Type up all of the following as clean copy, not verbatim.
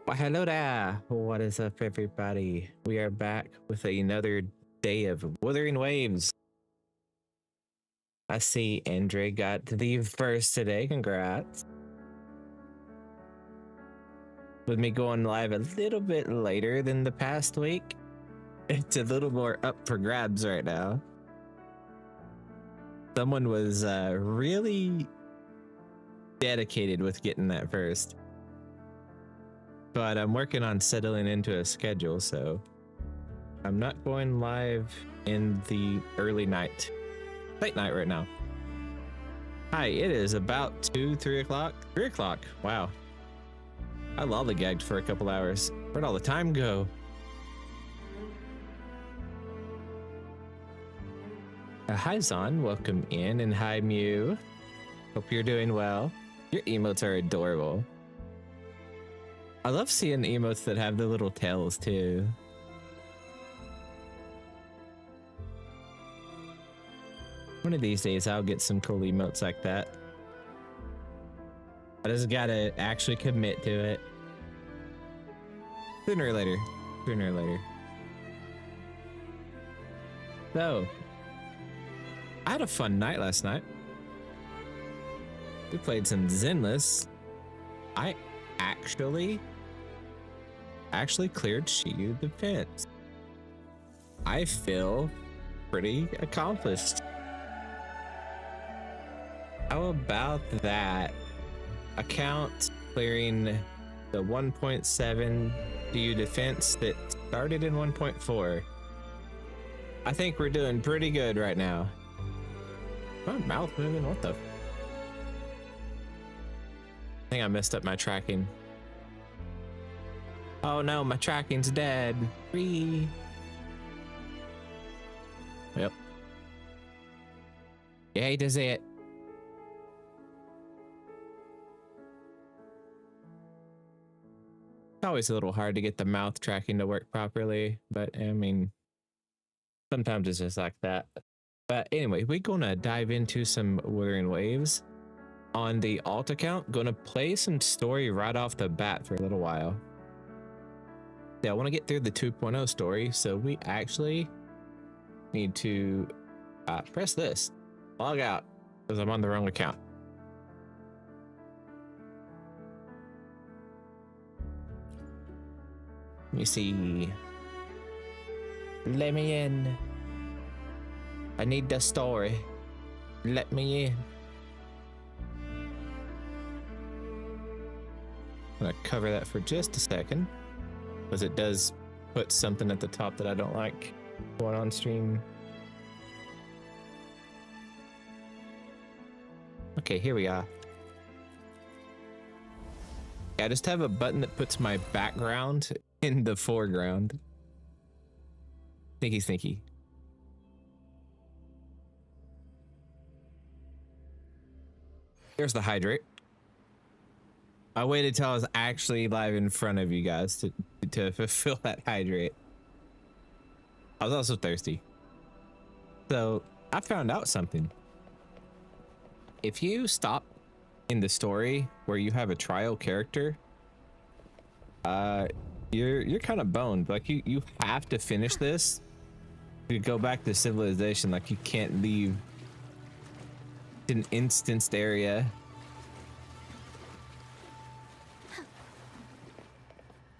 Well, hello there. What is up, everybody? We are back with another day of Wuthering Waves. I see Andre got to leave first today. Congrats. With me going live a little bit later than the past week, it's a little more up for grabs right now. Someone was really dedicated with getting that first. But I'm working on settling into a schedule, so I'm not going live in the early night. Late night right now. Hi, it is about 3 o'clock. 3 o'clock, wow. I lollygagged for a couple hours. Where'd all the time go? Hi Zon, welcome in, and hi Mew. Hope you're doing well. Your emotes are adorable. I love seeing emotes that have the little tails too. One of these days I'll get some cool emotes like that. I just gotta actually commit to it. Sooner or later. Sooner or later. So, I had a fun night last night. We played some Zenless. I actually cleared Shiyu defense. I feel pretty accomplished. How about that? Account clearing the 1.7 Shiyu defense that started in 1.4. I think we're doing pretty good right now. My mouth moving, what the? I think I messed up my tracking. Oh no, my tracking's dead. Free. Yep. You hate to see it. It's always a little hard to get the mouth tracking to work properly, but I mean, sometimes it's just like that. But anyway, we're gonna dive into some Wuthering Waves. On the alt account, gonna play some story right off the bat for a little while. Yeah, I want to get through the 2.0 story, so we actually need to press this, log out, because I'm on the wrong account. Let me see. Let me in. I need the story. Let me in. I'm gonna cover that for just a second, because it does put something at the top that I don't like going on stream. Okay, here we are. I just have a button that puts my background in the foreground. Sneaky, sneaky. Here's the hydrate. I waited till I was actually live in front of you guys to fulfill that hydrate. I was also thirsty. So I found out something. If you stop in the story where you have a trial character, you're kind of boned. Like you have to finish this to go back to civilization. Like you can't leave an instanced area.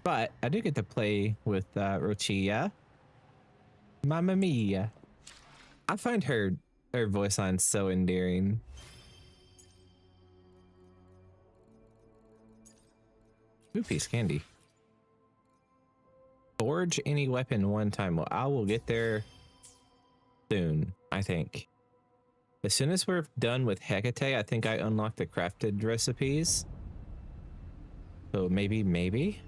But I do get to play with Rochia. Mamma mia. I find her voice line so endearing. Ooh, piece of candy. Forge any weapon one time. Well, I will get there soon, I think. As soon as we're done with Hecate, I think I unlock the crafted recipes. So maybe.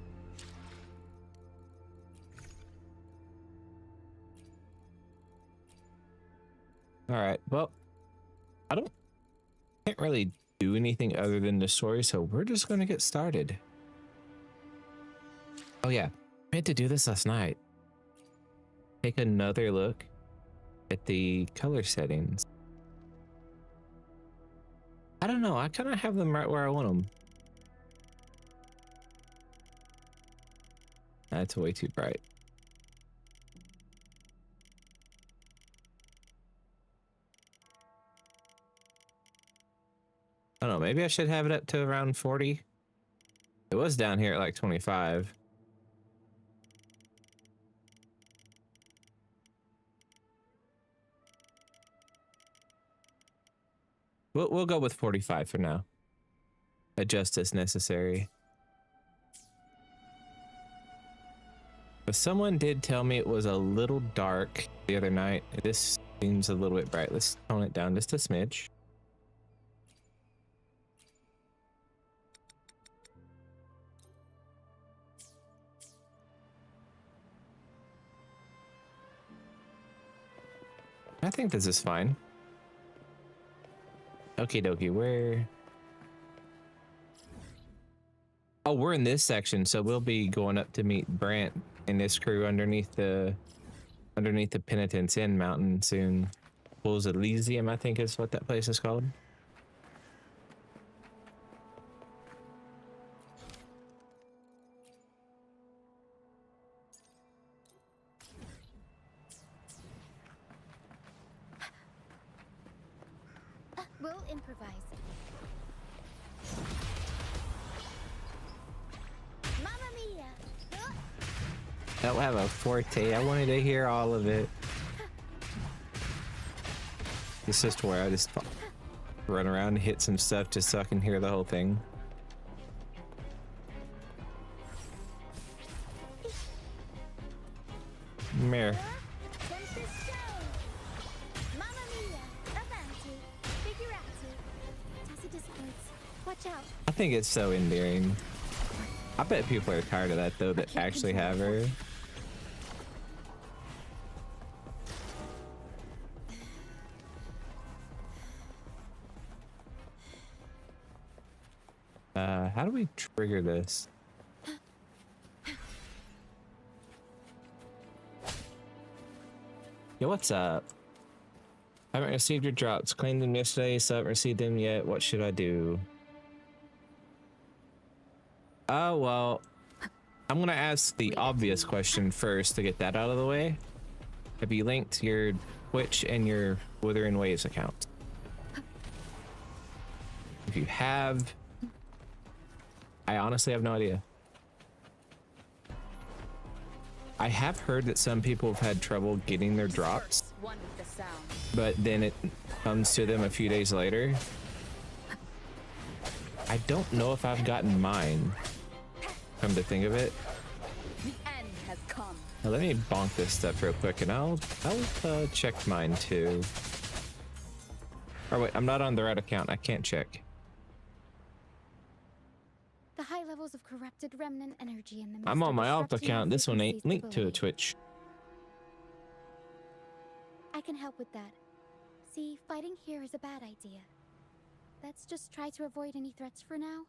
All right, well, can't really do anything other than the story, so we're just gonna get started. Oh yeah, I had to do this last night. Take another look at the color settings. I don't know, I kind of have them right where I want them. That's way too bright. I don't know, maybe I should have it up to around 40. It was down here at like 25. We'll go with 45 for now. Adjust as necessary. But someone did tell me it was a little dark the other night. This seems a little bit bright. Let's tone it down just a smidge. I think this is fine. Okie dokie, where? Oh, we're in this section, so we'll be going up to meet Brant and his crew underneath the Penitence Inn mountain soon. Bulls Elysium, I think is what that place is called. We'll improvise. Mamma mia! I'll have a forte. I wanted to hear all of it. This is where I just run around and hit some stuff just so I can hear the whole thing. Mare. I think it's so endearing. I bet people are tired of that though, that actually have her. How do we trigger this? Yo, what's up? Haven't received your drops. Claimed them yesterday, so haven't received them yet. What should I do? Oh, well, I'm gonna ask the obvious question first to get that out of the way. Have you linked your Twitch and your Wuthering Waves account? If you have, I honestly have no idea. I have heard that some people have had trouble getting their drops, but then it comes to them a few days later. I don't know if I've gotten mine, come to think of it. Now let me bonk this stuff real quick and I'll check mine too. Oh wait, I'm not on the right account. I can't check. The high levels of corrupted remnant energy in the I'm on my alt account. This one ain't linked to a Twitch. I can help with that. See, fighting here is a bad idea. Let's just try to avoid any threats for now.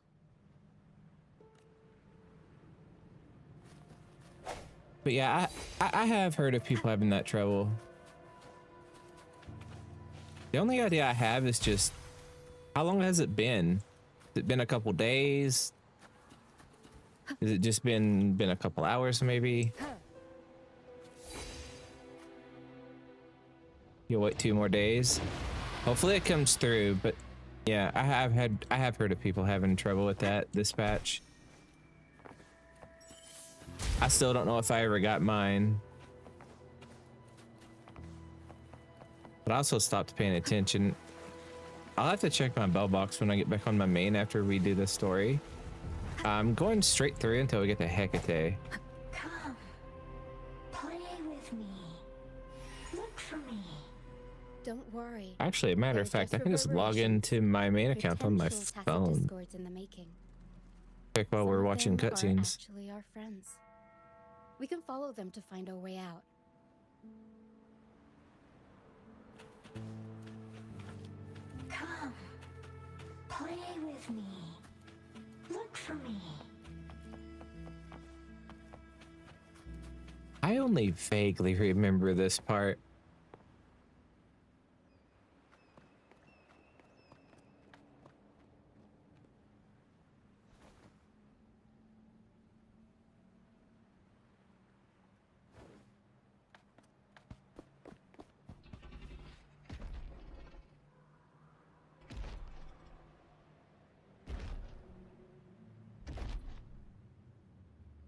But yeah, I have heard of people having that trouble. The only idea I have is just, how long has it been? Has it been a couple days? Has it just been a couple hours maybe? You'll wait 2 more days. Hopefully it comes through, but yeah, I have heard of people having trouble with that dispatch. I still don't know if I ever got mine. But I also stopped paying attention. I'll have to check my bell box when I get back on my main after we do this story. I'm going straight through until we get to Hecate. Come, play with me. Look for me. Don't worry. Actually, a matter of fact, I can just log into my main account on my phone. Check while we're watching cutscenes. Actually, our friends. We can follow them to find our way out. Come, play with me. Look for me. I only vaguely remember this part.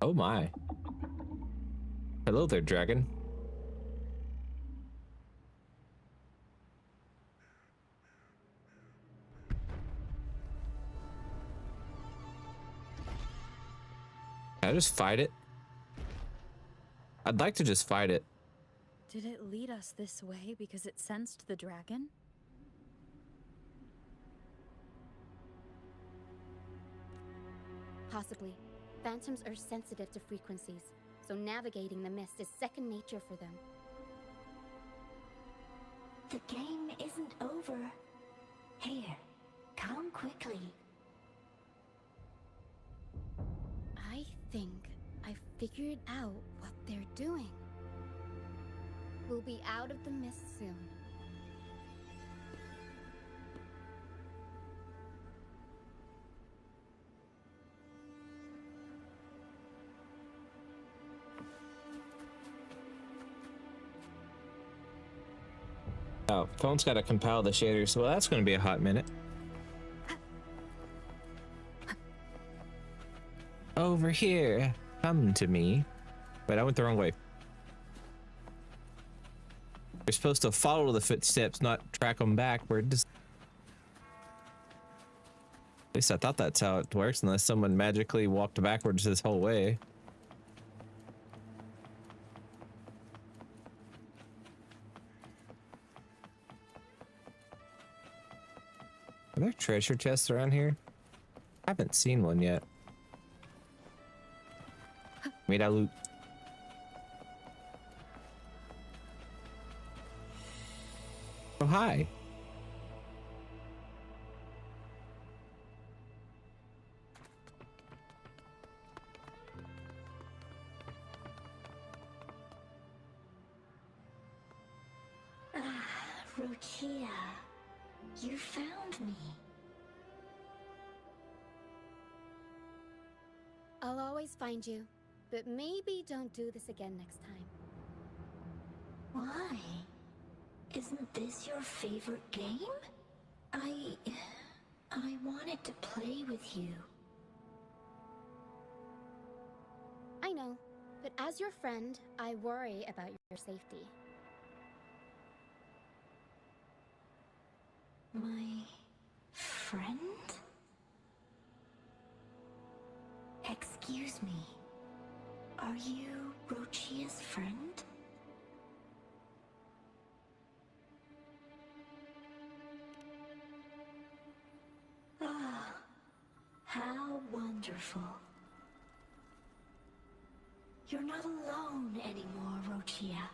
Oh my. Hello there, dragon. Can I just fight it? I'd like to just fight it. Did it lead us this way because it sensed the dragon? Possibly. Phantoms are sensitive to frequencies, so navigating the mist is second nature for them. The game isn't over. Here, come quickly. I think I figured out what they're doing. We'll be out of the mist soon. Oh, phone's got to compile the shaders. Well, that's going to be a hot minute. Over here. Come to me. Wait, I went the wrong way. You're supposed to follow the footsteps, not track them backwards. At least I thought that's how it works, unless someone magically walked backwards this whole way. Are there treasure chests around here? I haven't seen one yet. Wait, I loot. Oh, hi. Rochia, you found me. I'll always find you, but maybe don't do this again next time. Why? Isn't this your favorite game? I wanted to play with you. I know, but as your friend, I worry about your safety. My friend? Excuse me. Are you Rochia's friend? Ah, how wonderful. You're not alone anymore, Rochia.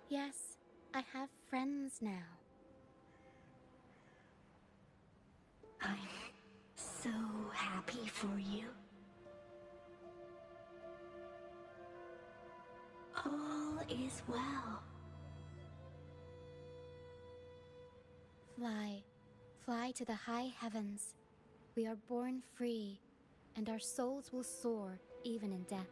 Yes, I have friends now. I'm so happy for you. All is well. Fly, fly to the high heavens. We are born free, and our souls will soar even in death.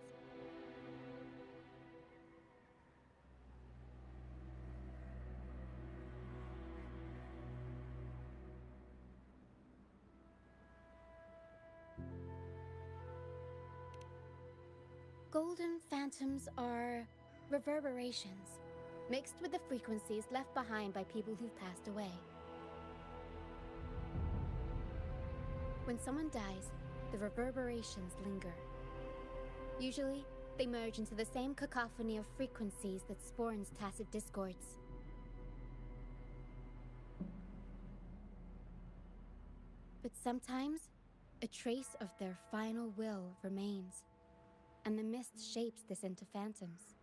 Golden phantoms are reverberations, mixed with the frequencies left behind by people who've passed away. When someone dies, the reverberations linger. Usually, they merge into the same cacophony of frequencies that spawns tacit discords. But sometimes, a trace of their final will remains, and the mist shapes this into phantoms.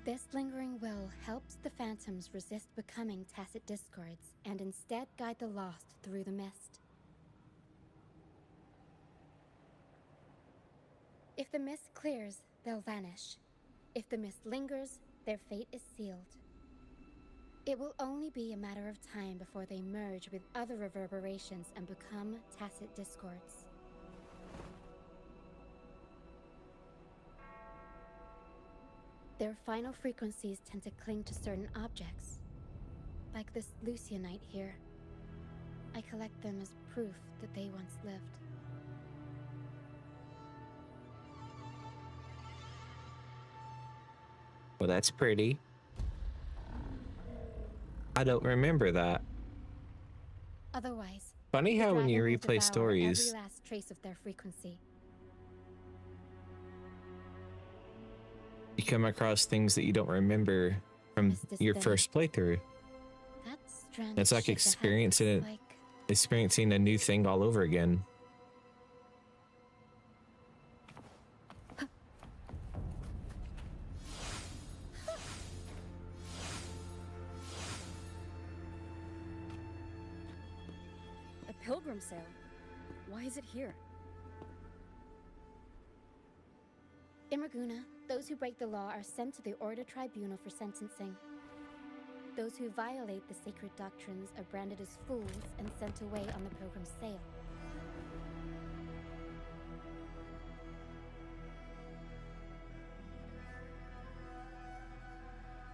This lingering will helps the phantoms resist becoming tacit discords and instead guide the lost through the mist. If the mist clears, they'll vanish. If the mist lingers, their fate is sealed. It will only be a matter of time before they merge with other reverberations and become tacit discords. Their final frequencies tend to cling to certain objects, like this Lucianite here. I collect them as proof that they once lived. Well, that's pretty. I don't remember that. Otherwise, Funny the how when you dragon will replay devour stories, every last trace of their frequency. you come across things that you don't remember from Missed your day. first playthrough. That stranded It's like ship ahead experiencing looks it, like experiencing a new thing all over again. A pilgrim sale. Why is it here? In Raguna, those who break the law are sent to the Order Tribunal for sentencing. Those who violate the sacred doctrines are branded as fools and sent away on the pilgrim's sail.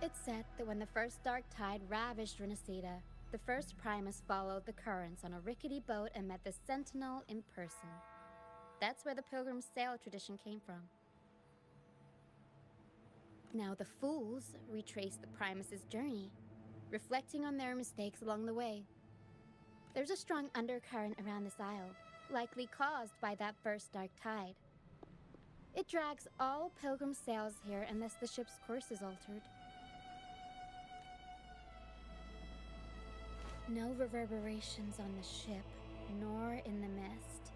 It's said that when the first dark tide ravaged Renacida, the first Primus followed the currents on a rickety boat and met the Sentinel in person. That's where the pilgrim's sail tradition came from. Now the fools retrace the Primus's journey, reflecting on their mistakes along the way. There's a strong undercurrent around this isle, likely caused by that first dark tide. It drags all pilgrim sails here unless the ship's course is altered. No reverberations on the ship, nor in the mist.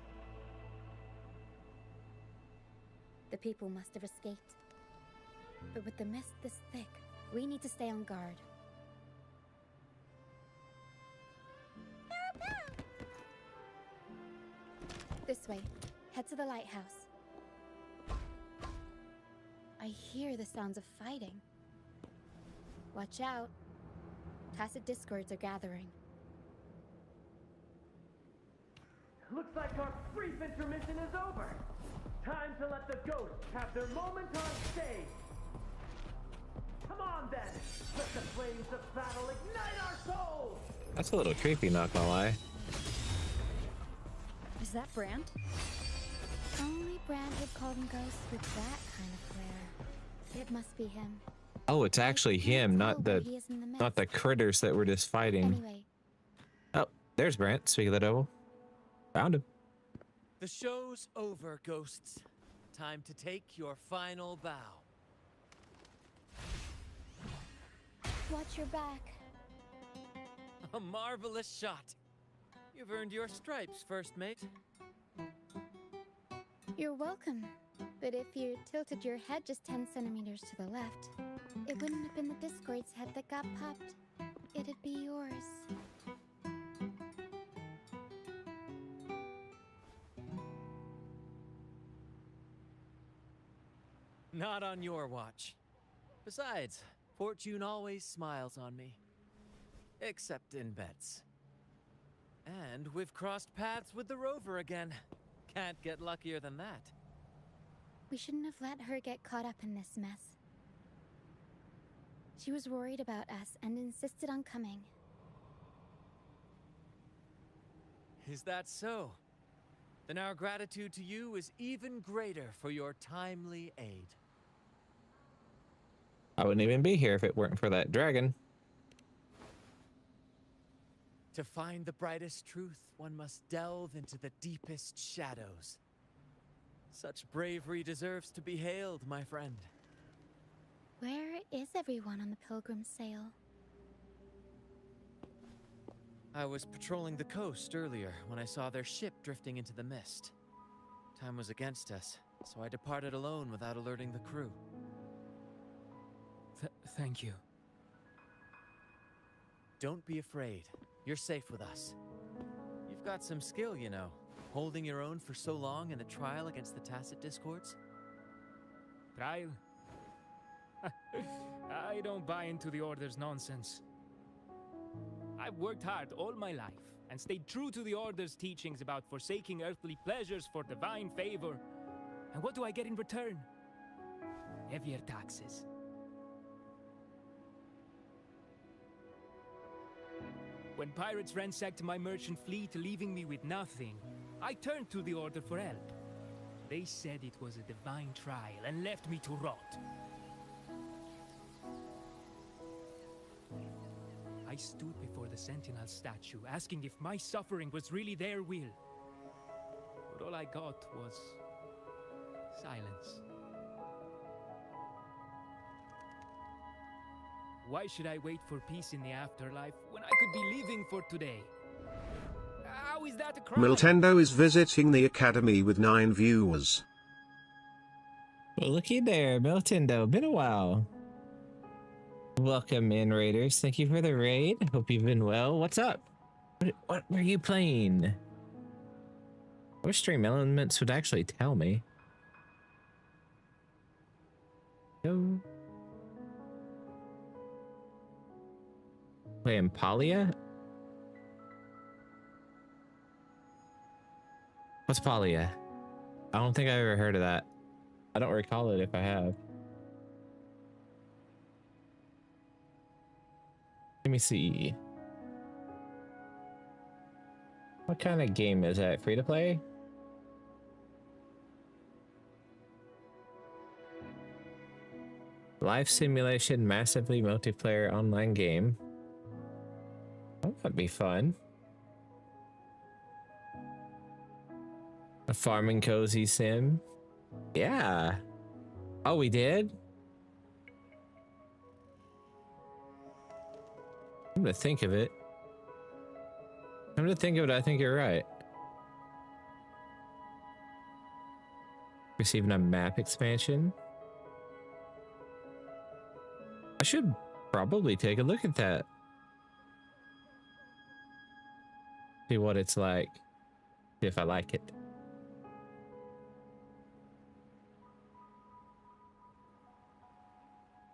The people must have escaped. But with the mist this thick, we need to stay on guard. This way. Head to the lighthouse. I hear the sounds of fighting. Watch out. Tacit discords are gathering. Looks like our brief intermission is over. Time to let the ghosts have their moment on stage. Come on then, let the flames of battle ignite our souls! That's a little creepy, not gonna lie. Is that Brandt? Only Brand would call them ghosts with that kind of flair. It must be him. Oh, it's actually him, not the critters that were just fighting. Anyway, Oh, there's Brant. Speak of the devil. Found him. The show's over, ghosts. Time to take your final bow. watch your back. A marvelous shot. You've earned your stripes, first mate. You're welcome. But if you tilted your head just 10 centimeters to the left, it wouldn't have been the Discord's head that got popped. It'd be yours. Not on your watch. Besides, fortune always smiles on me. Except in bets. And we've crossed paths with the rover again. Can't get luckier than that. We shouldn't have let her get caught up in this mess. She was worried about us and insisted on coming. Is that so? Then our gratitude to you is even greater for your timely aid. I wouldn't even be here if it weren't for that dragon. To find the brightest truth, one must delve into the deepest shadows. Such bravery deserves to be hailed, my friend. Where is everyone on the Pilgrim sail? I was patrolling the coast earlier when I saw their ship drifting into the mist. Time was against us, so I departed alone without alerting the crew. Thank you. Don't be afraid. You're safe with us. You've got some skill, you know, holding your own for so long in a trial against the Tacit Discords. Trial? I don't buy into the Order's nonsense. I've worked hard all my life and stayed true to the Order's teachings about forsaking earthly pleasures for divine favor. And what do I get in return? Heavier taxes. When pirates ransacked my merchant fleet, leaving me with nothing, I turned to the Order for help. They said it was a divine trial and left me to rot. I stood before the Sentinel statue, asking if my suffering was really their will. But all I got was silence. Why should I wait for peace in the afterlife when I could be living for today? How is that a crime? Miltendo is visiting the academy with 9 viewers. Well, looky there, Miltendo. Been a while. Welcome in, Raiders. Thank you for the raid. Hope you've been well. What's up? What were you playing? What stream elements would actually tell me? Yo. Playing Palia? What's Palia? I don't think I've ever heard of that. I don't recall it if I have. Let me see. What kind of game is that? Free to play? Life simulation, massively multiplayer online game. That might be fun. A farming cozy sim. Yeah. Oh, we did? I'm gonna think of it. I think you're right. Receiving a map expansion. I should probably take a look at that. See what it's like. See if I like it.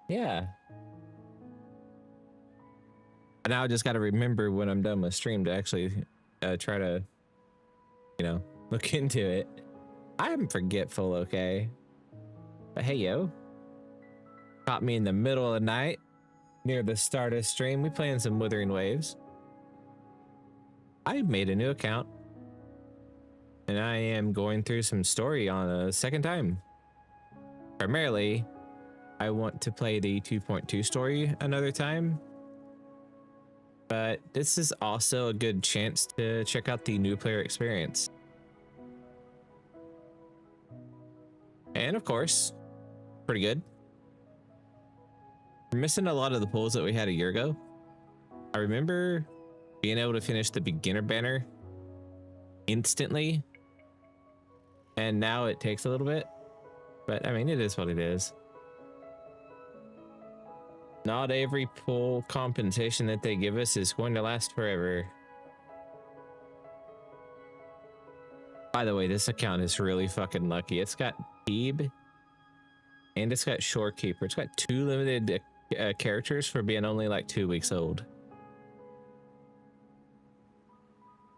Yeah. Now I just got to remember when I'm done with stream to actually try to, look into it. I'm forgetful, okay? But hey, yo. Caught me in the middle of the night near the start of stream. We playing some Wuthering Waves. I made a new account. And I am going through some story on a second time. Primarily, I want to play the 2.2 story another time. But this is also a good chance to check out the new player experience. And of course, pretty good. We're missing a lot of the pulls that we had a year ago. I remember being able to finish the beginner banner instantly. And now it takes a little bit. But I mean, it is what it is. Not every pull compensation that they give us is going to last forever. By the way, this account is really fucking lucky. It's got Teeb and it's got Shorekeeper. It's got 2 limited characters for being only like 2 weeks old.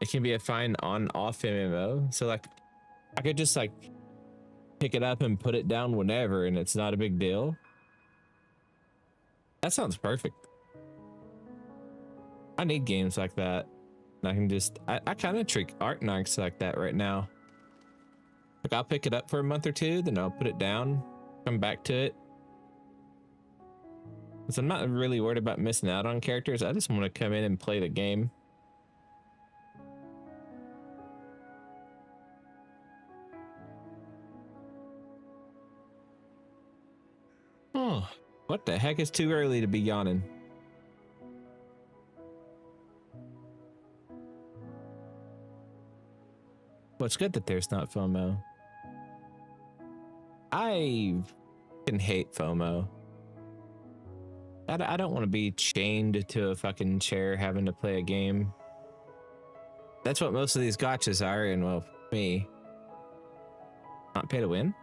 It can be a fine on-off MMO. So like, I could just like pick it up and put it down whenever and it's not a big deal. That sounds perfect. I need games like that. And I can just, I kind of treat Arknights like that right now. Like I'll pick it up for a month or two, then I'll put it down, come back to it. Because I'm not really worried about missing out on characters. I just want to come in and play the game. Oh. What the heck? Is too early to be yawning. Well, it's good that there's not FOMO. I can hate FOMO. I don't want to be chained to a fucking chair having to play a game. That's what most of these gotchas are, and well, me. Not pay to win?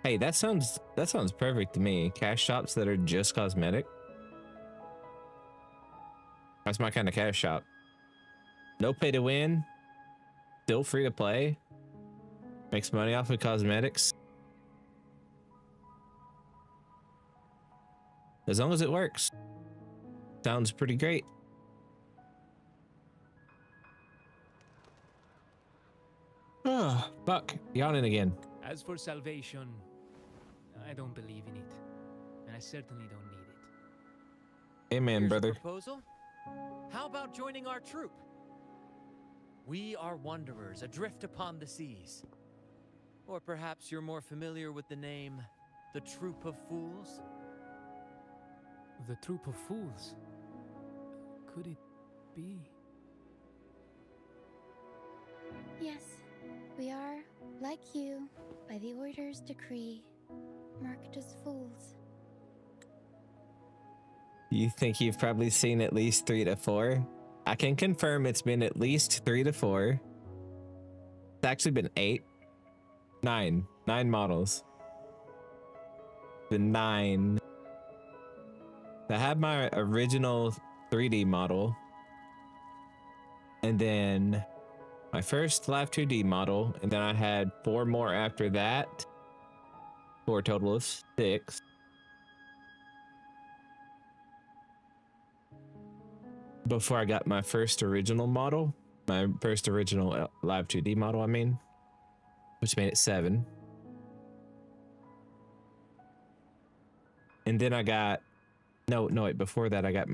Hey, that sounds perfect to me. Cash shops that are just cosmetic. That's my kind of cash shop. No pay to win. Still free to play. Makes money off of cosmetics. As long as it works. Sounds pretty great. Oh, fuck. Yawning again. As for salvation, I don't believe in it. And I certainly don't need it. Amen, Here's a brother. proposal. How about joining our troop? We are wanderers adrift upon the seas. Or perhaps you're more familiar with the name, the Troop of Fools? The troop of fools. Could it be? Yes, we are, like you, by the Order's decree, marked as fools. You think you've probably seen at least 3 to 4? I can confirm it's been at least 3 to 4. It's actually been 8. 9 models. The 9. I had my original 3D model, and then my first live 2D model, and then I had 4 more after that, for a total of 6. Before I got my first original model, my first original live 2D model, I mean, which made it 7. And then I got, no, wait, before that I got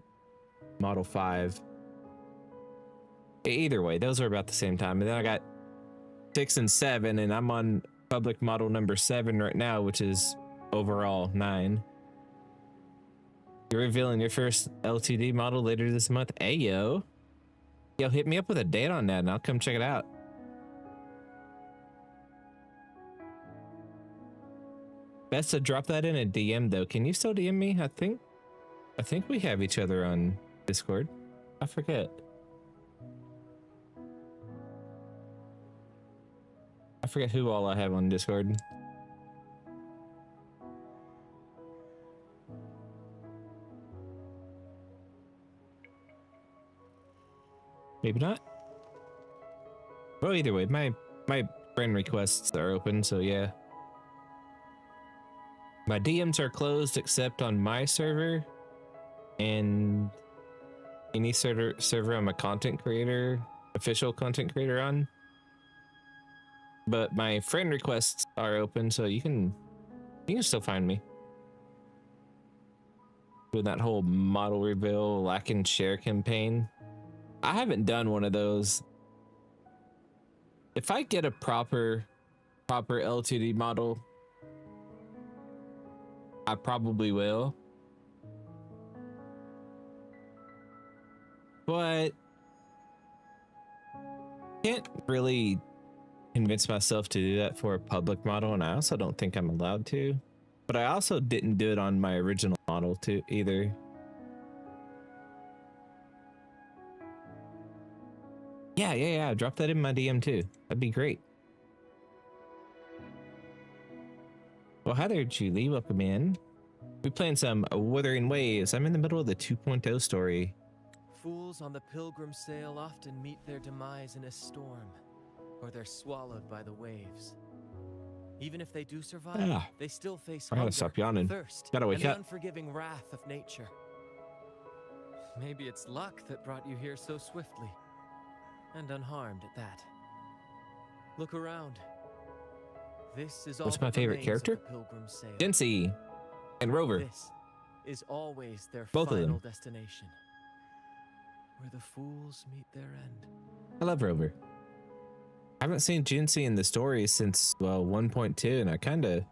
model 5. Either way, those were about the same time. And then I got 6 and 7, and I'm on public model number 7 right now, which is overall 9. You're revealing your first LTD model later this month. Hey, yo, hit me up with a date on that and I'll come check it out. Best to drop that in a DM though. Can you still DM me? I think we have each other on Discord. I forget. I forget who all I have on Discord. Maybe not. Well, either way, my friend requests are open, so yeah. My DMs are closed except on my server and any server I'm a content creator, official content creator on. But my friend requests are open, so you can still find me. Doing that whole model reveal, like and share campaign. I haven't done one of those. If I get a proper LTD model, I probably will. But can't really convince myself to do that for a public model, and I also don't think I'm allowed to. But I also didn't do it on my original model too either. Yeah. Drop that in my DM too. That'd be great. Well, hi there, Julie. Welcome in. We playing some Wuthering Waves. I'm in the middle of the 2.0 story. Fools on the pilgrim sail often meet their demise in a storm, or they're swallowed by the waves. Even if they do survive, they still face I gotta hunger, stop yawning. thirst, Gotta wake and the up. unforgiving wrath of nature. Maybe it's luck that brought you here so swiftly, and unharmed at that. Look around. This is all What's my that favorite remains of character? the pilgrim sail. Jency and Rover. This is always their Both of final them. destination, where the fools meet their end. I love Rover. I haven't seen Jency in the story since, well, 1.2, and I kind of...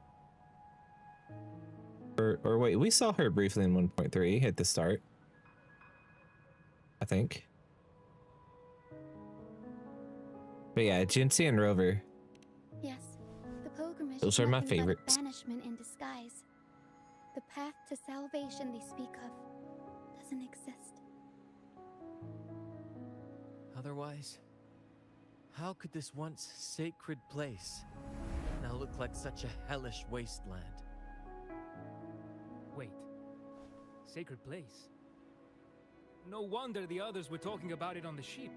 Or wait, we saw her briefly in 1.3 at the start. I think. But yeah, Jency and Rover. Yes, the pilgrimage Those is are my nothing but favorites. banishment in disguise. The path to salvation they speak of doesn't exist. Otherwise, how could this once sacred place now look like such a hellish wasteland? Wait. Sacred place? No wonder the others were talking about it on the ship.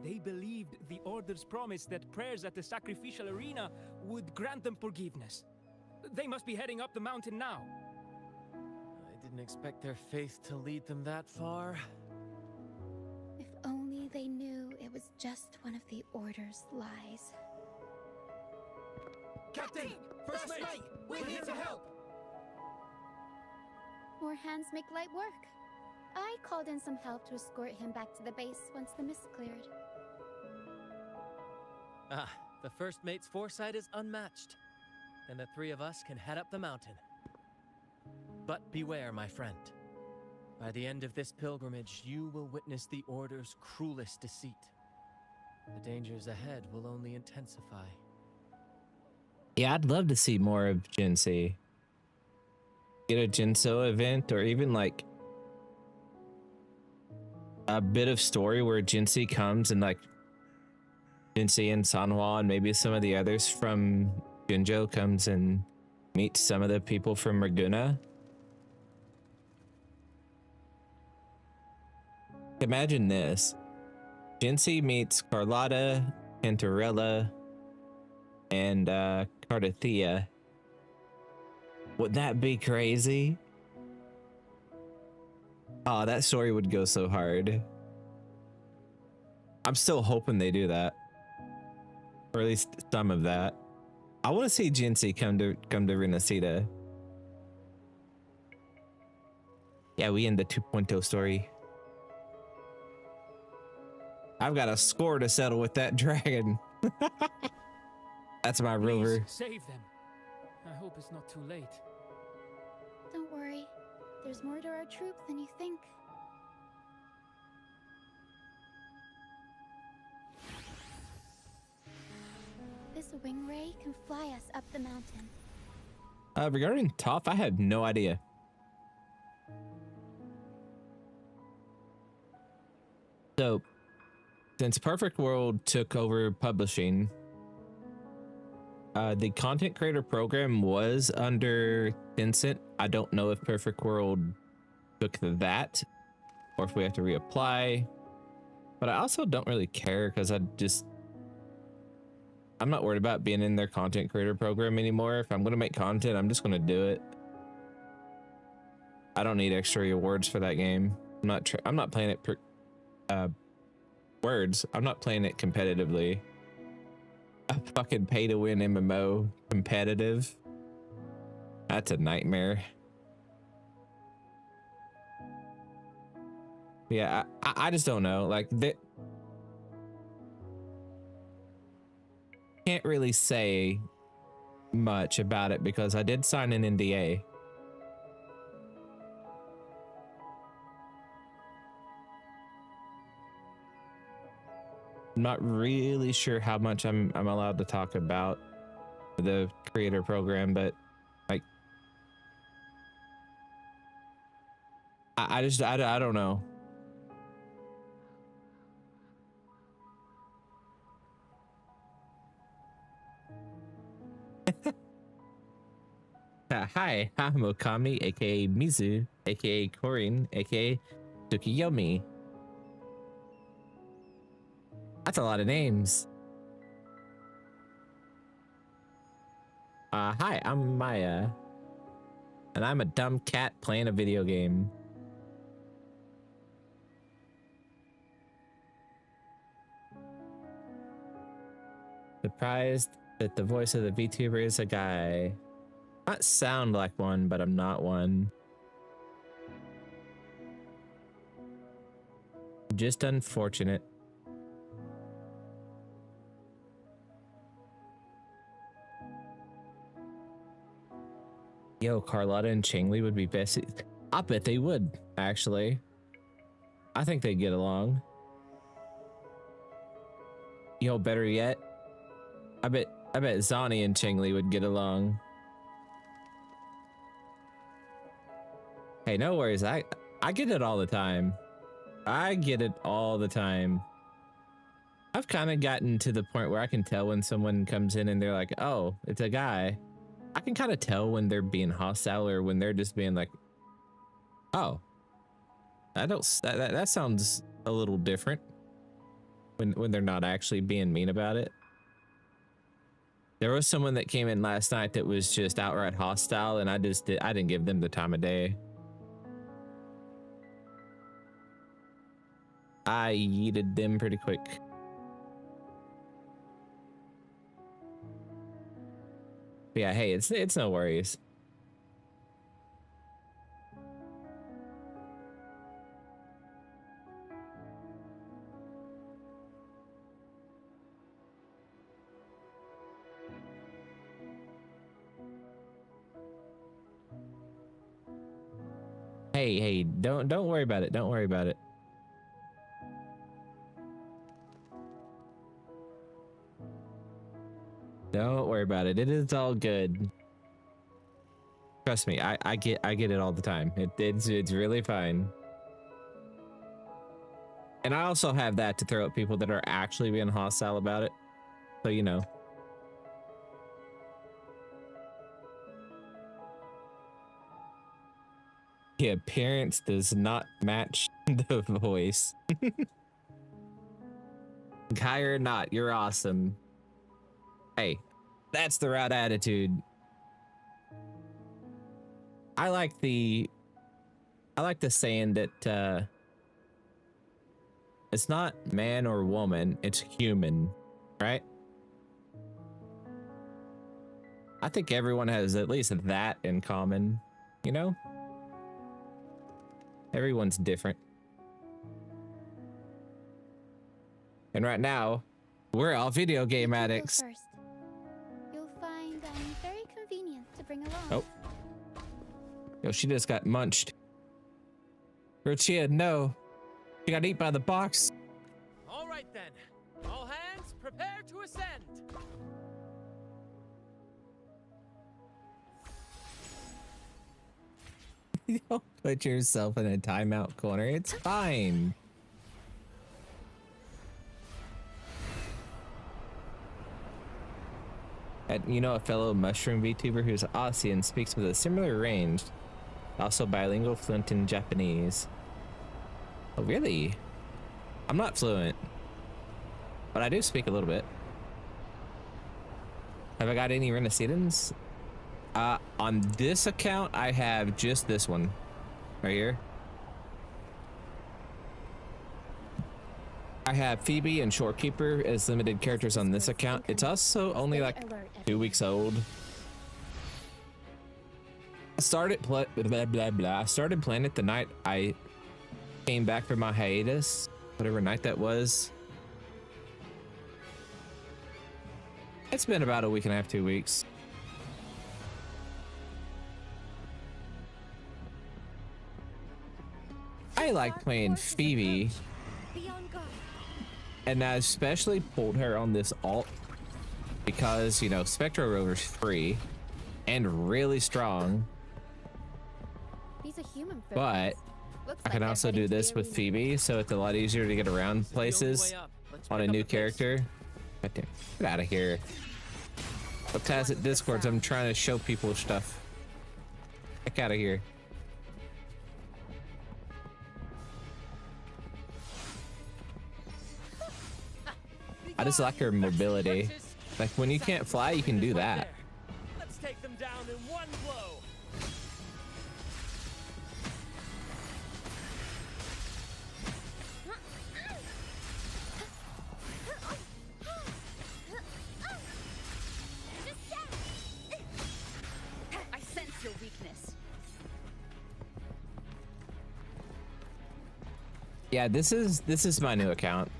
They believed the Order's promise that prayers at the sacrificial arena would grant them forgiveness. They must be heading up the mountain now. I Didn't expect their faith to lead them that far. If only they knew it was just one of the Order's lies. Captain! First mate! We're here to help! More hands make light work. I called in some help to escort him back to the base once the mist cleared. Ah, the first mate's foresight is unmatched. Then the three of us can head up the mountain. But beware, my friend. By the end of this pilgrimage, you will witness the Order's cruelest deceit. The dangers ahead will only intensify. Yeah, I'd love to see more of Jinsei. Get a Jinso event, or even like a bit of story where Jinsei comes and like Jinsei and Sanhua and maybe some of the others from Jinjo comes and meets some of the people from Raguna. Imagine this. Jinsei meets Carlotta, Cantarella, and Cardathea. Would that be crazy? Oh, that story would go so hard. I'm still hoping they do that. Or at least some of that. I want to see Jinsei come to Renacida. Yeah, we end the 2.0 story. I've got a score to settle with that dragon. That's my rover. Save them. I hope it's not too late. Don't worry. There's more to our troop than you think. This wing ray can fly us up the mountain. Regarding Toph, I have no idea. So, since Perfect World took over publishing, the content creator program was under Tencent. I don't know if Perfect World took that or if we have to reapply, but I also don't really care because I'm not worried about being in their content creator program anymore. If I'm going to make content, I'm just going to do it. I don't need extra rewards for that game. I'm not playing it I'm not playing it competitively. A fucking pay to win MMO competitive. That's a nightmare. Yeah, I just don't know. Like, can't really say much about it because I did sign an NDA. I'm not really sure how much I'm allowed to talk about the creator program, but like I don't know. Hi, I'm Okami, aka Mizu, aka Korin, aka Tsukiyomi. That's a lot of names. Hi, I'm Maya. And I'm a dumb cat playing a video game. Surprised that the voice of the VTuber is a guy. Not sound like one, but I'm not one. Just unfortunate. Yo, Carlotta and Chingli would be best. I bet they would, actually. I think they'd get along. Yo, better yet, I bet Zani and Chingli would get along. Hey, no worries. I get it all the time. I get it all the time. I've kind of gotten to the point where I can tell when someone comes in and they're like, oh, it's a guy. I can kind of tell when they're being hostile or when they're just being like, oh, that sounds a little different when they're not actually being mean about it. There was someone that came in last night that was just outright hostile, and I didn't give them the time of day. I yeeted them pretty quick. But yeah, hey, it's no worries. Hey, don't worry about it. Don't worry about it. Don't worry about it. It is all good. Trust me, I get it all the time. It's really fine. And I also have that to throw at people that are actually being hostile about it. So you know. The appearance does not match the voice. Guy or not, you're awesome. Hey, that's the right attitude. I like the saying that it's not man or woman, it's human, right? I think everyone has at least that in common, you know? Everyone's different. And right now, we're all video game addicts. First. You'll find very convenient to bring along. Oh. Yo, she just got munched. Rochia, no. She got eaten by the box. All right then. All hands, prepare to ascend. Don't put yourself in a timeout corner. It's fine. And you know, a fellow mushroom VTuber who's Aussie and speaks with a similar range, also bilingual, fluent in Japanese. Oh, really? I'm not fluent, but I do speak a little bit. Have I got any Renaissance? On this account, I have just this one right here. I have Phoebe and Shorekeeper as limited characters on this account. It's also only like 2 weeks old. I started I started playing it the night I came back from my hiatus, whatever night that was. It's been about a week and a half, 2 weeks. I like playing Phoebe, and I especially pulled her on this alt because, you know, Spectro Rover's free and really strong, but I can also do this with Phoebe, so it's a lot easier to get around places on a new character. Get out of here. But Tacit Discords, I'm trying to show people stuff. Heck out of here. I just like her mobility. Like when you can't fly, you can do that. Let's take them down in one blow. I sense your weakness. Yeah, this is my new account.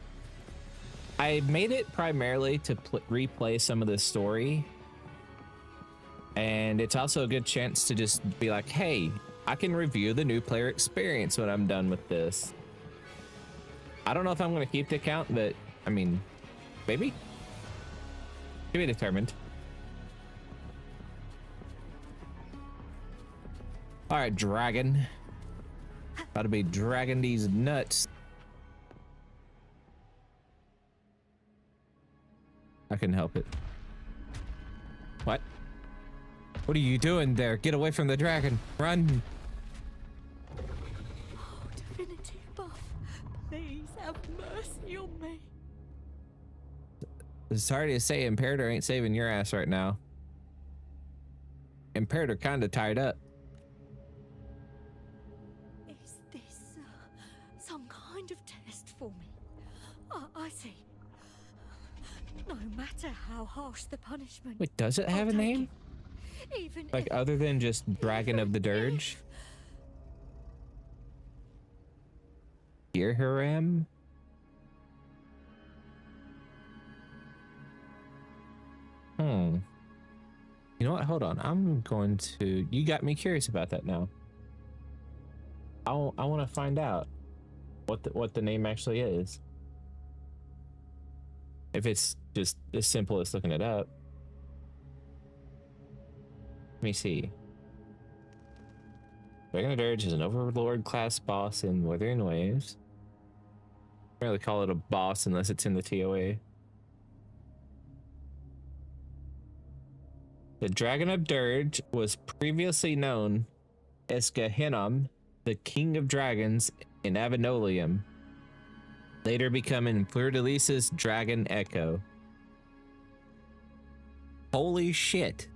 I made it primarily to replay some of the story, and it's also a good chance to just be like, hey, I can review the new player experience when I'm done with this. I don't know if I'm going to keep the account, but I mean, maybe. To be determined. All right, dragon. About to be dragging these nuts. I couldn't help it. What? What are you doing there? Get away from the dragon. Run. Oh, Divinity Buff, please have mercy on me. Sorry to say, Imperator ain't saving your ass right now. Imperator kind of tied up. Is this some kind of test for me? I see. No matter how harsh the punishment. Wait, does it have a I'll take name? it, even Like if, other than just Dragon of the Dirge? Irhiram? You know what? Hold on. I'm going to. You got me curious about that now. I want to find out what the name actually is. If it's just as simple as looking it up. Let me see. Dragon of Dirge is an Overlord class boss in Wuthering Waves. I don't really call it a boss unless it's in the TOA. The Dragon of Dirge was previously known as Gehinnom, the King of Dragons in Avenolium, later becoming Fleur-de-Lis's Dragon Echo. Holy shit.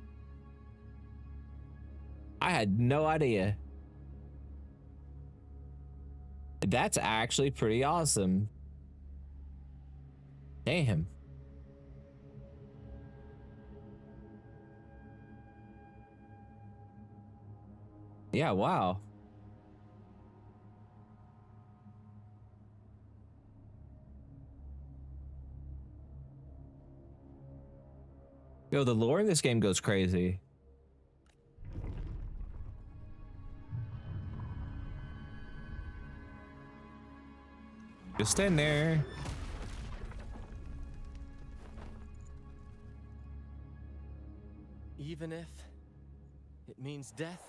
I had no idea. That's actually pretty awesome. Damn. Yeah, wow. Yo, the lore in this game goes crazy. Just stand there. Even if it means death?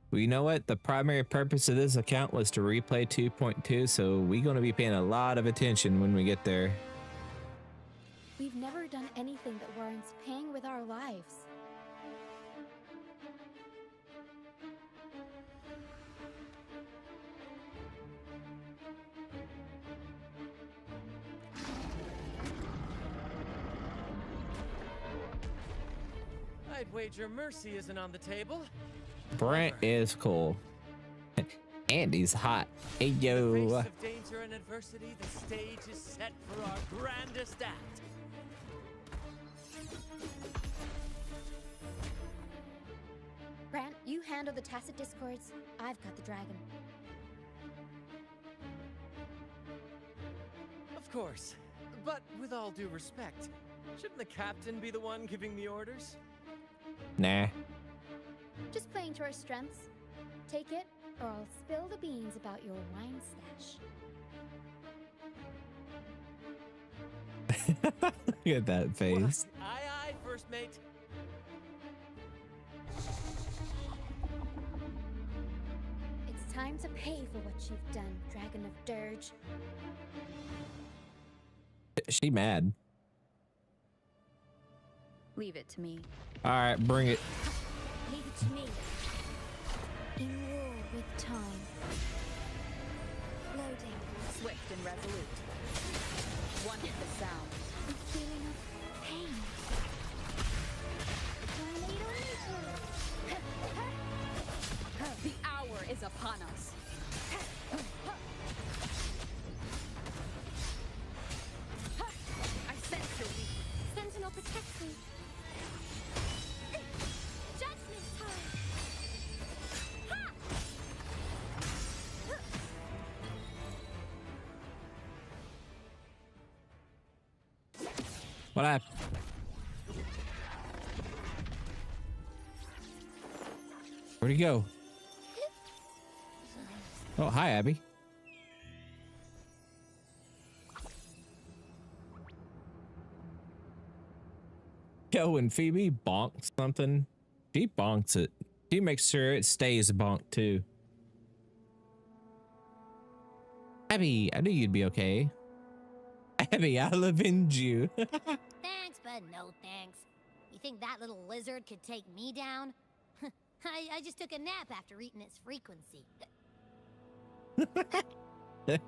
Well, you know what? The primary purpose of this account was to replay 2.2, so we're going to be paying a lot of attention when we get there. We've never done anything that warrants paying with our lives. I'd wager mercy isn't on the table. Brent is cool. Andy's hot. Hey, In the yo. face of danger and adversity, the stage is set for our grandest act. Brant, you handle the tacit discords. I've got the dragon. Of course. But with all due respect, shouldn't the captain be the one giving the orders? Nah. Just playing to our strengths. Take it, or I'll spill the beans about your wine stash. Look at that face. Aye, aye, first mate. It's time to pay for what you've done, Dragon of Dirge. She mad. Leave it to me. All right, bring it. Leave it to me. In war with time. Loading. Swift and resolute. One hit the sound. A feeling of pain. The hour is upon us. I sense your weakness. Sentinel protects me. Judgment time. What happened? Where'd he go? Oh, hi, Abby. Yo, when Phoebe bonks something, she bonks it. She makes sure it stays bonked too. Abby, I knew you'd be okay. Abby, I'll avenge you. Thanks, but no thanks. You think that little lizard could take me down? I just took a nap after eating its frequency.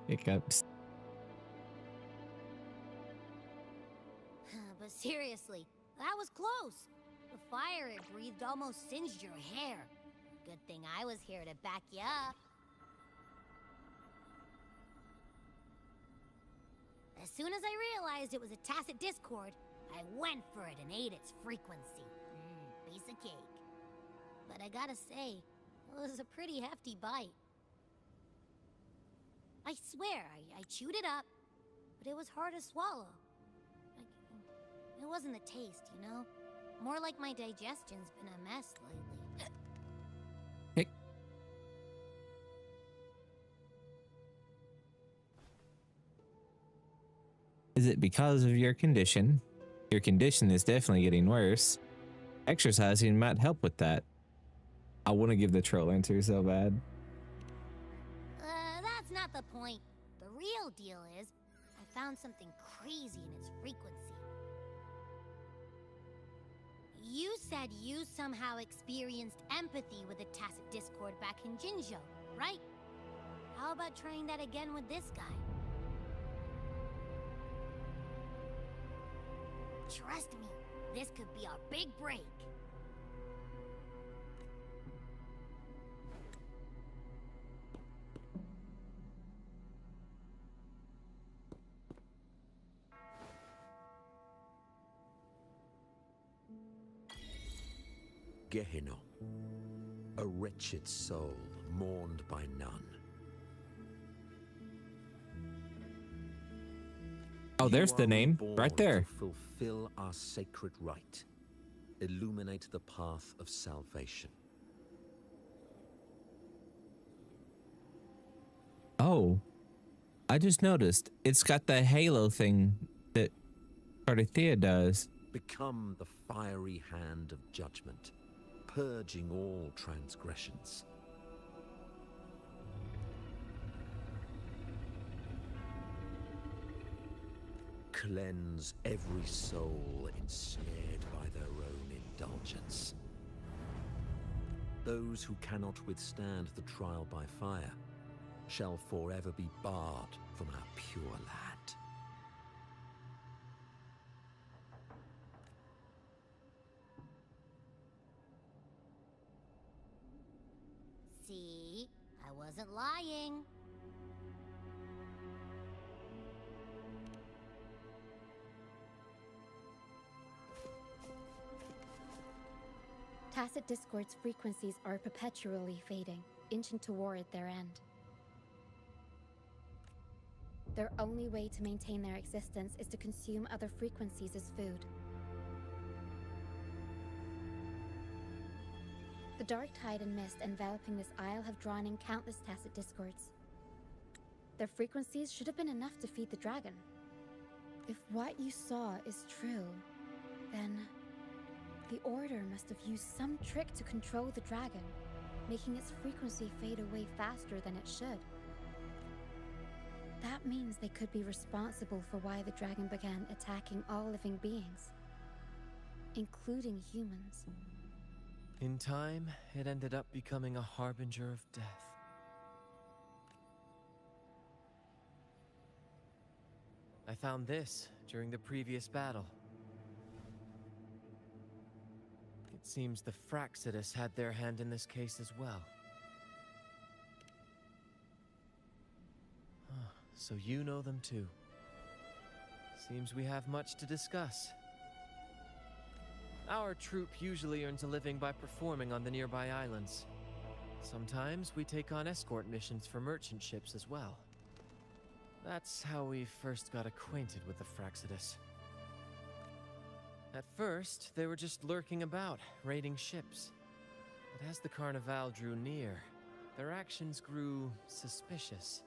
Hiccups. But seriously, that was close. The fire it breathed almost singed your hair. Good thing I was here to back you up. As soon as I realized it was a tacit discord, I went for it and ate its frequency. Piece of cake. But I gotta say, it was a pretty hefty bite. I swear, I chewed it up, but it was hard to swallow. It wasn't the taste, you know? More like my digestion's been a mess lately. Hey. Is it because of your condition? Your condition is definitely getting worse. Exercising might help with that. I want to give the troll answer so bad. That's not the point. The real deal is, I found something crazy in its frequency. You said you somehow experienced empathy with the tacit discord back in Jinzhou, right? How about trying that again with this guy? Trust me, this could be our big break. Gehenna, a wretched soul mourned by none. Oh, there's You the are name reborn right there. to fulfill our sacred rite. Illuminate the path of salvation. Oh, I just noticed it's got the halo thing that Carthea does. Become the fiery hand of judgment, purging all transgressions. Cleanse every soul ensnared by their own indulgence. Those who cannot withstand the trial by fire shall forever be barred from our pure land. See? I wasn't lying. Tacit Discord's frequencies are perpetually fading, inching toward their end. Their only way to maintain their existence is to consume other frequencies as food. The dark tide and mist enveloping this isle have drawn in countless Tacit Discords. Their frequencies should have been enough to feed the dragon. If what you saw is true, then the Order must have used some trick to control the dragon, making its frequency fade away faster than it should. That means they could be responsible for why the dragon began attacking all living beings, including humans. In time, it ended up becoming a harbinger of death. I found this during the previous battle. It seems the Fraxidus had their hand in this case as well. So you know them too. Seems we have much to discuss. Our troop usually earns a living by performing on the nearby islands. Sometimes we take on escort missions for merchant ships as well. That's how we first got acquainted with the Fraxidus. At first, they were just lurking about, raiding ships. But as the Carnival drew near, their actions grew suspicious.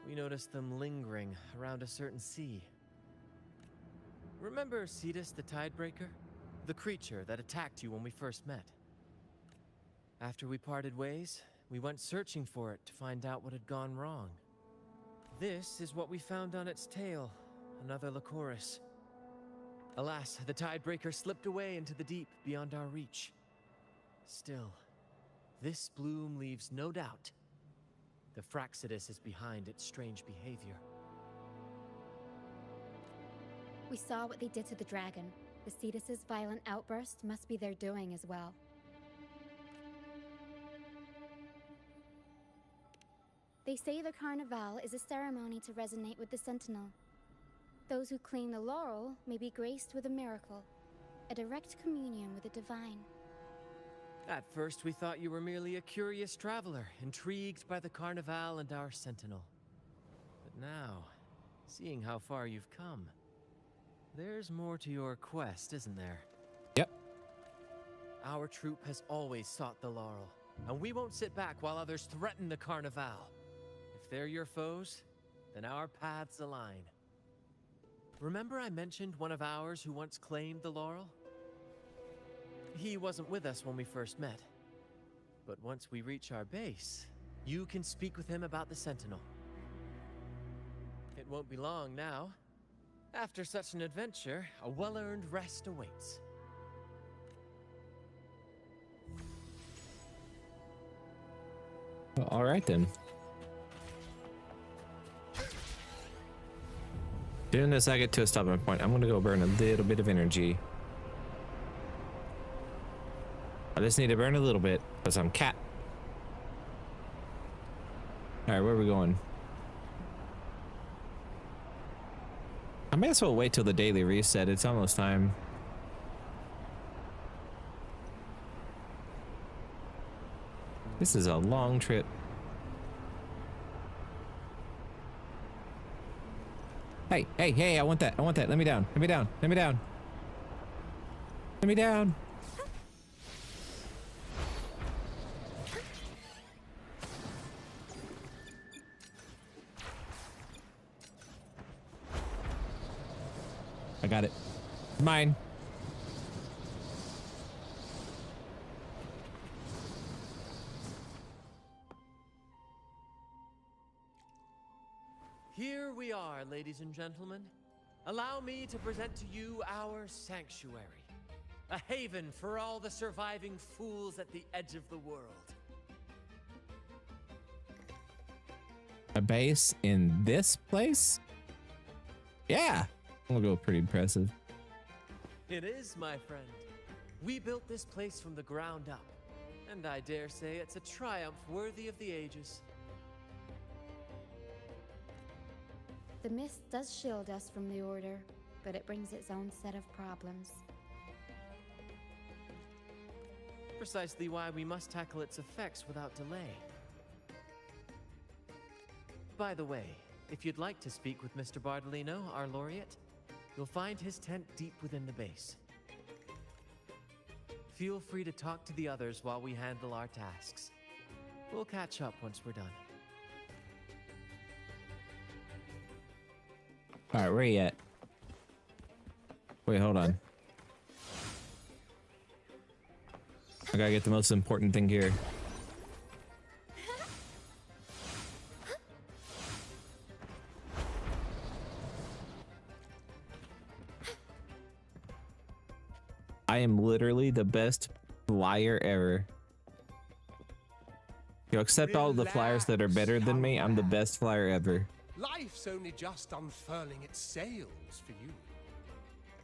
We noticed them lingering around a certain sea. Remember Cetus the Tidebreaker? The creature that attacked you when we first met. After we parted ways, we went searching for it to find out what had gone wrong. This is what we found on its tail, another Lycoris. Alas, the Tidebreaker slipped away into the deep beyond our reach. Still, this bloom leaves no doubt. The Fraxidus is behind its strange behavior. We saw what they did to the dragon. The Cetus's violent outburst must be their doing as well. They say the Carnival is a ceremony to resonate with the Sentinel. Those who claim the laurel may be graced with a miracle, a direct communion with the divine. At first, we thought you were merely a curious traveler, intrigued by the Carnival and our Sentinel. But now, seeing how far you've come, there's more to your quest, isn't there? Yep. Our troop has always sought the laurel, and we won't sit back while others threaten the Carnival. If they're your foes, then our paths align. Remember I mentioned one of ours who once claimed the laurel? He wasn't with us when we first met. But once we reach our base, you can speak with him about the Sentinel. It won't be long now. After such an adventure, a well-earned rest awaits. Well, all right then. Doing this, I get to a stopping point. I'm gonna go burn a little bit of energy. I just need to burn a little bit because I'm cat. All right, where are we going? I may as well wait till the daily reset. It's almost time. This is a long trip. Hey, hey, hey, I want that. I want that. Let me down. Let me down. Let me down. Let me down. I got it. Mine. Here we are, ladies and gentlemen. Allow me to present to you our sanctuary. A haven for all the surviving fools at the edge of the world. A base in this place? Yeah. We'll go pretty impressive. It is, my friend. We built this place from the ground up, and I dare say it's a triumph worthy of the ages. The mist does shield us from the Order, but it brings its own set of problems. Precisely why we must tackle its effects without delay. By the way, if you'd like to speak with Mr. Bardolino, our laureate, you'll find his tent deep within the base. Feel free to talk to the others while we handle our tasks. We'll catch up once we're done. All right, where you at? Wait, hold on. I gotta get the most important thing here. I am literally the best flyer ever. You accept all the flyers that are better than me. I'm the best flyer ever. Life's only just unfurling its sails for you.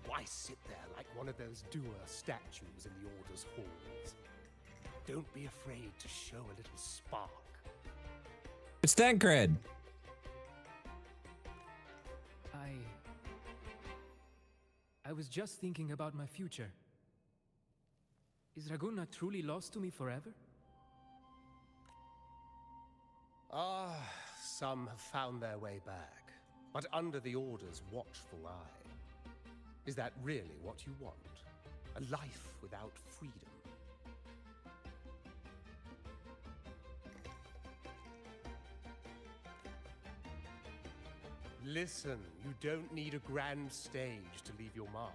Why sit there like one of those doer statues in the Order's halls? Don't be afraid to show a little spark. It's Tancred. I was just thinking about my future. Is Raguna truly lost to me forever? Ah, some have found their way back, but under the Order's watchful eye. Is that really what you want? A life without freedom? Listen, you don't need a grand stage to leave your mark.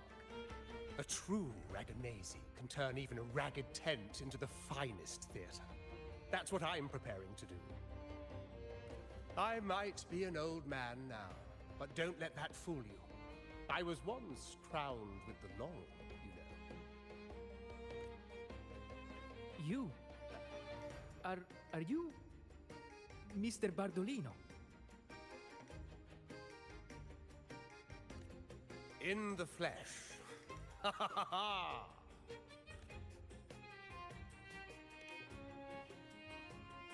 A true Raganese can turn even a ragged tent into the finest theater. That's what I'm preparing to do. I might be an old man now, but don't let that fool you. I was once crowned with the laurel, you know. You? Are you Mr. Bardolino? In the flesh. Ha ha ha ha!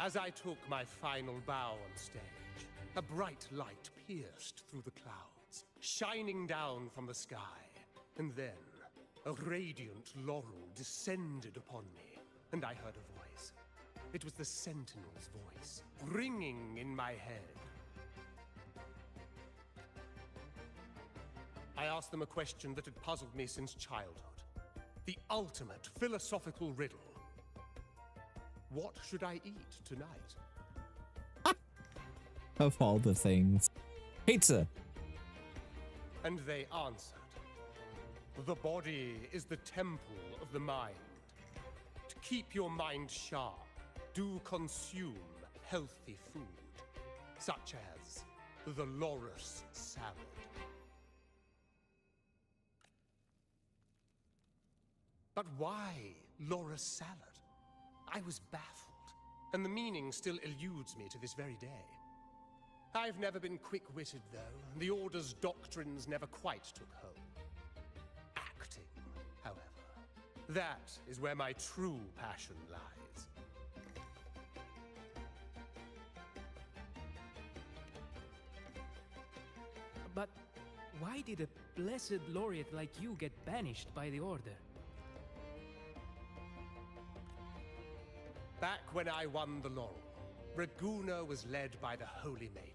As I took my final bow on stage, a bright light pierced through the clouds, shining down from the sky. And then, a radiant laurel descended upon me, and I heard a voice. It was the Sentinel's voice, ringing in my head. I asked them a question that had puzzled me since childhood. The ultimate philosophical riddle. What should I eat tonight? Of all the things. Pizza! And they answered. The body is the temple of the mind. To keep your mind sharp, do consume healthy food, such as the loris salad. But why loris salad? I was baffled, and the meaning still eludes me to this very day. I've never been quick-witted, though. The Order's doctrines never quite took hold. Acting, however, that is where my true passion lies. But why did a blessed laureate like you get banished by the Order? Back when I won the laurel, Raguna was led by the Holy Maiden.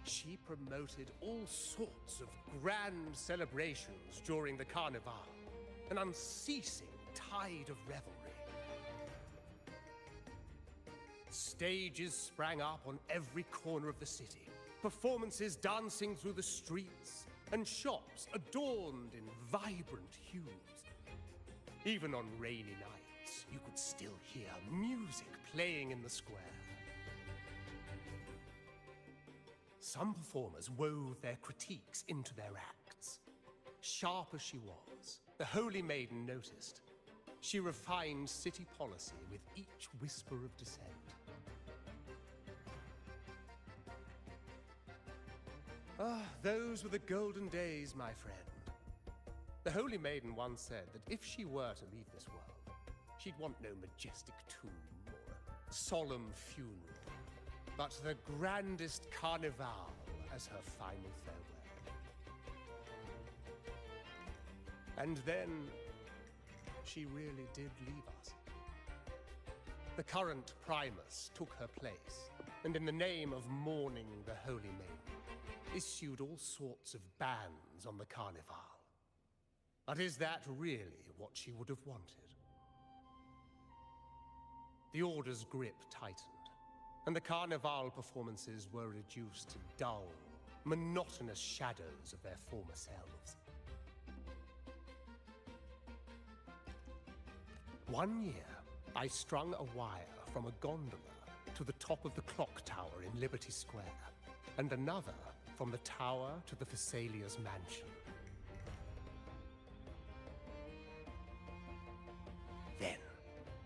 She promoted all sorts of grand celebrations during the Carnival, an unceasing tide of revelry. Stages sprang up on every corner of the city, performances dancing through the streets, and shops adorned in vibrant hues. Even on rainy nights, you could still hear music playing in the square. Some performers wove their critiques into their acts. Sharp as she was, the Holy Maiden noticed. She refined city policy with each whisper of dissent. Ah, those were the golden days, my friend. The Holy Maiden once said that if she were to leave this world, she'd want no majestic tomb or a solemn funeral, but the grandest carnival as her final farewell. And then, she really did leave us. The current Primus took her place, and in the name of mourning the Holy Maiden, issued all sorts of bans on the carnival. But is that really what she would have wanted? The Order's grip tightened, and the Carnival performances were reduced to dull, monotonous shadows of their former selves. One year, I strung a wire from a gondola to the top of the clock tower in Liberty Square, and another from the tower to the Thessalia's mansion. Then,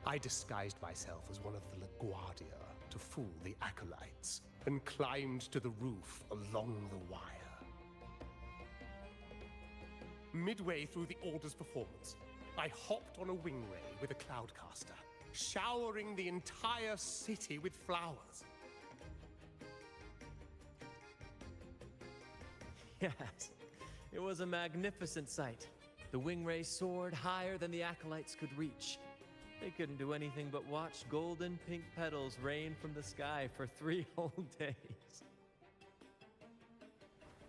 I disguised myself as one of the LaGuardia to fool the acolytes, and climbed to the roof along the wire. Midway through the Order's performance, I hopped on a wing ray with a cloudcaster, showering the entire city with flowers. Yes, it was a magnificent sight. The wingray soared higher than the acolytes could reach. They couldn't do anything but watch golden pink petals rain from the sky for 3 whole days.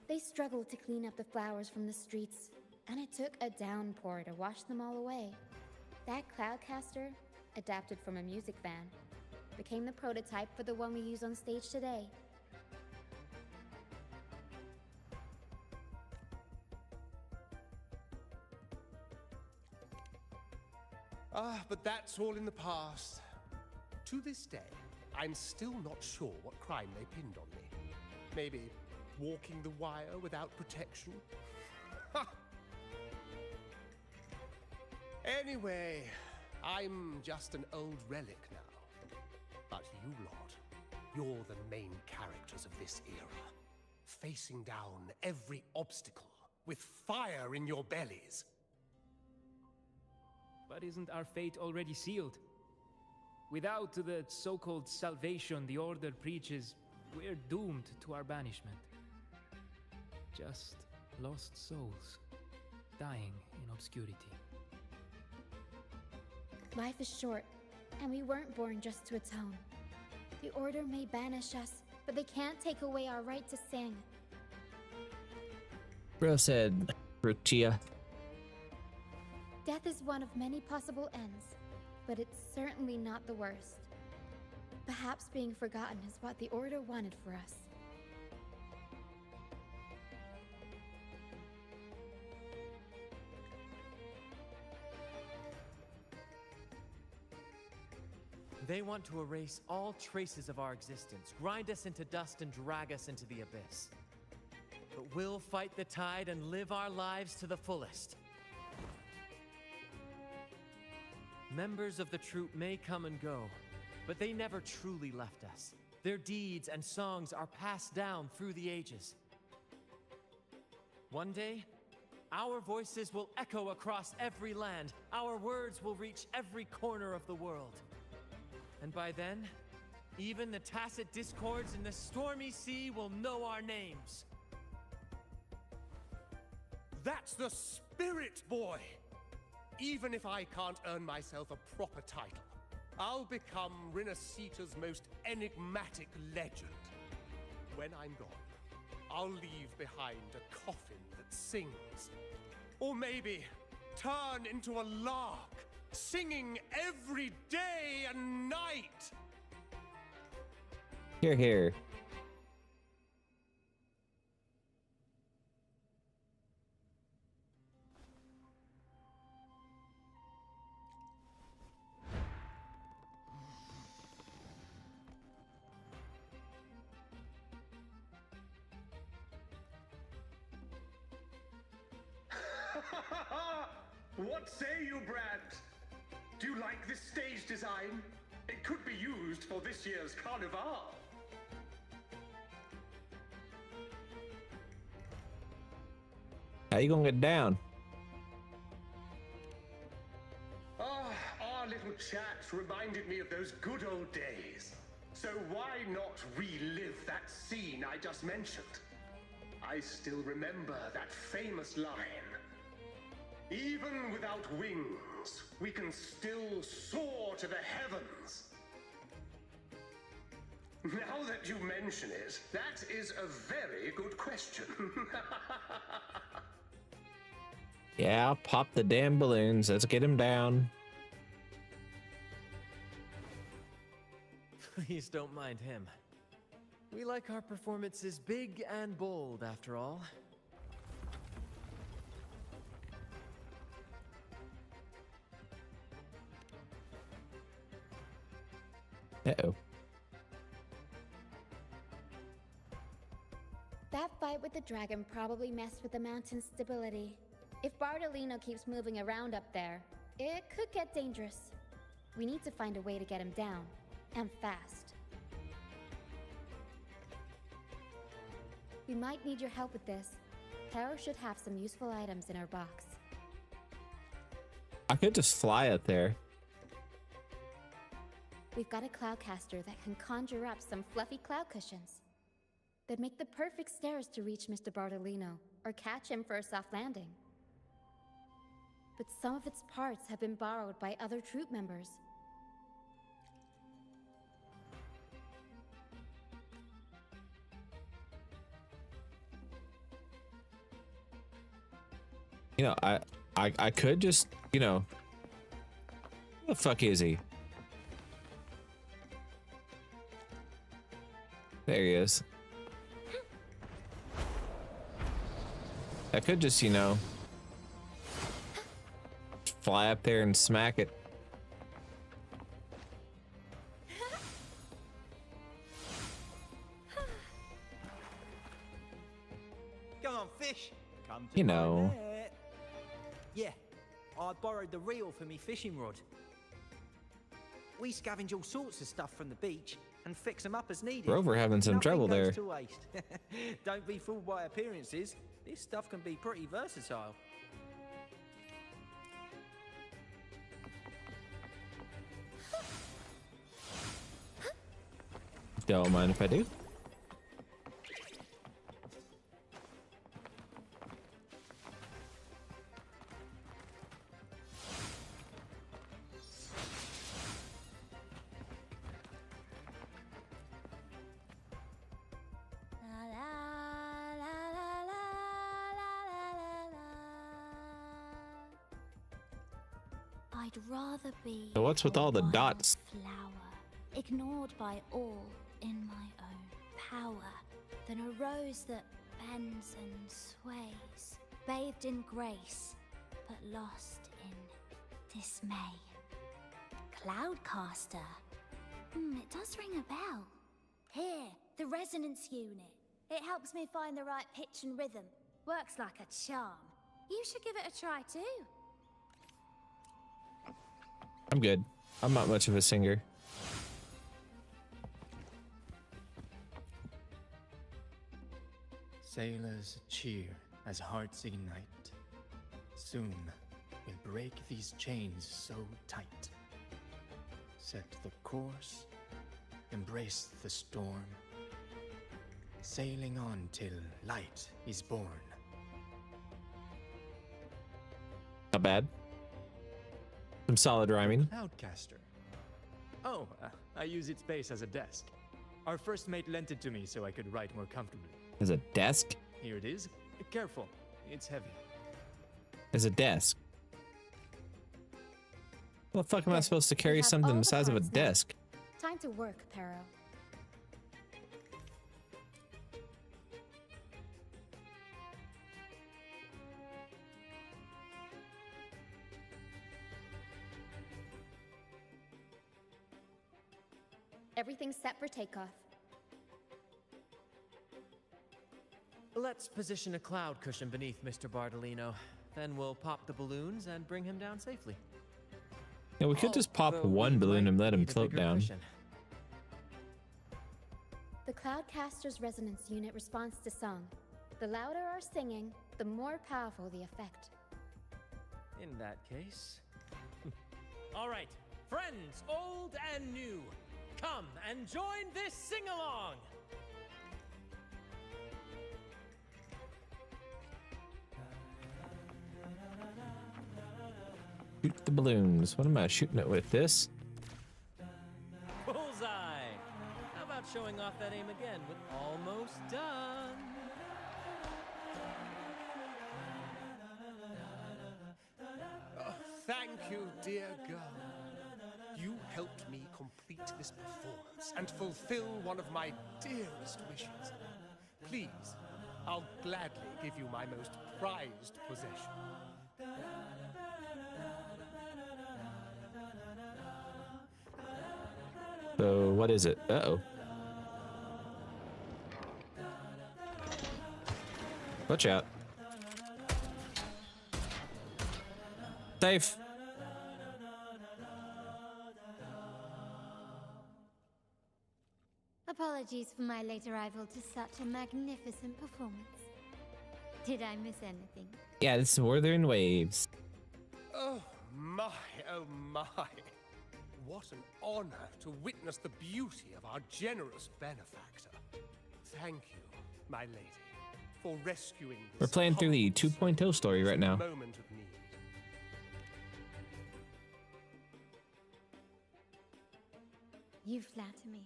They struggled to clean up the flowers from the streets, and it took a downpour to wash them all away. That cloudcaster, adapted from a music van, became the prototype for the one we use on stage today. Ah, but that's all in the past. To this day, I'm still not sure what crime they pinned on me. Maybe walking the wire without protection? Ha! Anyway, I'm just an old relic now. But you lot, you're the main characters of this era. Facing down every obstacle with fire in your bellies. But isn't our fate already sealed? Without the so-called salvation the Order preaches, we're doomed to our banishment. Just lost souls, dying in obscurity. Life is short, and we weren't born just to atone. The Order may banish us, but they can't take away our right to sing. Bro said, Rutia. Death is one of many possible ends, but it's certainly not the worst. Perhaps being forgotten is what the Order wanted for us. They want to erase all traces of our existence, grind us into dust and drag us into the abyss. But we'll fight the tide and live our lives to the fullest. Members of the troupe may come and go, but they never truly left us. Their deeds and songs are passed down through the ages. One day, our voices will echo across every land. Our words will reach every corner of the world. And by then, even the tacit discords in the stormy sea will know our names. That's the spirit, boy! Even if I can't earn myself a proper title, I'll become Rinasita's most enigmatic legend. When I'm gone, I'll leave behind a coffin that sings. Or maybe turn into a lark, singing every day and night. Here, here. What say you, Brad? Do you like this stage design? It could be used for this year's carnival. How you gonna get down? Ah, our little chat reminded me of those good old days. So why not relive that scene I just mentioned? I still remember that famous line. Even without wings, we can still soar to the heavens. Now that you mention it, that is a very good question. Yeah, pop the damn balloons. Let's get him down. Please don't mind him. We like our performances big and bold, after all. Uh-oh. That fight with the dragon probably messed with the mountain's stability. If Bartolino keeps moving around up there, it could get dangerous. We need to find a way to get him down, and fast. We might need your help with this. Taro should have some useful items in her box. I could just fly up there. We've got a cloudcaster that can conjure up some fluffy cloud cushions. They'd make the perfect stairs to reach Mr. Bartolino, or catch him for a soft landing. But some of its parts have been borrowed by other troop members. You know, I could just, you know, where the fuck is he? There he is. I could just, you know, fly up there and smack it. Come on, fish. Come to You know. my net. Yeah, I borrowed the reel for me fishing rod. We scavenge all sorts of stuff from the beach and fix them up as needed. Rover having some Nothing trouble goes there. to waste. Don't be fooled by appearances. This stuff can be pretty versatile. Don't mind if I do. I'd rather be So what's with all the a dots? flower, ignored by all in my own power, than a rose that bends and sways, bathed in grace, but lost in dismay. Cloudcaster. It does ring a bell. Here, the resonance unit. It helps me find the right pitch and rhythm. Works like a charm. You should give it a try too. I'm good. I'm not much of a singer. Sailors cheer as hearts ignite. Soon we'll break these chains so tight. Set the course, embrace the storm, sailing on till light is born. Not bad. Some solid rhyming. Cloudcaster. Oh, I use its base as a desk. Our first mate lent it to me so I could write more comfortably. As a desk? Here it is. Careful, it's heavy. As a desk. Well, the fuck am I supposed to carry something the size of a desk? Time to work, Pero. Everything's set for takeoff. Let's position a cloud cushion beneath Mr. Bartolino. Then we'll pop the balloons and bring him down safely. Yeah, we could just pop one balloon and let him float down. Cushion. The Cloudcaster's resonance unit responds to song. The louder our singing, the more powerful the effect. In that case... All right, friends, old and new, come and join this sing-along! Shoot the balloons. What am I shooting it with? This? Bullseye! How about showing off that aim again with almost done? Oh, thank you, dear girl. You helped me complete this performance and fulfill one of my dearest wishes. Please, I'll gladly give you my most prized possession. So, what is it? Uh-oh. Watch out. Safe. Apologies for my late arrival to such a magnificent performance. Did I miss anything? Yeah, it's Wuthering Waves. Oh my, oh my. What an honor to witness the beauty of our generous benefactor. Thank you, my lady, for rescuing this. We're playing through the 2.0 story right now. Moment of need. You flatter me.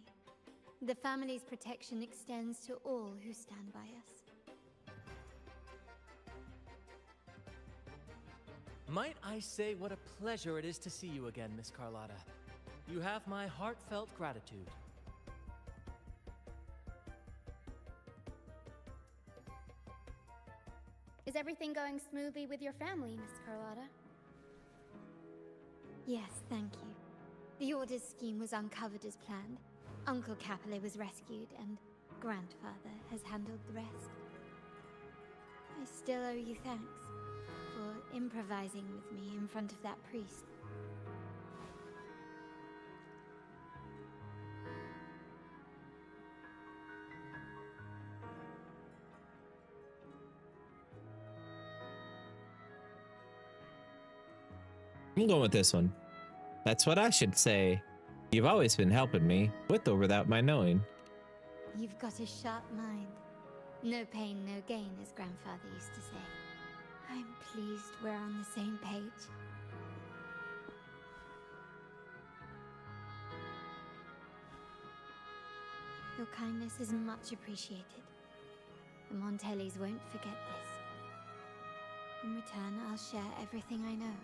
The family's protection extends to all who stand by us. Might I say what a pleasure it is to see you again, Miss Carlotta. You have my heartfelt gratitude. Is everything going smoothly with your family, Miss Carlotta? Yes, thank you. The Order's scheme was uncovered as planned. Uncle Capilet was rescued, and Grandfather has handled the rest. I still owe you thanks for improvising with me in front of that priest. I'm going with this one. That's what I should say. You've always been helping me, with or without my knowing. You've got a sharp mind. No pain, no gain, as Grandfather used to say. I'm pleased we're on the same page. Your kindness is much appreciated. The Montellis won't forget this. In return, I'll share everything I know.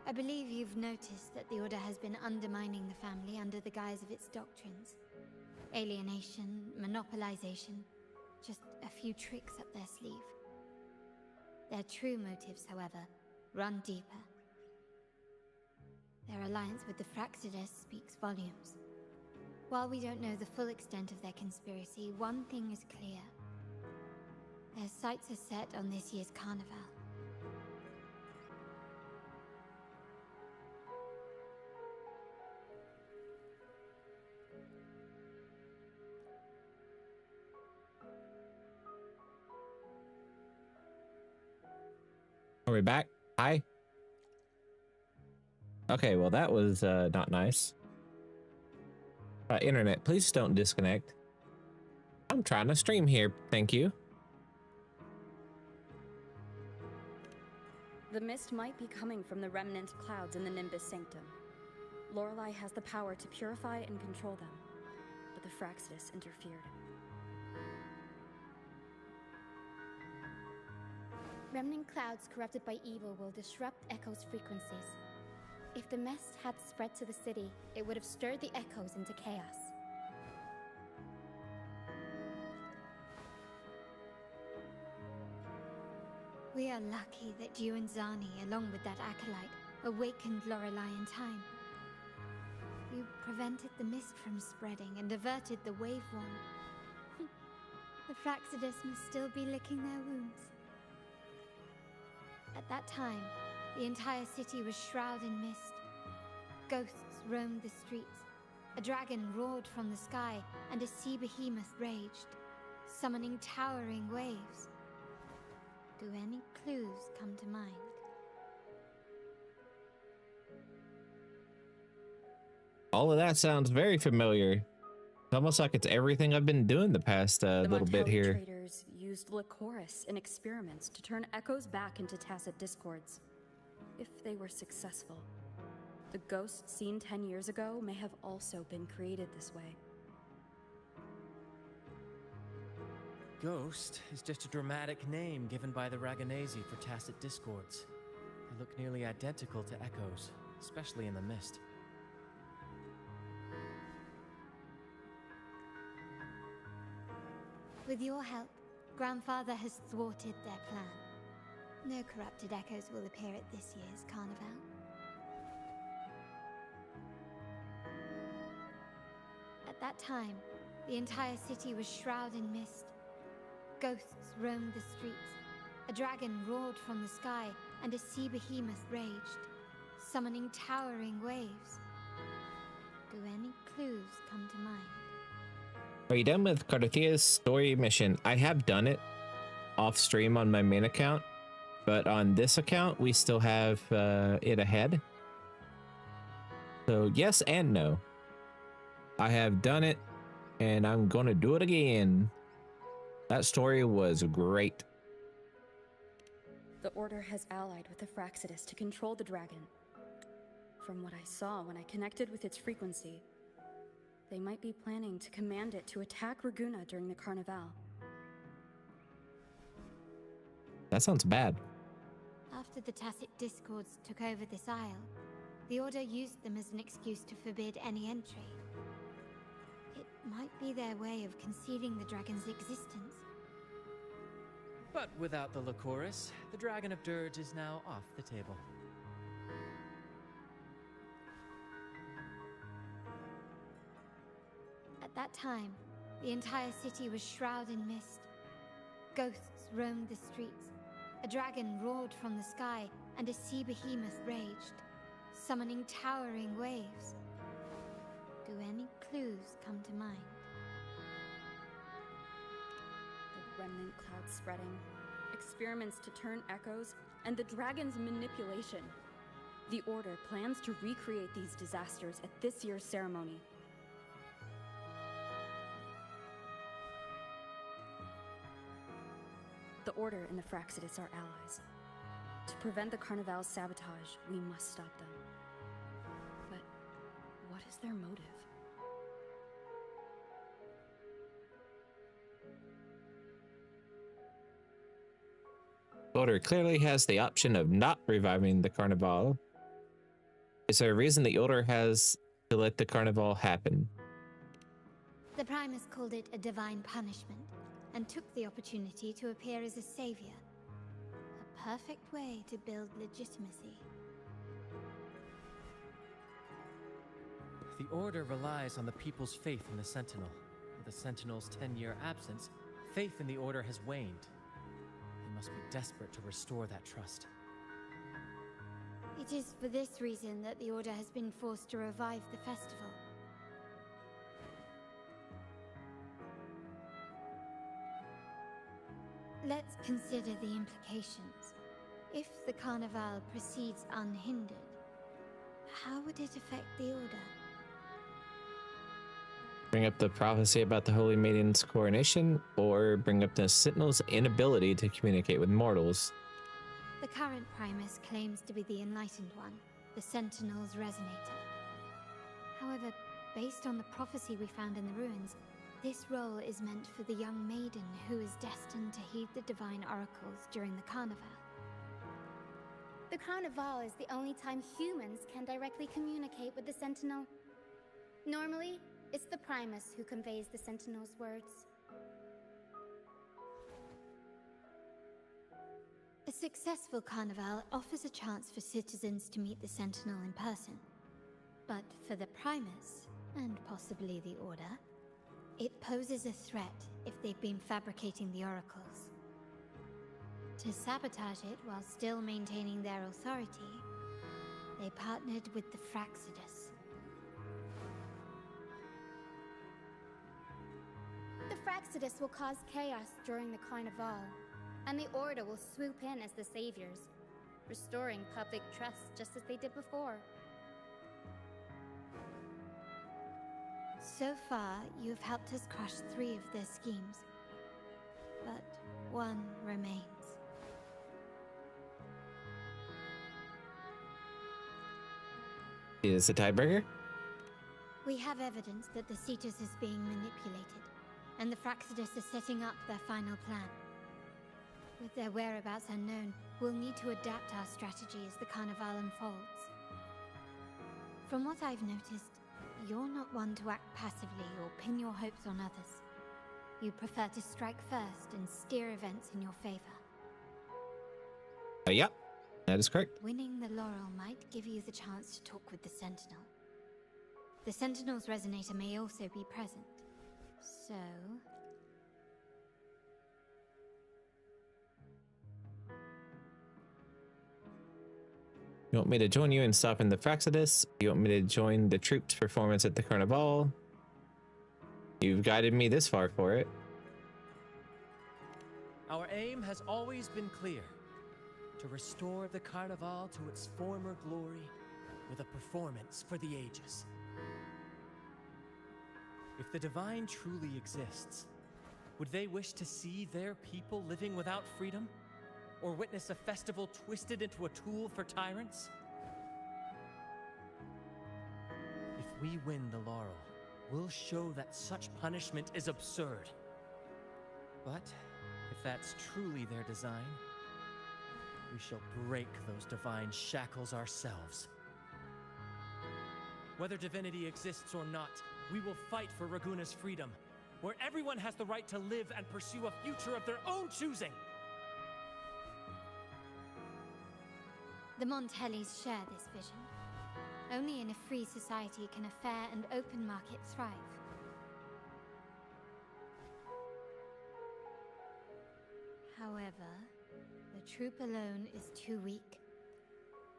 I believe you've noticed that the Order has been undermining the family under the guise of its doctrines. Alienation, monopolization, just a few tricks up their sleeve. Their true motives, however, run deeper. Their alliance with the Fraxides speaks volumes. While we don't know the full extent of their conspiracy, one thing is clear. Their sights are set on this year's carnival. Are we back? Hi. Okay, well that was not nice. Internet, please don't disconnect. I'm trying to stream here, thank you. The mist might be coming from the remnant clouds in the Nimbus Sanctum. Lorelei has the power to purify and control them, but the Fraxides interfered. Remnant clouds corrupted by evil will disrupt Echo's frequencies. If the mist had spread to the city, it would have stirred the Echoes into chaos. We are lucky that you and Zani, along with that acolyte, awakened Lorelei in time. You prevented the mist from spreading and averted the wave one. The Fraxides must still be licking their wounds. At that time, the entire city was shrouded in mist. Ghosts roamed the streets. A dragon roared from the sky, and a sea behemoth raged, summoning towering waves. Do any clues come to mind? All of that sounds very familiar. It's almost like it's everything I've been doing the past little bit here. The traders used Lycoris in experiments to turn Echoes back into tacit discords. If they were successful, the ghosts seen 10 years ago may have also been created this way. Ghost is just a dramatic name given by the Raganazi for tacit discords. They look nearly identical to Echoes, especially in the mist. With your help, Grandfather has thwarted their plan. No corrupted Echoes will appear at this year's carnival. At that time, the entire city was shrouded in mist. Ghosts roamed the streets. A dragon roared from the sky, and a sea behemoth raged, summoning towering waves. Do any clues come to mind? Are you done with Carthia's story mission? I have done it off stream on my main account, but on this account, we still have it ahead. So yes and no. I have done it, and I'm going to do it again. That story was great. The Order has allied with the Fraxides to control the dragon. From what I saw when I connected with its frequency, they might be planning to command it to attack Raguna during the Carnival. That sounds bad. After the Tacit Discords took over this isle, the Order used them as an excuse to forbid any entry. It might be their way of concealing the dragon's existence. But without the Lycoris, the Dragon of Dirge is now off the table. At that time, the entire city was shrouded in mist. Ghosts roamed the streets. A dragon roared from the sky, and a sea behemoth raged, summoning towering waves. Do any clues come to mind? The remnant cloud spreading, experiments to turn Echoes, and the dragon's manipulation. The Order plans to recreate these disasters at this year's ceremony. The Order and the Fraxidus are allies. To prevent the Carnival's sabotage, we must stop them. But what is their motive? Order clearly has the option of not reviving the Carnival. Is there a reason the Order has to let the Carnival happen? The Primus called it a divine punishment, and took the opportunity to appear as a savior. A perfect way to build legitimacy. The Order relies on the people's faith in the Sentinel. With the Sentinel's 10-year absence, faith in the Order has waned. They must be desperate to restore that trust. It is for this reason that the Order has been forced to revive the festival. Let's consider the implications. If the Carnival proceeds unhindered, how would it affect the Order? Bring up the prophecy about the Holy Maiden's coronation, or bring up the Sentinel's inability to communicate with mortals? The current Primus claims to be the Enlightened One, the Sentinel's Resonator. However, based on the prophecy we found in the ruins, this role is meant for the young maiden who is destined to heed the divine oracles during the Carnival. The Carnival is the only time humans can directly communicate with the Sentinel. Normally, it's the Primus who conveys the Sentinel's words. A successful Carnival offers a chance for citizens to meet the Sentinel in person. But for the Primus, and possibly the Order, it poses a threat if they've been fabricating the oracles. To sabotage it while still maintaining their authority, they partnered with the Fraxidus. The Fraxidus will cause chaos during the Carnival, and the Order will swoop in as the saviors, restoring public trust just as they did before. So far, you have helped us crush 3 of their schemes. But one remains. Is it tiebreaker? We have evidence that the Cetus is being manipulated, and the Fraxidus is setting up their final plan. With their whereabouts unknown, we'll need to adapt our strategy as the Carnival unfolds. From what I've noticed, you're not one to act passively or pin your hopes on others. You prefer to strike first and steer events in your favor. Yep, that is correct. Winning the laurel might give you the chance to talk with the Sentinel. The Sentinel's Resonator may also be present. So... You want me to join you in stopping the Fraxidus? You want me to join the troops' performance at the Carnival? You've guided me this far for it. Our aim has always been clear: to restore the Carnival to its former glory with a performance for the ages. If the Divine truly exists, would they wish to see their people living without freedom? Or witness a festival twisted into a tool for tyrants? If we win the laurel, we'll show that such punishment is absurd. But if that's truly their design, we shall break those divine shackles ourselves. Whether divinity exists or not, we will fight for Raguna's freedom, where everyone has the right to live and pursue a future of their own choosing. The Montellis share this vision. Only in a free society can a fair and open market thrive. However, the troop alone is too weak.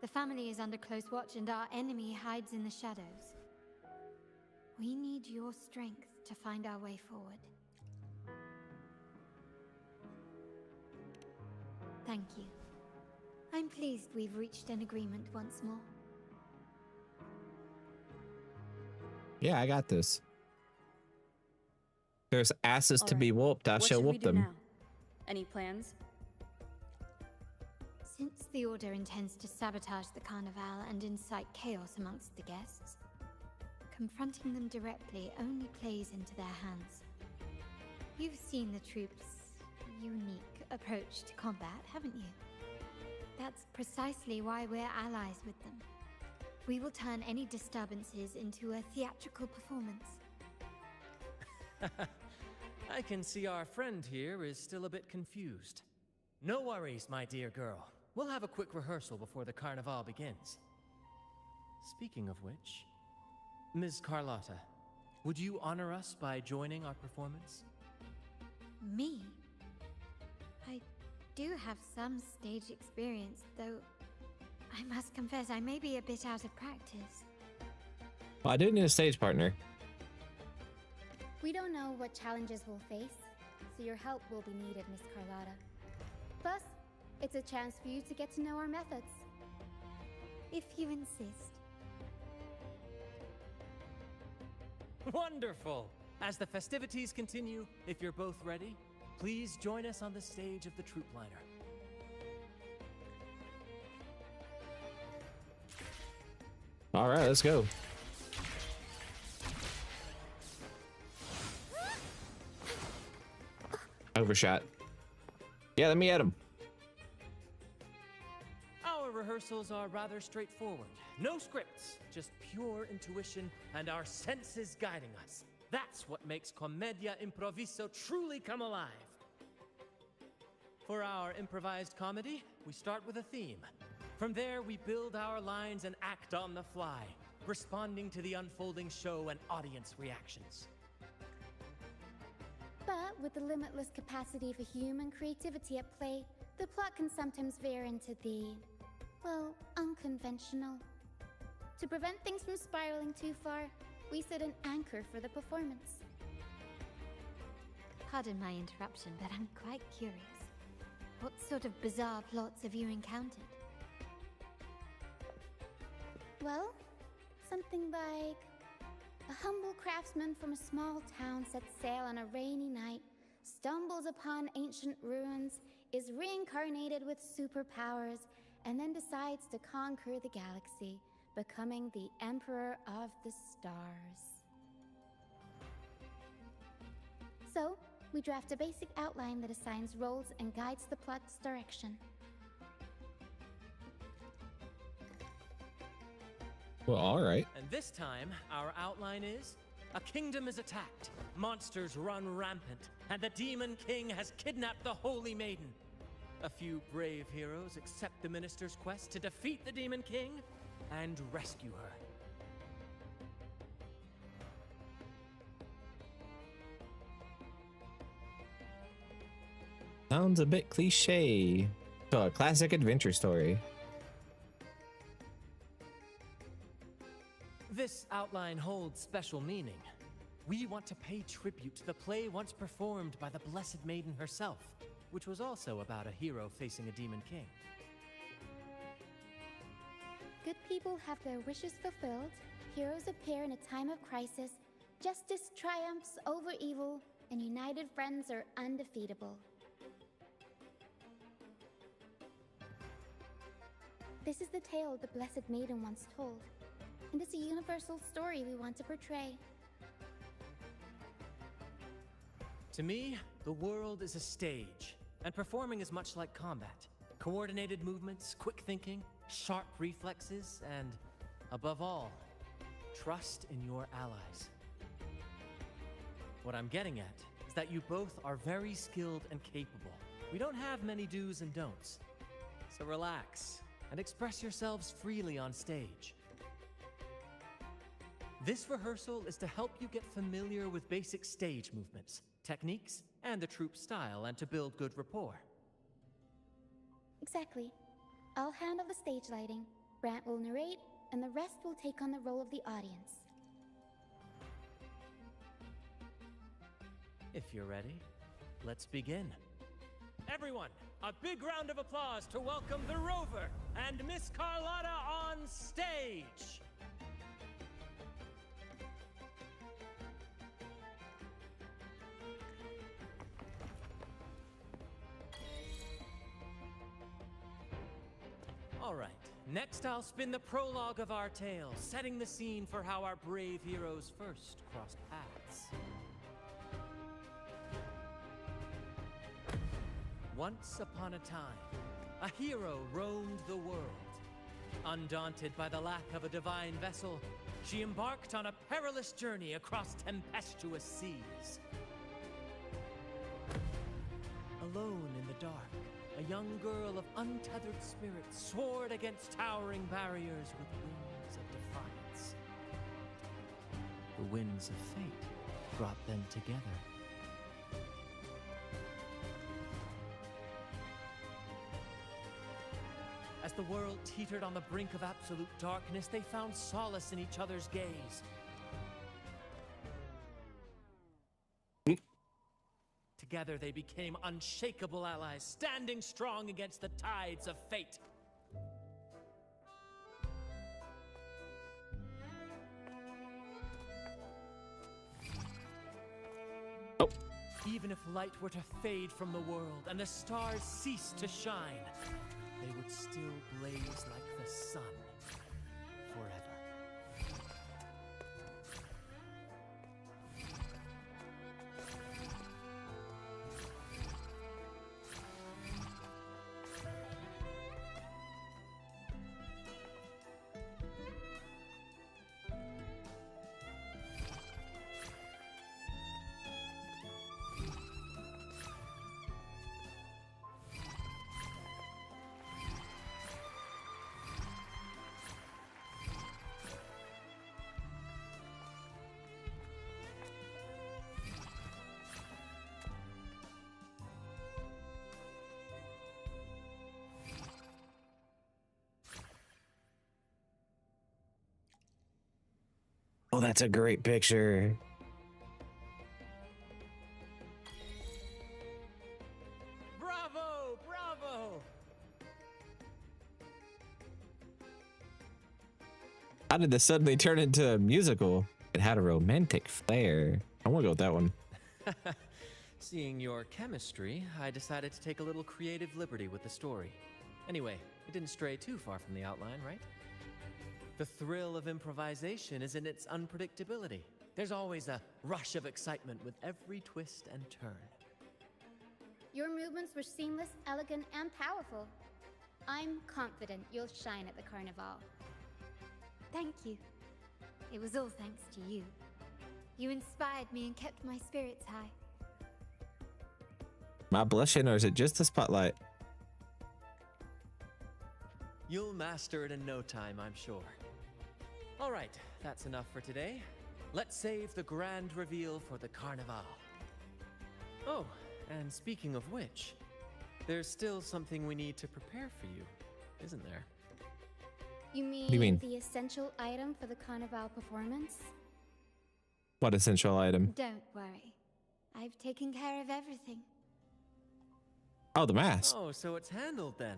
The family is under close watch and our enemy hides in the shadows. We need your strength to find our way forward. Thank you. I'm pleased we've reached an agreement once more. Yeah, I got this. There's asses to Alright, be whooped. I what shall should we whoop do them. now? Any plans? Since the Order intends to sabotage the Carnival and incite chaos amongst the guests, confronting them directly only plays into their hands. You've seen the troops' unique approach to combat, haven't you? That's precisely why we're allies with them. We will turn any disturbances into a theatrical performance. I can see our friend here is still a bit confused. No worries, my dear girl. We'll have a quick rehearsal before the carnival begins. Speaking of which, Ms. Carlotta, would you honor us by joining our performance? Me? I do have some stage experience, though I must confess I may be a bit out of practice. Well, I do need a stage partner. We don't know what challenges we'll face, so your help will be needed, Miss Carlotta. Plus, it's a chance for you to get to know our methods. If you insist. Wonderful! As the festivities continue, if you're both ready, please join us on the stage of the troop liner. All right, let's go. Overshot. Yeah, let me at him. Our rehearsals are rather straightforward. No scripts, just pure intuition and our senses guiding us. That's what makes Commedia Improviso truly come alive. For our improvised comedy, we start with a theme. From there, we build our lines and act on the fly, responding to the unfolding show and audience reactions. But with the limitless capacity for human creativity at play, the plot can sometimes veer into the, well, unconventional. To prevent things from spiraling too far, we set an anchor for the performance. Pardon my interruption, but I'm quite curious. What sort of bizarre plots have you encountered? Well, something like a humble craftsman from a small town sets sail on a rainy night, stumbles upon ancient ruins, is reincarnated with superpowers, and then decides to conquer the galaxy, becoming the Emperor of the Stars. So, we draft a basic outline that assigns roles and guides the plot's direction. Well, all right. And this time, our outline is: a kingdom is attacked, monsters run rampant, and the Demon King has kidnapped the Holy Maiden. A few brave heroes accept the minister's quest to defeat the Demon King and rescue her. Sounds a bit cliche. So a classic adventure story. This outline holds special meaning. We want to pay tribute to the play once performed by the Blessed Maiden herself, which was also about a hero facing a Demon King. Good people have their wishes fulfilled, heroes appear in a time of crisis, justice triumphs over evil, and united friends are undefeatable. This is the tale the Blessed Maiden once told, and it's a universal story we want to portray. To me, the world is a stage, and performing is much like combat. Coordinated movements, quick thinking, sharp reflexes, and, above all, trust in your allies. What I'm getting at is that you both are very skilled and capable. We don't have many do's and don'ts. So relax and express yourselves freely on stage. This rehearsal is to help you get familiar with basic stage movements, techniques, and the troupe style, and to build good rapport. Exactly. I'll handle the stage lighting, Brant will narrate, and the rest will take on the role of the audience. If you're ready, let's begin. Everyone, a big round of applause to welcome the Rover and Miss Carlotta on stage! All right, next I'll spin the prologue of our tale, setting the scene for how our brave heroes first crossed paths. Once upon a time, a hero roamed the world. Undaunted by the lack of a divine vessel, she embarked on a perilous journey across tempestuous seas. Alone in the dark, a young girl of untethered spirit soared against towering barriers with wings of defiance. The winds of fate brought them together. As the world teetered on the brink of absolute darkness, they found solace in each other's gaze. Together they became unshakable allies, standing strong against the tides of fate. Oh. Even if light were to fade from the world and the stars cease to shine, they would still blaze like the sun forever. Oh, that's a great picture. Bravo! Bravo! How did this suddenly turn into a musical? It had a romantic flair. I want to go with that one. Seeing your chemistry, I decided to take a little creative liberty with the story. Anyway, it didn't stray too far from the outline, right? The thrill of improvisation is in its unpredictability. There's always a rush of excitement with every twist and turn. Your movements were seamless, elegant, and powerful. I'm confident you'll shine at the carnival. Thank you. It was all thanks to you. You inspired me and kept my spirits high. Am I blushing or is it just the spotlight? You'll master it in no time, I'm sure. All right, that's enough for today. Let's save the grand reveal for the carnival. Oh, and speaking of which, there's still something we need to prepare for you, isn't there? You mean, What do you mean? the essential item for the carnival performance? What essential item? Don't worry. I've taken care of everything. Oh, the mask. Oh, so it's handled then.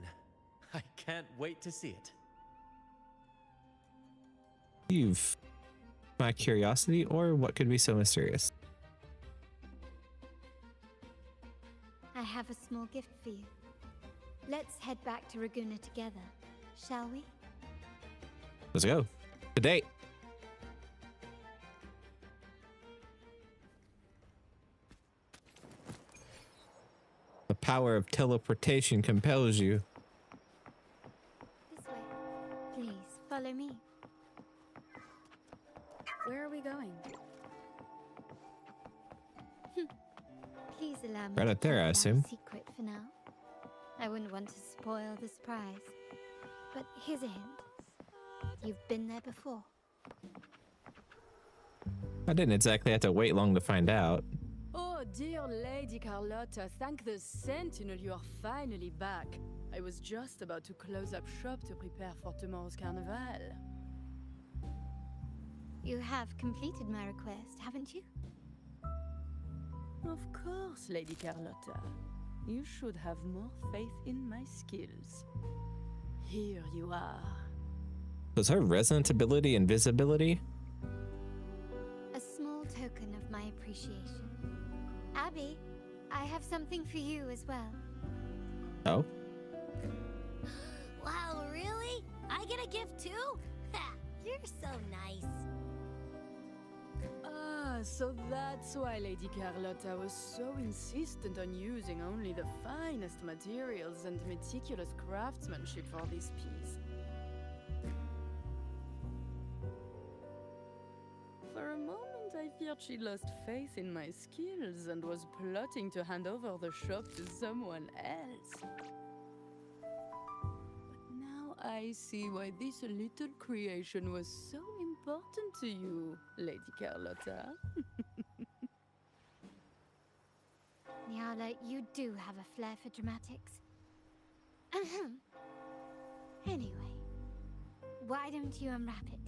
I can't wait to see it. You've my curiosity, or what could be so mysterious? I have a small gift for you. Let's head back to Raguna together, shall we? Let's go. Good date. The power of teleportation compels you. This way. Please, follow me. Where are we going? Please allow me Right to up there, keep I that assume. secret for now. I wouldn't want to spoil the surprise. But here's a hint. You've been there before. I didn't exactly have to wait long to find out. Oh, dear Lady Carlotta, thank the Sentinel you are finally back. I was just about to close up shop to prepare for tomorrow's carnival. You have completed my request, haven't you? Of course, Lady Carlotta. You should have more faith in my skills. Here you are. Was her resonant ability invisibility? A small token of my appreciation. Abby, I have something for you as well. Oh. Wow, really? gift too? Ha! You're so nice. Ah, so that's why Lady Carlotta was so insistent on using only the finest materials and meticulous craftsmanship for this piece. For a moment, I feared she lost faith in my skills and was plotting to hand over the shop to someone else. But now I see why this little creation was so important to you, Lady Carlotta. Nyala, you do have a flair for dramatics. Ahem. Anyway, why don't you unwrap it?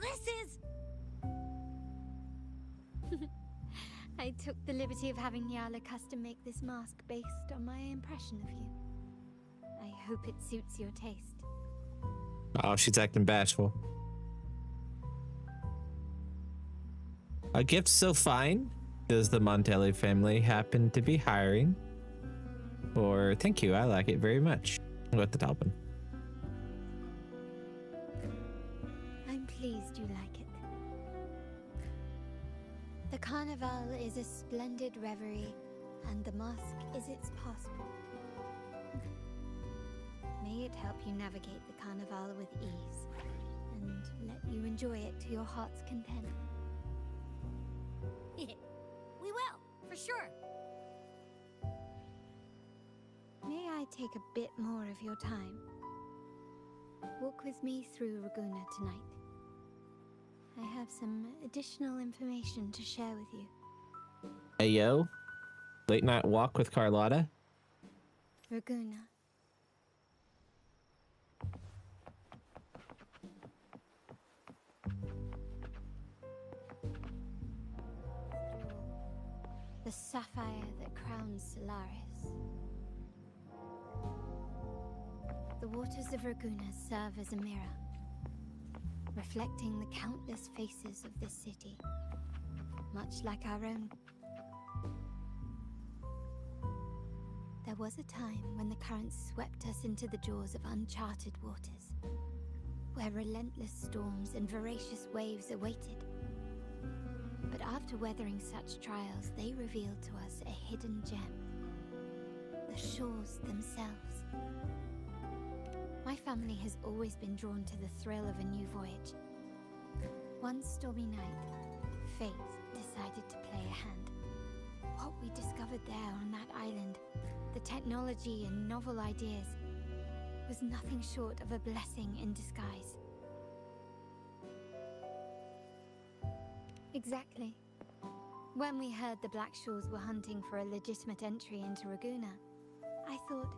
This is... I took the liberty of having Nyala custom make this mask based on my impression of you. I hope it suits your taste. Oh, she's acting bashful. A gift so fine? Does the Montelli family happen to be hiring? Or thank you, I like it very much. What the Talbin? I'm pleased you like it. The carnival is a splendid reverie, and the mask is its passport. May it help you navigate the carnival with ease, and let you enjoy it to your heart's content. We will, for sure. May I take a bit more of your time? Walk with me through Raguna tonight. I have some additional information to share with you. Hey yo, late night walk with Carlotta? Raguna. The sapphire that crowns Solaris. The waters of Raguna serve as a mirror, reflecting the countless faces of this city, much like our own. There was a time when the currents swept us into the jaws of uncharted waters, where relentless storms and voracious waves awaited. But after weathering such trials, they revealed to us a hidden gem, the shores themselves. My family has always been drawn to the thrill of a new voyage. One stormy night, fate decided to play a hand. What we discovered there on that island, the technology and novel ideas, was nothing short of a blessing in disguise. Exactly. When we heard the Blackshaws were hunting for a legitimate entry into Raguna, I thought,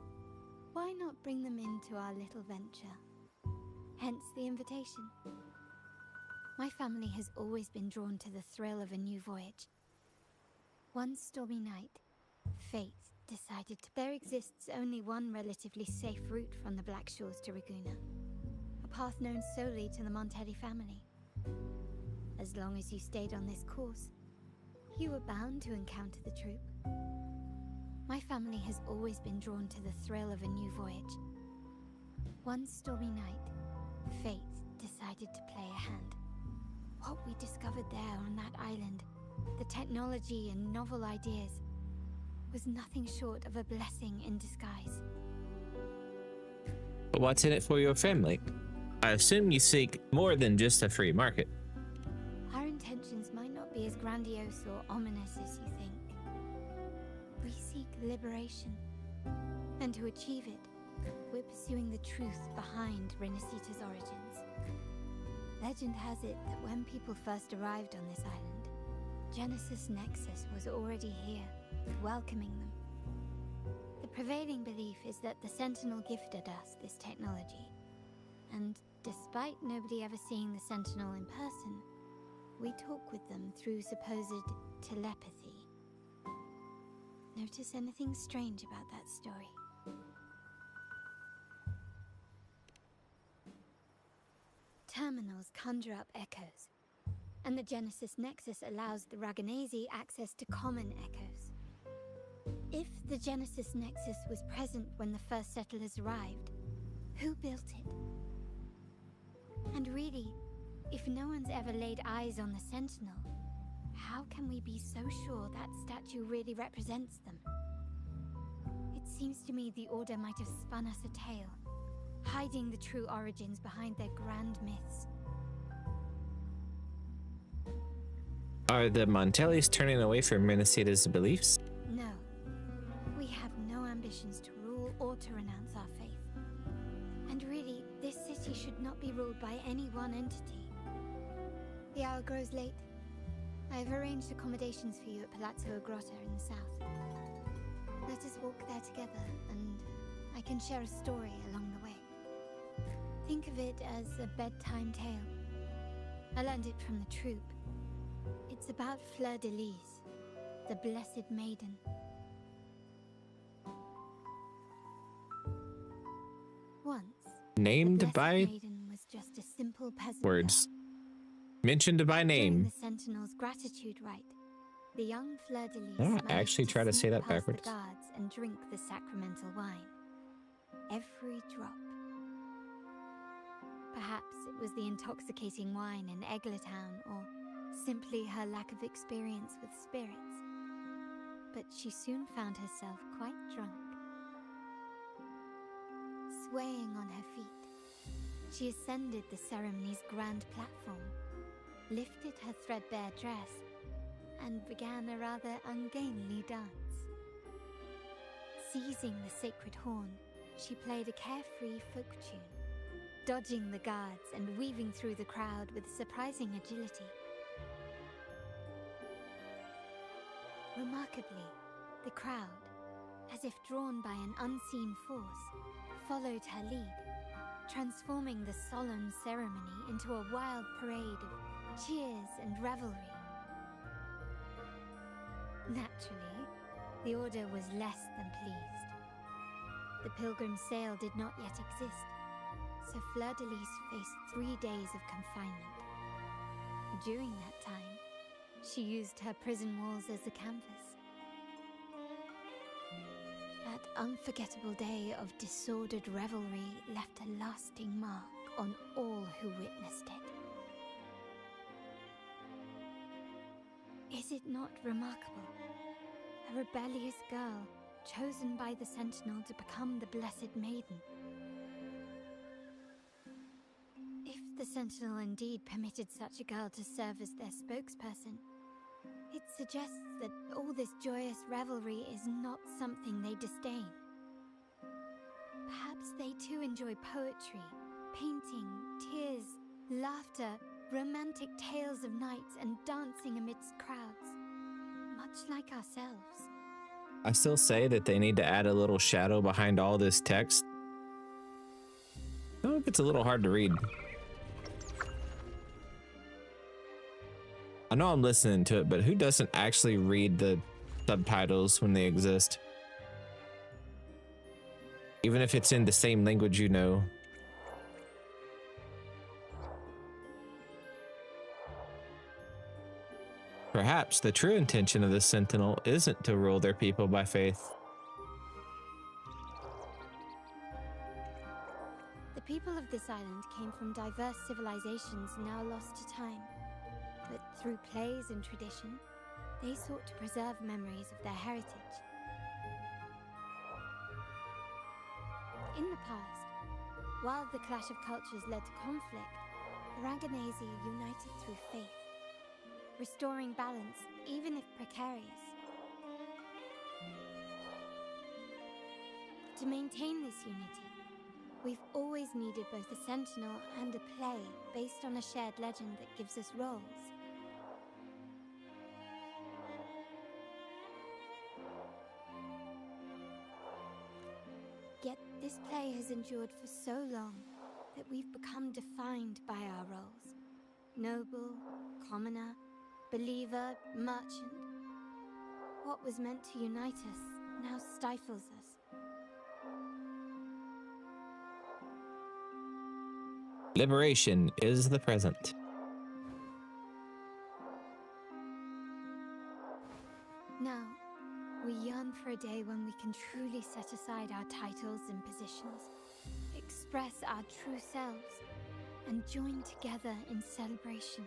why not bring them into our little venture? Hence the invitation. My family has always been drawn to the thrill of a new voyage. One stormy night, fate decided there exists only one relatively safe route from the Blackshaws to Raguna, a path known solely to the Montelli family. As long as you stayed on this course, you were bound to encounter the troop. My family has always been drawn to the thrill of a new voyage. One stormy night, fate decided to play a hand. What we discovered there on that island, the technology and novel ideas, was nothing short of a blessing in disguise. But what's in it for your family? I assume you seek more than just a free market. Our intentions might not be as grandiose or ominous as you think. We seek liberation, and to achieve it, we're pursuing the truth behind Renacita's origins. Legend has it that when people first arrived on this island, Genesis Nexus was already here, welcoming them. The prevailing belief is that the Sentinel gifted us this technology, and despite nobody ever seeing the Sentinel in person, we talk with them through supposed telepathy. Notice anything strange about that story? Terminals conjure up echoes, and the Genesis Nexus allows the Raganese access to common echoes. If Genesis Nexus was present when the first settlers arrived, who built it? And really, if no one's ever laid eyes on the Sentinel, how can we be so sure that statue really represents them? It seems to me the Order might have spun us a tale, hiding the true origins behind their grand myths. Are the Montellis turning away from Menacita's beliefs? No. We have no ambitions to rule or to renounce our faith. And really, this city should not be ruled by any one entity. The hour grows late. I have arranged accommodations for you at Palazzo Grotta in the south. Let us walk there together, and I can share a story along the way. Think of it as a bedtime tale. I learned it from the troop. It's about Fleur de Lis, the Blessed Maiden. Once, Named the Blessed by Maiden was just a simple peasant words. girl. Mentioned by During name. the Sentinel's gratitude rite, the young Fleur de Lis I managed actually try to say sneak that past backwards. the guards and drink the sacramental wine. Every drop. Perhaps it was the intoxicating wine in Eggletown, or simply her lack of experience with spirits. But she soon found herself quite drunk. Swaying on her feet, she ascended the ceremony's grand platform, lifted her threadbare dress, and began a rather ungainly dance. Seizing the sacred horn, she played a carefree folk tune, dodging the guards and weaving through the crowd with surprising agility. Remarkably, the crowd, as if drawn by an unseen force, followed her lead, transforming the solemn ceremony into a wild parade of cheers and revelry. Naturally, the Order was less than pleased. The pilgrim sale did not yet exist, so Fleur de Lis faced 3 days of confinement. During that time, she used her prison walls as a canvas. That unforgettable day of disordered revelry left a lasting mark on all who witnessed it. Is it not remarkable? A rebellious girl chosen by the Sentinel to become the Blessed Maiden. If the Sentinel indeed permitted such a girl to serve as their spokesperson, it suggests that all this joyous revelry is not something they disdain. Perhaps they too enjoy poetry, painting, tears, laughter, romantic tales of nights, and dancing amidst crowds, much like ourselves. I still say that they need to add a little shadow behind all this text. Some of it's a little hard to read. I know I'm listening to it, but who doesn't actually read the subtitles when they exist? Even if it's in the same language you know. Perhaps the true intention of the Sentinel isn't to rule their people by faith. The people of this island came from diverse civilizations now lost to time. But through plays and tradition, they sought to preserve memories of their heritage. In the past, while the clash of cultures led to conflict, the Ranganese united through faith, restoring balance even if precarious. To maintain this unity, we've always needed both a sentinel and a play based on a shared legend that gives us roles. Yet this play has endured for so long that we've become defined by our roles. Noble, commoner, believer, merchant. What was meant to unite us now stifles us. Liberation is the present. Now, we We yearn for a day when we can truly set aside our titles and positions, express our true selves, and join together in celebration.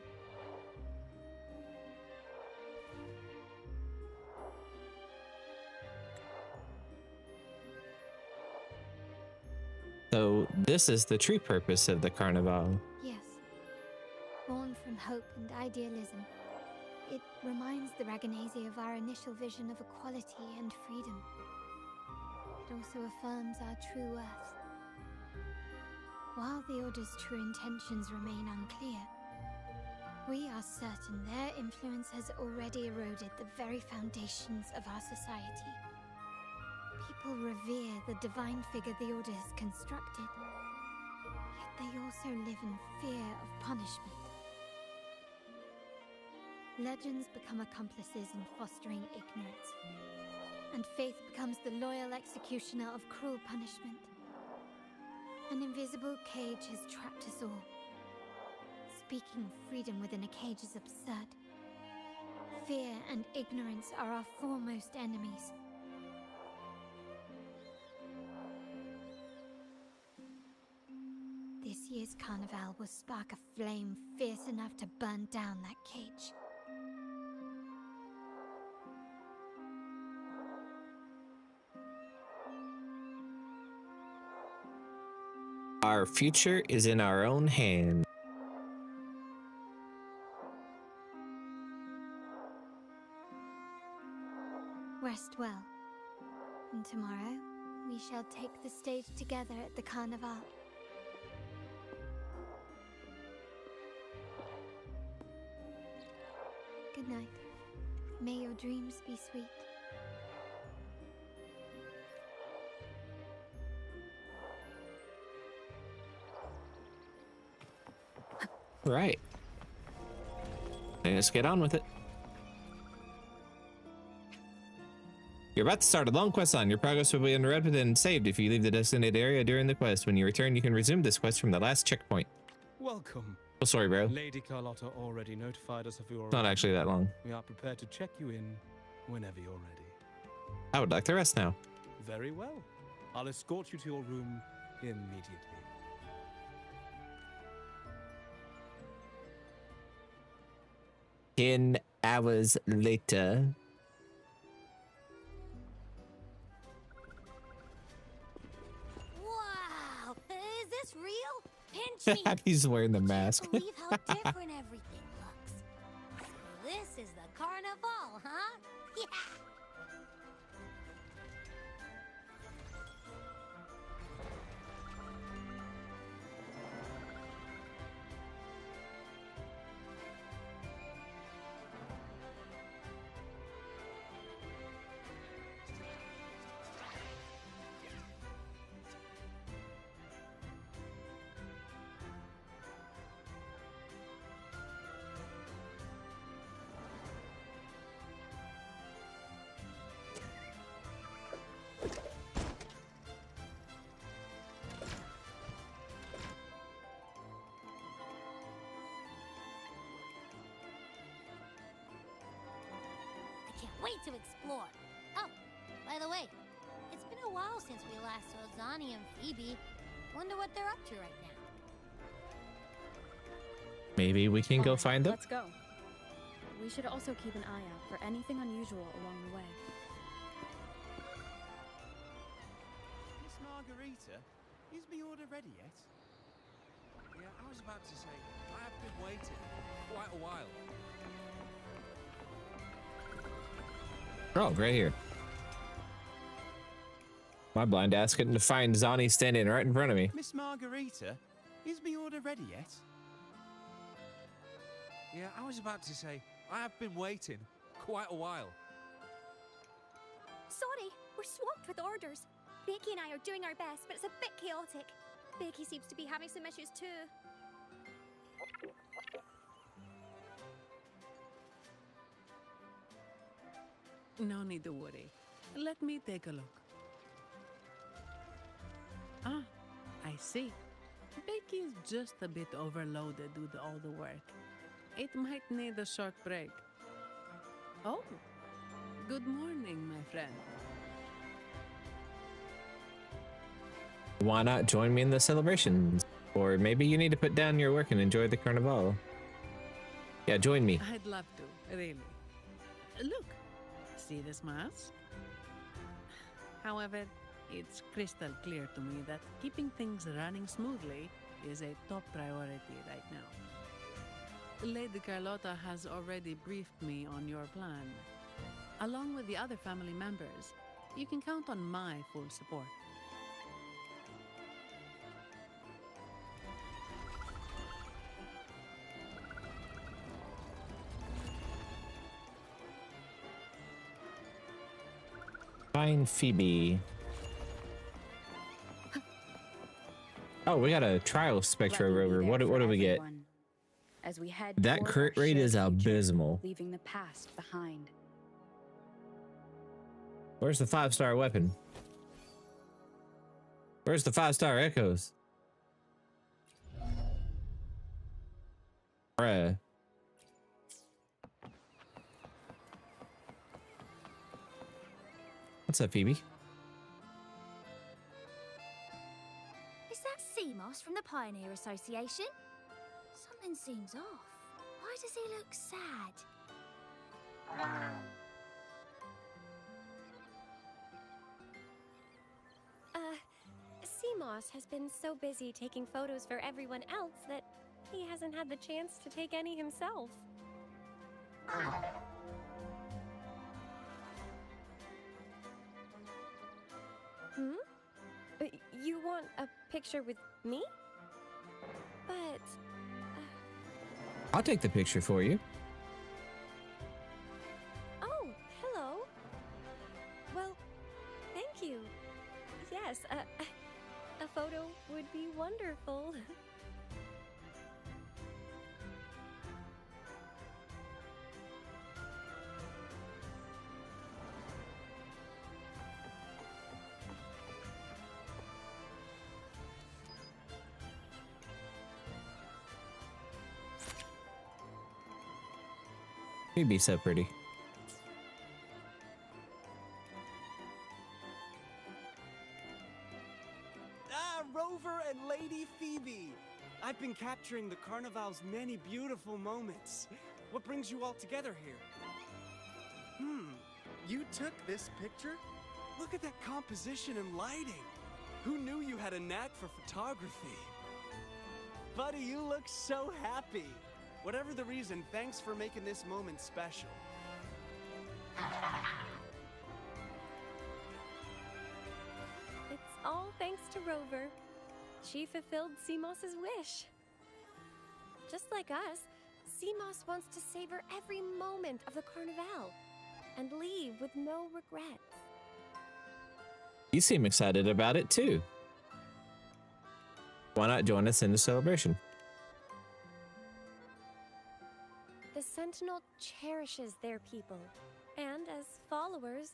So this is the true purpose of the Carnival. Yes. Born from hope and idealism, it reminds the Raganese of our initial vision of equality and freedom. It also affirms our true worth. While the Order's true intentions remain unclear, we are certain their influence has already eroded the very foundations of our society. People revere the divine figure the Order has constructed, yet they also live in fear of punishment. Legends become accomplices in fostering ignorance, and faith becomes the loyal executioner of cruel punishment. An invisible cage has trapped us all. Speaking of freedom within a cage is absurd. Fear and ignorance are our foremost enemies. This year's Carnival will spark a flame fierce enough to burn down that cage. Our future is in our own hands. Rest well. And tomorrow, we shall take the stage together at the Carnival. Good night. May your dreams be sweet. Right. Let's get on with it. You're about to start a long quest line. Your progress will be interrupted and saved if you leave the designated area during the quest. When you return, you can resume this quest from the last checkpoint. Welcome. Oh, sorry, bro. Lady Carlotta already notified us of your It's not actually that long. We are prepared to check you in whenever you're ready. I would like to rest now. Very well. I'll escort you to your room immediately. Ten hours later. Wow! Is this real? Pinch me! He's wearing the mask. Can't believe how different everything looks. So this is the Carnival, huh? Yeah! Can't wait to explore. Oh, by the way, it's been a while since we last saw Zani and Phoebe. Wonder what they're up to right now. Maybe we can go find them. Let's go. We should also keep an eye out for anything unusual along the way. Miss Margarita, is my order ready yet? Yeah, I was about to say, I have been waiting quite a while. Oh, right here. My blind ass couldn't find Zani standing right in front of me. Miss Margarita, is my order ready yet? Yeah, I was about to say, I have been waiting quite a while. Sorry, we're swamped with orders. Becky and I are doing our best, but it's a bit chaotic. Becky seems to be having some issues too. No need to worry. Let me take a look. Ah, I see. Becky is just a bit overloaded with all the work. It might need a short break. Oh, Good morning, my friend. Why not join me in the celebrations? Or maybe you need to put down your work and enjoy the carnival. Yeah, join me. I'd love to, really. Look, see this mask? However, it's crystal clear to me that keeping things running smoothly is a top priority right now. Lady Carlotta has already briefed me on your plan. Along with the other family members, you can count on my full support. Find Phoebe. Oh, we got a trial Spectra rover. What do we get? As we head That toward crit our rate is shared future, abysmal. leaving the past behind. Where's the 5-star weapon? Where's the 5-star echoes? Bruh. What's up, Phoebe? Is that Seamoss from the Pioneer Association? Something seems off. Why does he look sad? Seamoss has been so busy taking photos for everyone else that he hasn't had the chance to take any himself. Hmm? You want a picture with me? But... I'll take the picture for you. Oh, hello. Well, thank you. Yes, a photo would be wonderful. You'd be so pretty. Rover and Lady Phoebe! I've been capturing the Carnival's many beautiful moments. What brings you all together here? You took this picture? Look at that composition and lighting. Who knew you had a knack for photography? Buddy, you look so happy. Whatever the reason, thanks for making this moment special. It's all thanks to Rover. She fulfilled Seamoss's wish. Just like us, Seamoss wants to savor every moment of the Carnival and leave with no regrets. You seem excited about it too. Why not join us in the celebration? The Sentinel cherishes their people, and as followers,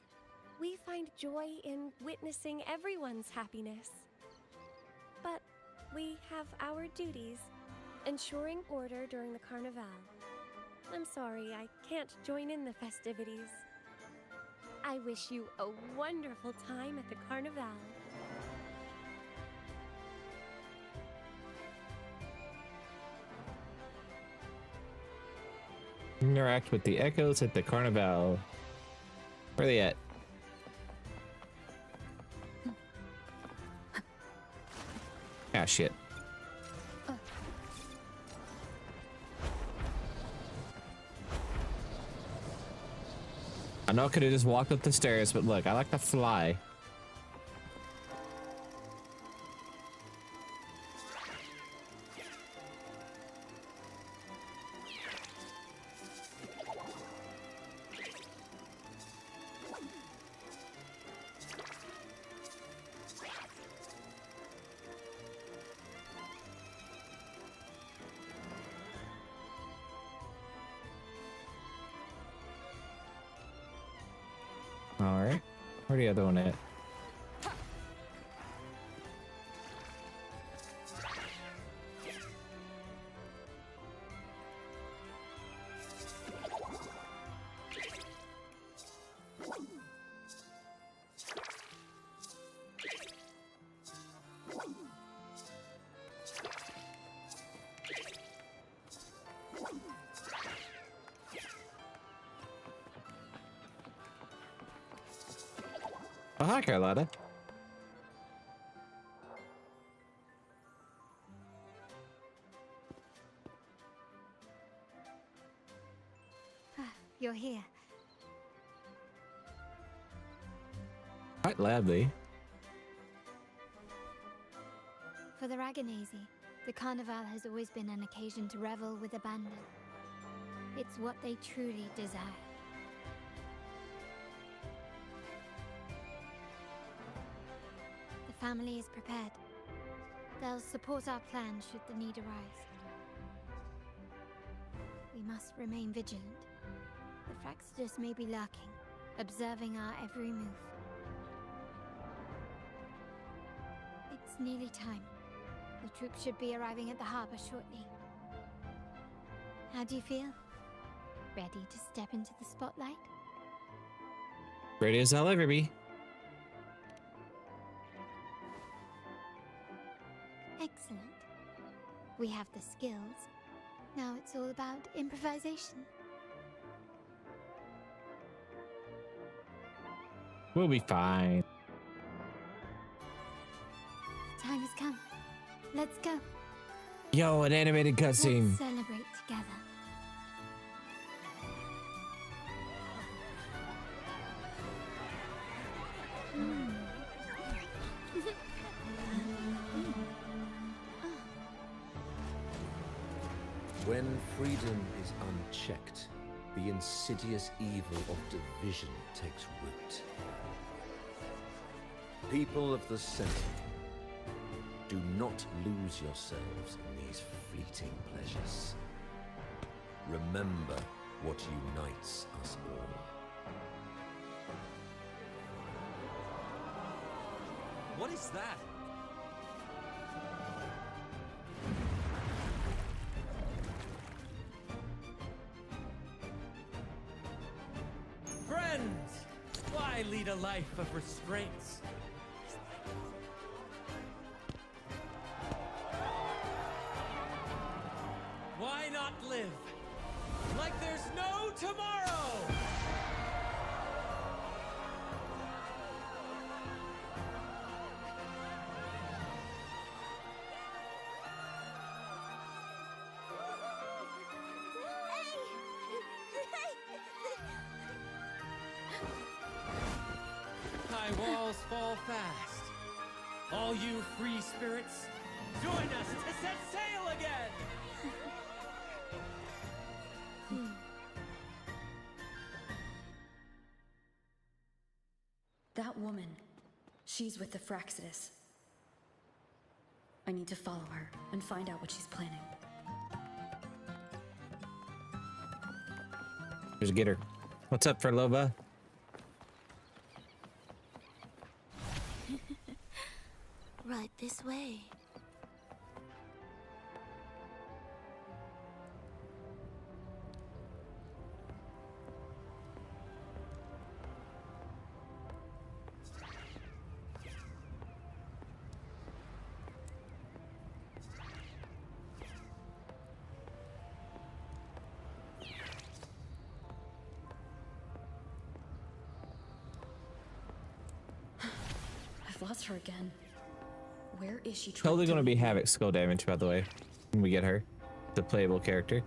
we find joy in witnessing everyone's happiness. But we have our duties, ensuring order during the Carnival. I'm sorry, I can't join in the festivities. I wish you a wonderful time at the Carnival. Interact with the echoes at the Carnival. Where are they at? Ah, shit. I know I could have just walked up the stairs, but look, I like to fly. Alright. Where the other one at? Oh, hi, Carlotta. You're here. Quite loudly. For the Raganese, the Carnival has always been an occasion to revel with abandon. It's what they truly desire. The family is prepared. They'll support our plan should the need arise. We must remain vigilant. The Fraxidus may be lurking, observing our every move. It's nearly time. The troops should be arriving at the harbor shortly. How do you feel? Ready to step into the spotlight? Ready as I'll ever be. Excellent. We have the skills. Now it's all about improvisation. We'll be fine. The time has come. Let's go. Yo, an animated cutscene. Let's celebrate together. When freedom is unchecked, the insidious evil of division takes root. People of the Sentinel, do not lose yourselves in these fleeting pleasures. Remember what unites us all. What is that? Friends! Why lead a life of restraints? Why not live like there's no tomorrow? High walls fall fast. All you free spirits, join us to set sail again! That woman, she's with the Fraxidus. I need to follow her and find out what she's planning. Just get her. What's up, Ferlova? Right this way. I've lost her again. Where is she? Totally gonna be Havoc skull damage, by the way, when we get her. The playable character.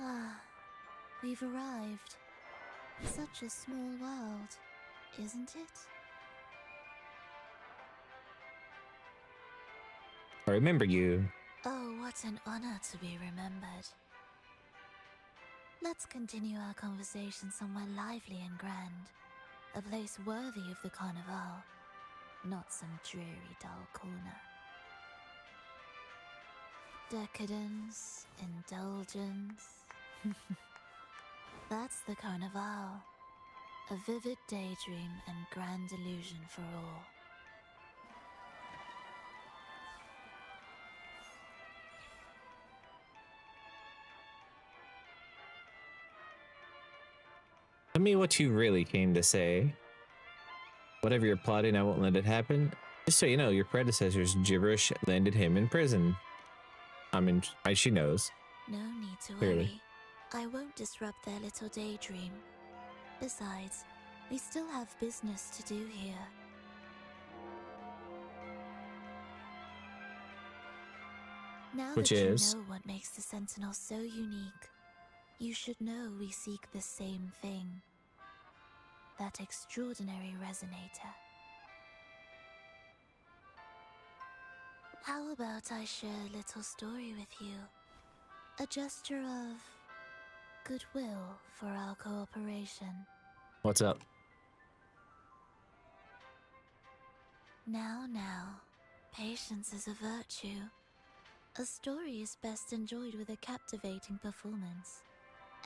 Ah, we've arrived. Such a small world, isn't it? I remember you. Oh, what an honor to be remembered. Let's continue our conversation somewhere lively and grand. A place worthy of the Carnival, not some dreary, dull corner. Decadence, indulgence. That's the Carnival. A vivid daydream and grand illusion for all. Tell me what you really came to say. Whatever you're plotting, I won't let it happen. Just so you know, your predecessor's gibberish landed him in prison. I mean, she knows. No need to Clearly. worry. I won't disrupt their little daydream. Besides, we still have business to do here. Now Which that is? you know what makes the Sentinel so unique, you should know we seek the same thing. That extraordinary resonator. How about I share a little story with you? A gesture of goodwill for our cooperation. What's up? Now, patience is a virtue. A story is best enjoyed with a captivating performance,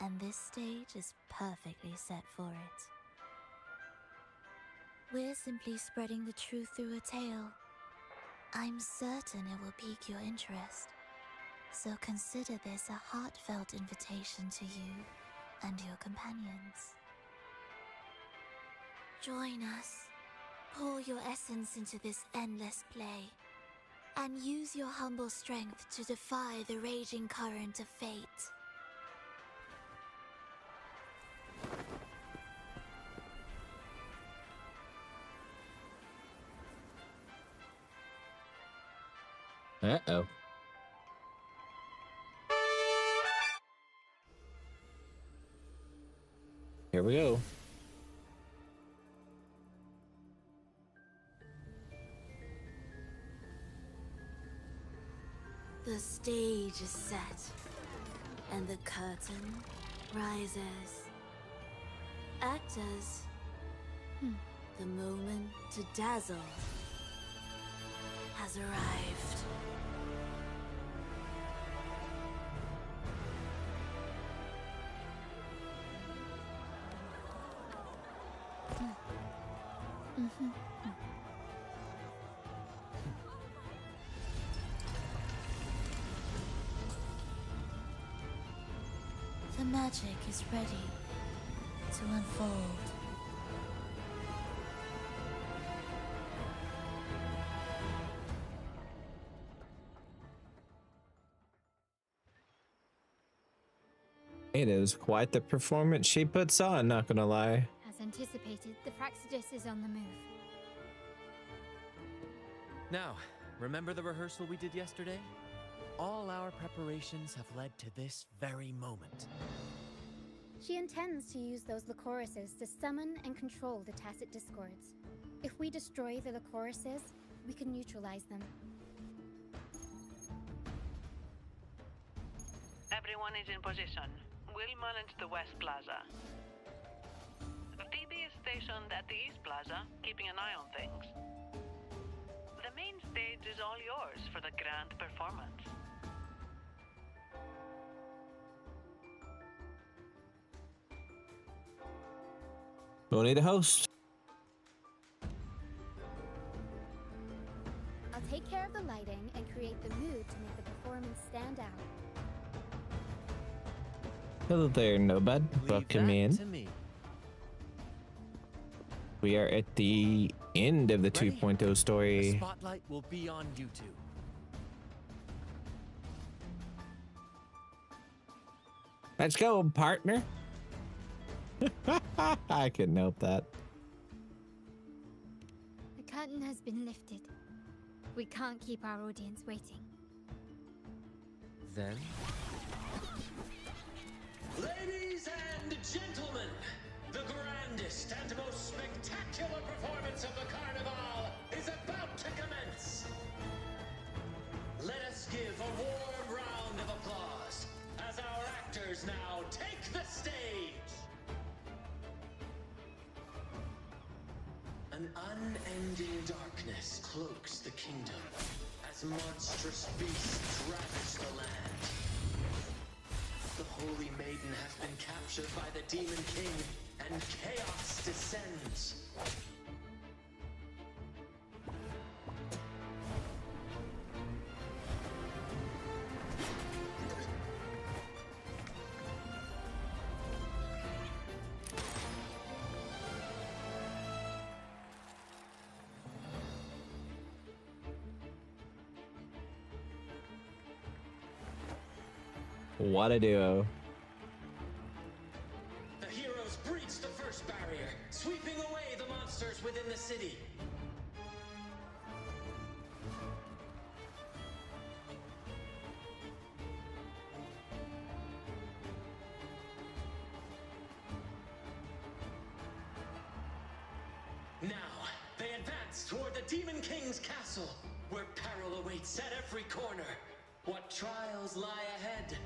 and this stage is perfectly set for it. We're simply spreading the truth through a tale. I'm certain it will pique your interest, so consider this a heartfelt invitation to you and your companions. Join us. Pour your essence into this endless play, and use your humble strength to defy the raging current of fate. Uh-oh. Here we go. The stage is set, and the curtain rises. Actors, the moment to dazzle has arrived. The magic is ready to unfold. It is quite the performance she puts on, not gonna lie. As anticipated, the Praxidus is on the move. Now, remember the rehearsal we did yesterday? All our preparations have led to this very moment. She intends to use those Lycorises to summon and control the Tacit Discords. If we destroy the Lycorises, we can neutralize them. Everyone is in position. We'll manage the West Plaza. Phoebe is stationed at the East Plaza, keeping an eye on things. The main stage is all yours for the grand performance. We'll need a host. I'll take care of the lighting and create the mood to make the performance stand out. Hello there, Nobud. Welcome in. To me. We are at the end of the 2.0 The story. spotlight will be on you two. Let's go, partner. I couldn't help that. The curtain has been lifted. We can't keep our audience waiting. Then, Ladies and gentlemen, the grandest and most spectacular performance of the Carnival is about to commence. Let us give a warm round of applause as our actors now take the stage. An unending darkness cloaks the kingdom as monstrous beasts ravage the land. The Holy Maiden has been captured by the Demon King, and chaos descends. What a duo. The heroes breached the first barrier, sweeping away the monsters within the city. Now, they advance toward the Demon King's castle, where peril awaits at every corner. What trials lie ahead?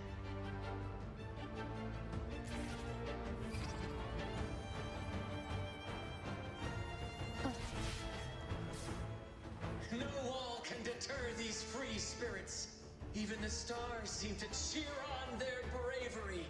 No wall can deter these free spirits. Even the stars seem to cheer on their bravery.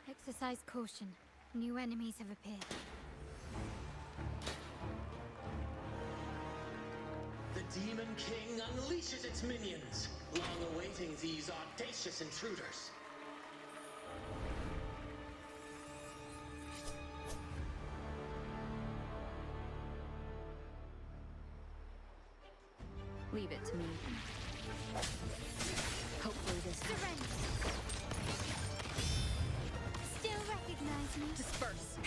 Exercise caution. New enemies have appeared. The Demon King unleashes its minions, long awaiting these audacious intruders. Leave it to me. Hopefully this Surrender. Still recognize me? disperse.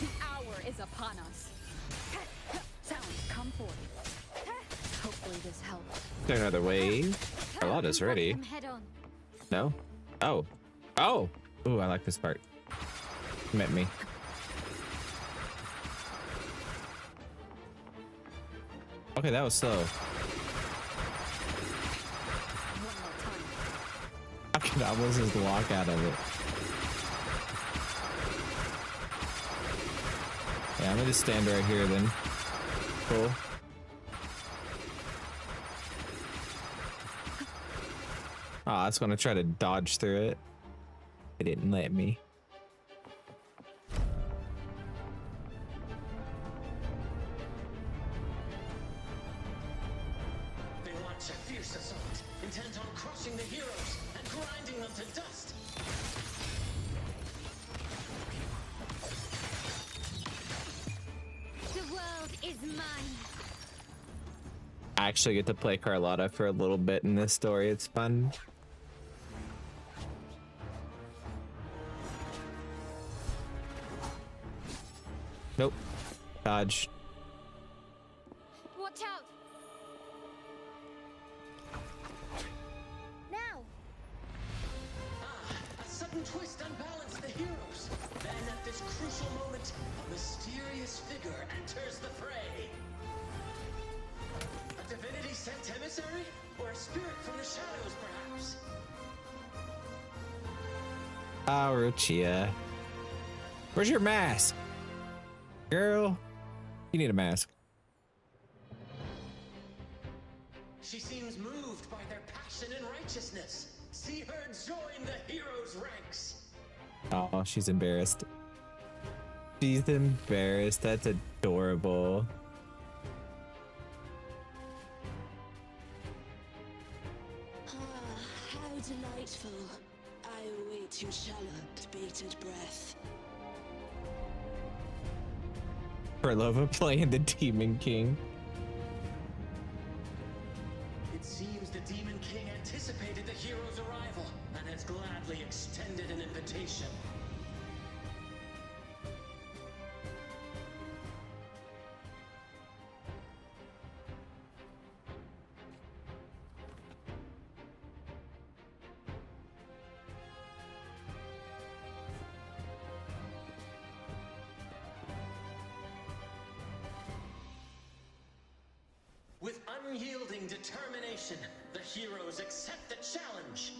The hour is upon us. Sounds come forth. Hopefully this helps. There another wave. Carlotta's ready. Head on. No? Oh. Oh! Ooh, I like this part. Met me. Okay, that was slow. I could almost just walk out of it. Yeah, I'm gonna just stand right here then. Cool. Oh, I was gonna try to dodge through it. It didn't let me. They launch a fierce assault, intent on crushing the heroes and grinding them to dust. The world is mine. I actually get to play Carlotta for a little bit in this story. It's fun. Nope. Dodge. Watch out! Now! A sudden twist unbalanced the heroes. Then at this crucial moment, a mysterious figure enters the fray. A divinity sent emissary? Or a spirit from the shadows, perhaps? Ah, Ruchia. Where's your mask? Girl, you need a mask. She seems moved by their passion and righteousness. See her join the heroes' ranks. Oh, she's embarrassed. She's embarrassed. That's adorable. How delightful. I await your shallow, bated breath. For love of playing the Demon King. It seems the Demon King anticipated the hero's arrival and has gladly extended an invitation. With unyielding determination, the heroes accept the challenge.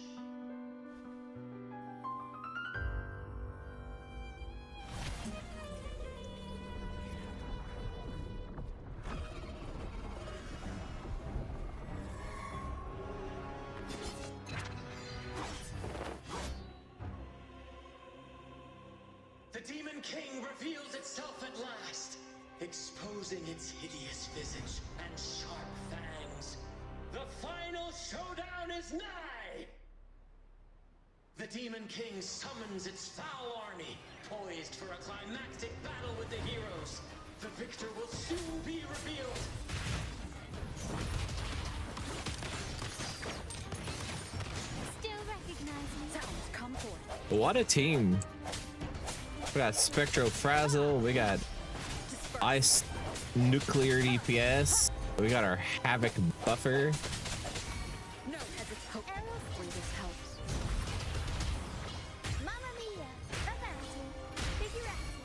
The Demon King reveals flexing its hideous visage and sharp fangs. The final showdown is nigh! The Demon King summons its foul army, poised for a climactic battle with the heroes. The victor will soon be revealed. Still recognizing sounds come forth. What a team. We got Spectro Frazzle, we got Ice Nuclear DPS, we got our Havoc Buffer. No hesitation. Where this helps. Mamma mia! Avanti! Figurati!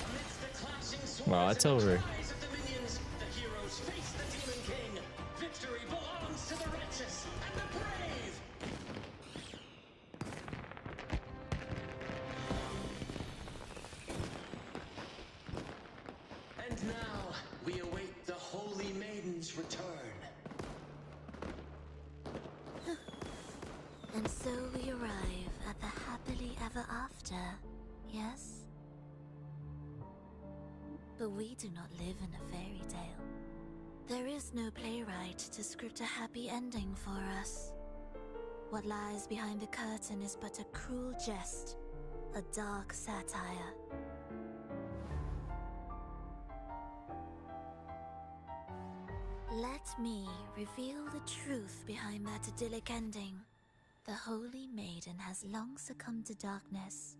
Amidst the clashing swords Well, it's and over. cries of the minions, the heroes face the Demon King. Victory belongs to the righteous and the brave! And now, we await the Holy Maiden's return. And so we arrive at the happily ever after, yes? But we do not live in a fairy tale. There is no playwright to script a happy ending for us. What lies behind the curtain is but a cruel jest, a dark satire. Let me reveal the truth behind that idyllic ending. The Holy Maiden has long succumbed to darkness,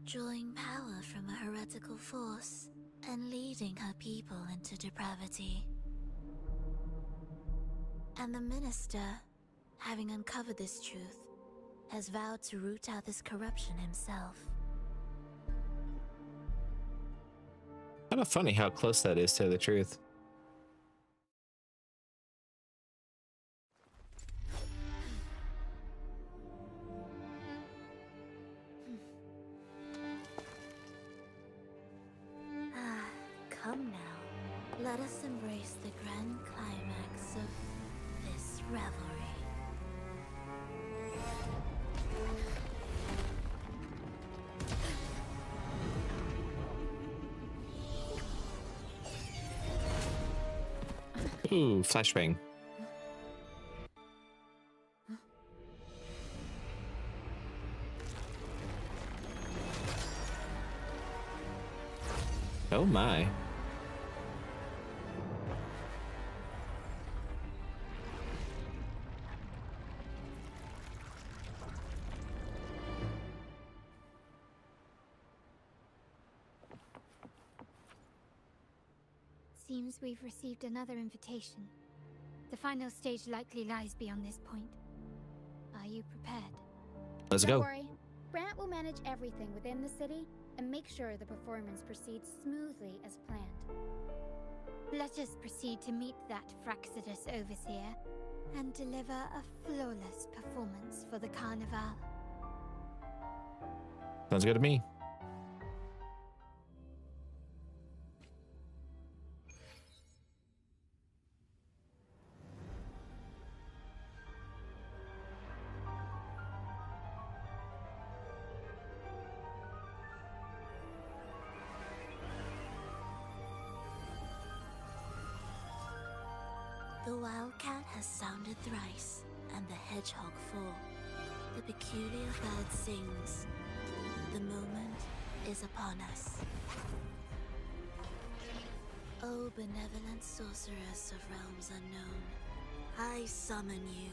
drawing power from a heretical force and leading her people into depravity. And the minister, having uncovered this truth, has vowed to root out this corruption himself. Kind of funny how close that is to the truth. Come now, let us embrace the grand climax of this revelry. Ooh, flashbang. Oh my. Seems we've received another invitation. The final stage likely lies beyond this point. Are you prepared? Let's Don't go. worry. Brant will manage everything within the city and make sure the performance proceeds smoothly as planned. Let us proceed to meet that Fraxidus overseer and deliver a flawless performance for the Carnival. Sounds good to me. The wildcat has sounded thrice, and the hedgehog four. The peculiar bird sings. The moment is upon us. O benevolent sorceress of realms unknown, I summon you.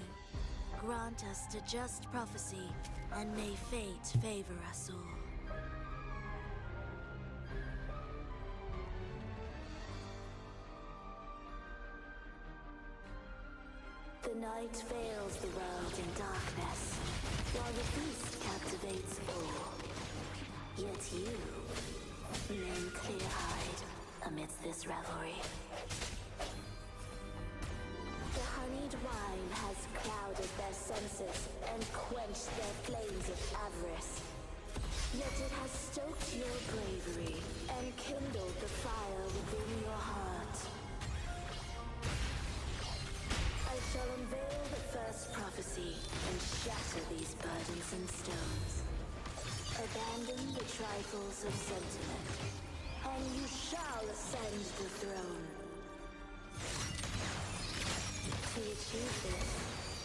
Grant us to just prophecy, and may fate favor us all. The night veils the world in darkness, while the feast captivates all. Yet you remain clear-eyed amidst this revelry. The honeyed wine has clouded their senses and quenched their flames of avarice. Yet it has stoked your bravery and kindled the fire within your heart. I shall unveil the first prophecy and shatter these burdensome stones. Abandon the trifles of sentiment and you shall ascend the throne. To achieve this,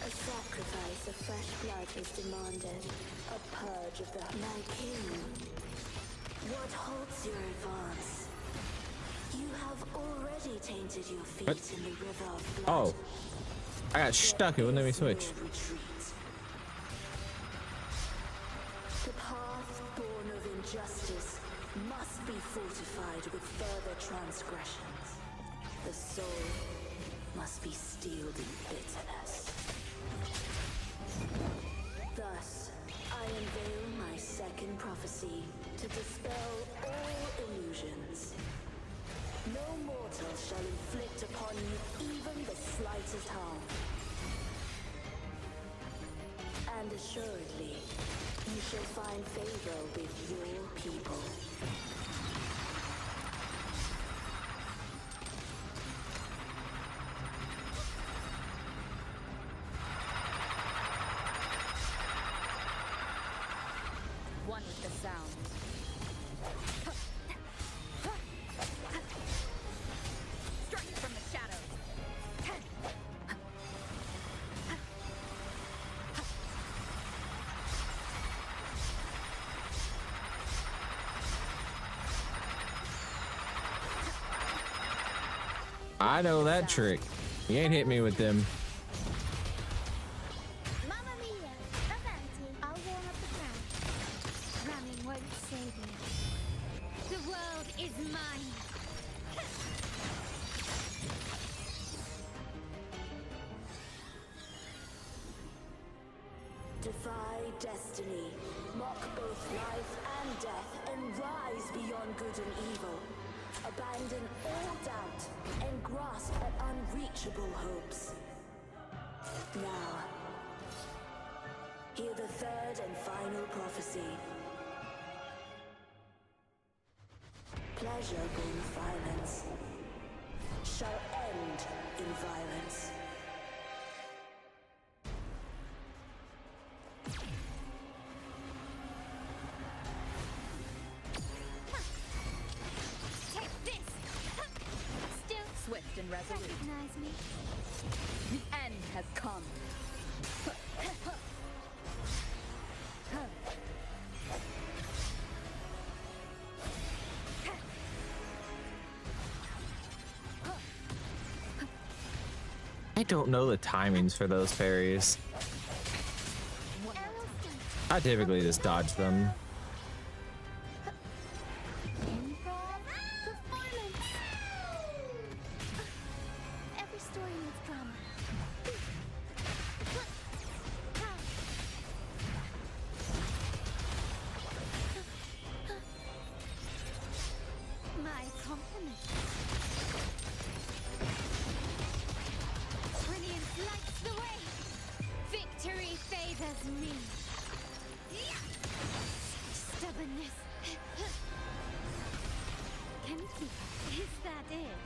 a sacrifice of fresh blood is demanded. A purge of the... My king, what halts your advance? You have already tainted your feet in the river of blood. Oh, I got stuck. It wouldn't let me switch. The path born of injustice must be fortified with further transgressions. The soul must be steeled in bitterness. Thus, I unveil my second prophecy to dispel all illusions. No mortal shall inflict upon you even the slightest harm. And assuredly, you shall find favor with your people. One with the sound. Strike from the shadows. I know that trick. You ain't hit me with them. Mamma mia! Avanti! I'll warm up the crowd. Ramming won't save you. The world is mine! Defy destiny, mock both life and death, and rise beyond good and evil. Abandon all doubt and grasp at unreachable hopes. Now, hear the third and final prophecy. Pleasure born violence shall end in violence. Take this! Still Swift and resolute. recognize me. The end has come. I don't know the timings for those fairies. I typically just dodge them. Performance! Every story needs drama. My compliments. Brilliance lights the way. Victory favors me. Stubbornness. Can you keep up? Is that it?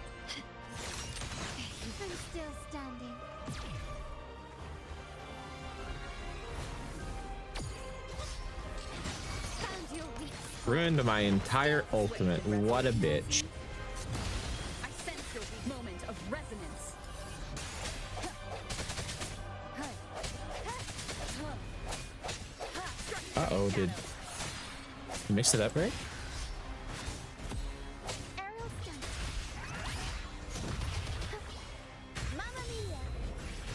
I'm still standing. Found your weak. Ruined my entire ultimate. What a bitch. I sense your moment of resonance. Uh-oh, did you mix it up right? Aerial stunt. Mamma mia!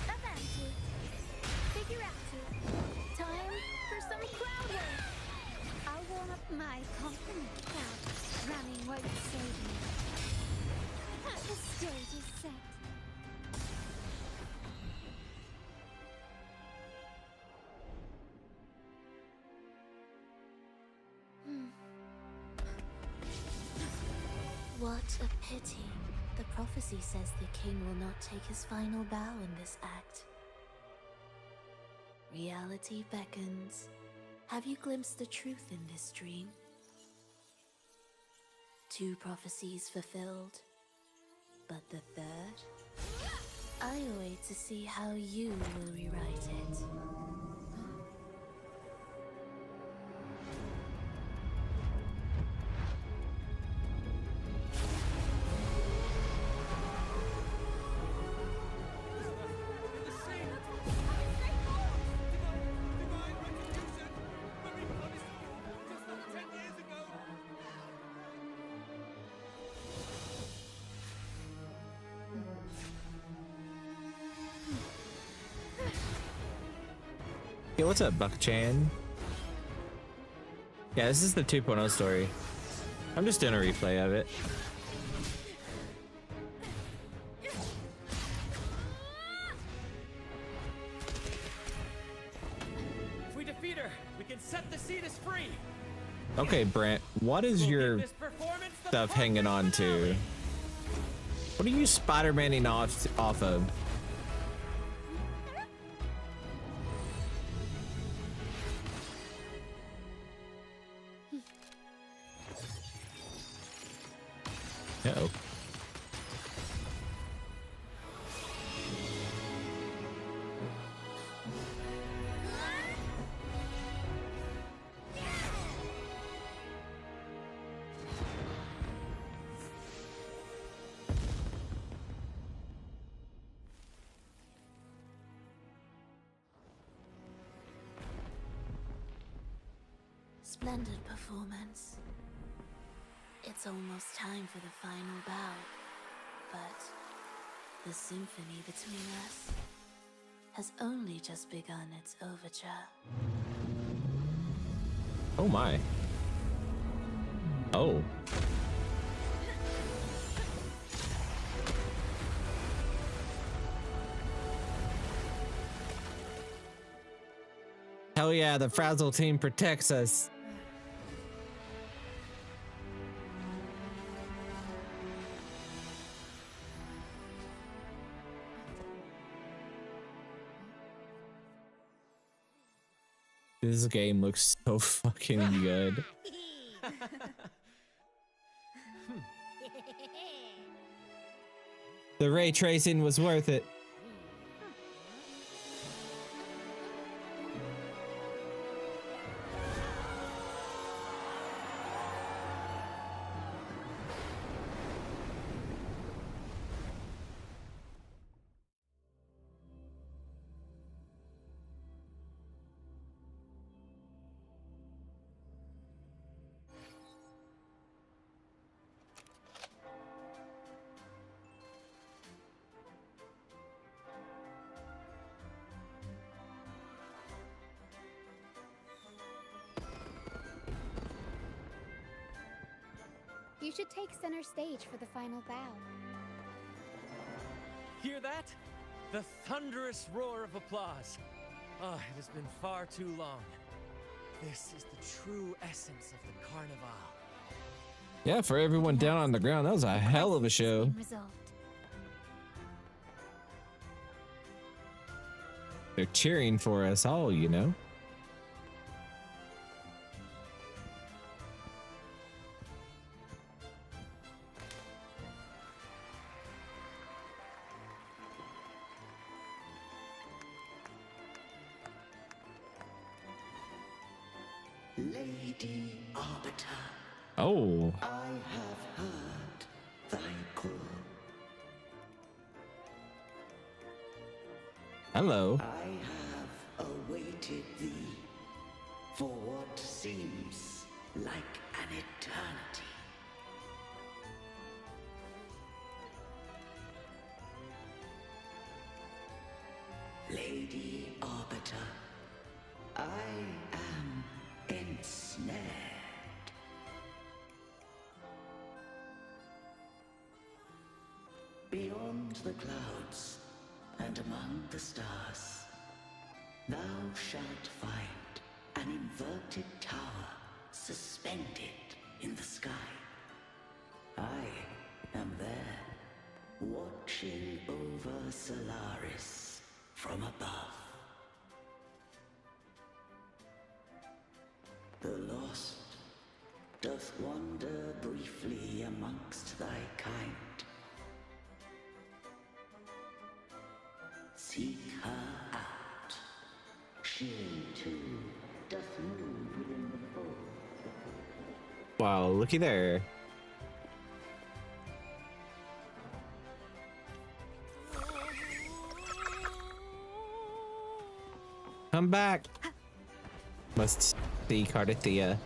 Avanti! Figurati! Time for some crowd work! I'll warm up my compliment crowd. Ramming won't save me. The stage is set. What a pity. The prophecy says the king will not take his final bow in this act. Reality beckons. Have you glimpsed the truth in this dream? 2 prophecies fulfilled, but the third? I await to see how you will rewrite it. Yeah, what's up, Buck-chan? Yeah, this is the 2.0 story. I'm just doing a replay of it. If we defeat her, we can set the Cetus free. Okay, Brent, what is your stuff hanging on to? What are you Spider-Manning off of? Uh-oh. Splendid performance. It's almost time for the final bow, but the symphony between us has only just begun its overture. Oh my. Oh. Hell yeah, the Frazzle team protects us. This game looks so fucking good. The ray tracing was worth it. You should take center stage for the final bow. Hear that? The thunderous roar of applause. Oh, it has been far too long. This is the true essence of the Carnival. Yeah, for everyone down on the ground, that was a hell of a show. They're cheering for us all, you know? Lady Arbiter. Oh. I have heard thy call. Hello. I have awaited thee for what seems like an eternity. Lady Arbiter, I am ensnared. Beyond the clouds and among the stars, thou shalt find an inverted tower suspended in the sky. I am there, watching over Solaris from above. The lost doth wander briefly amongst thy kind. Seek her out. She too doth move within the fold. Wow, looky there. Come back. Must see Cardithia.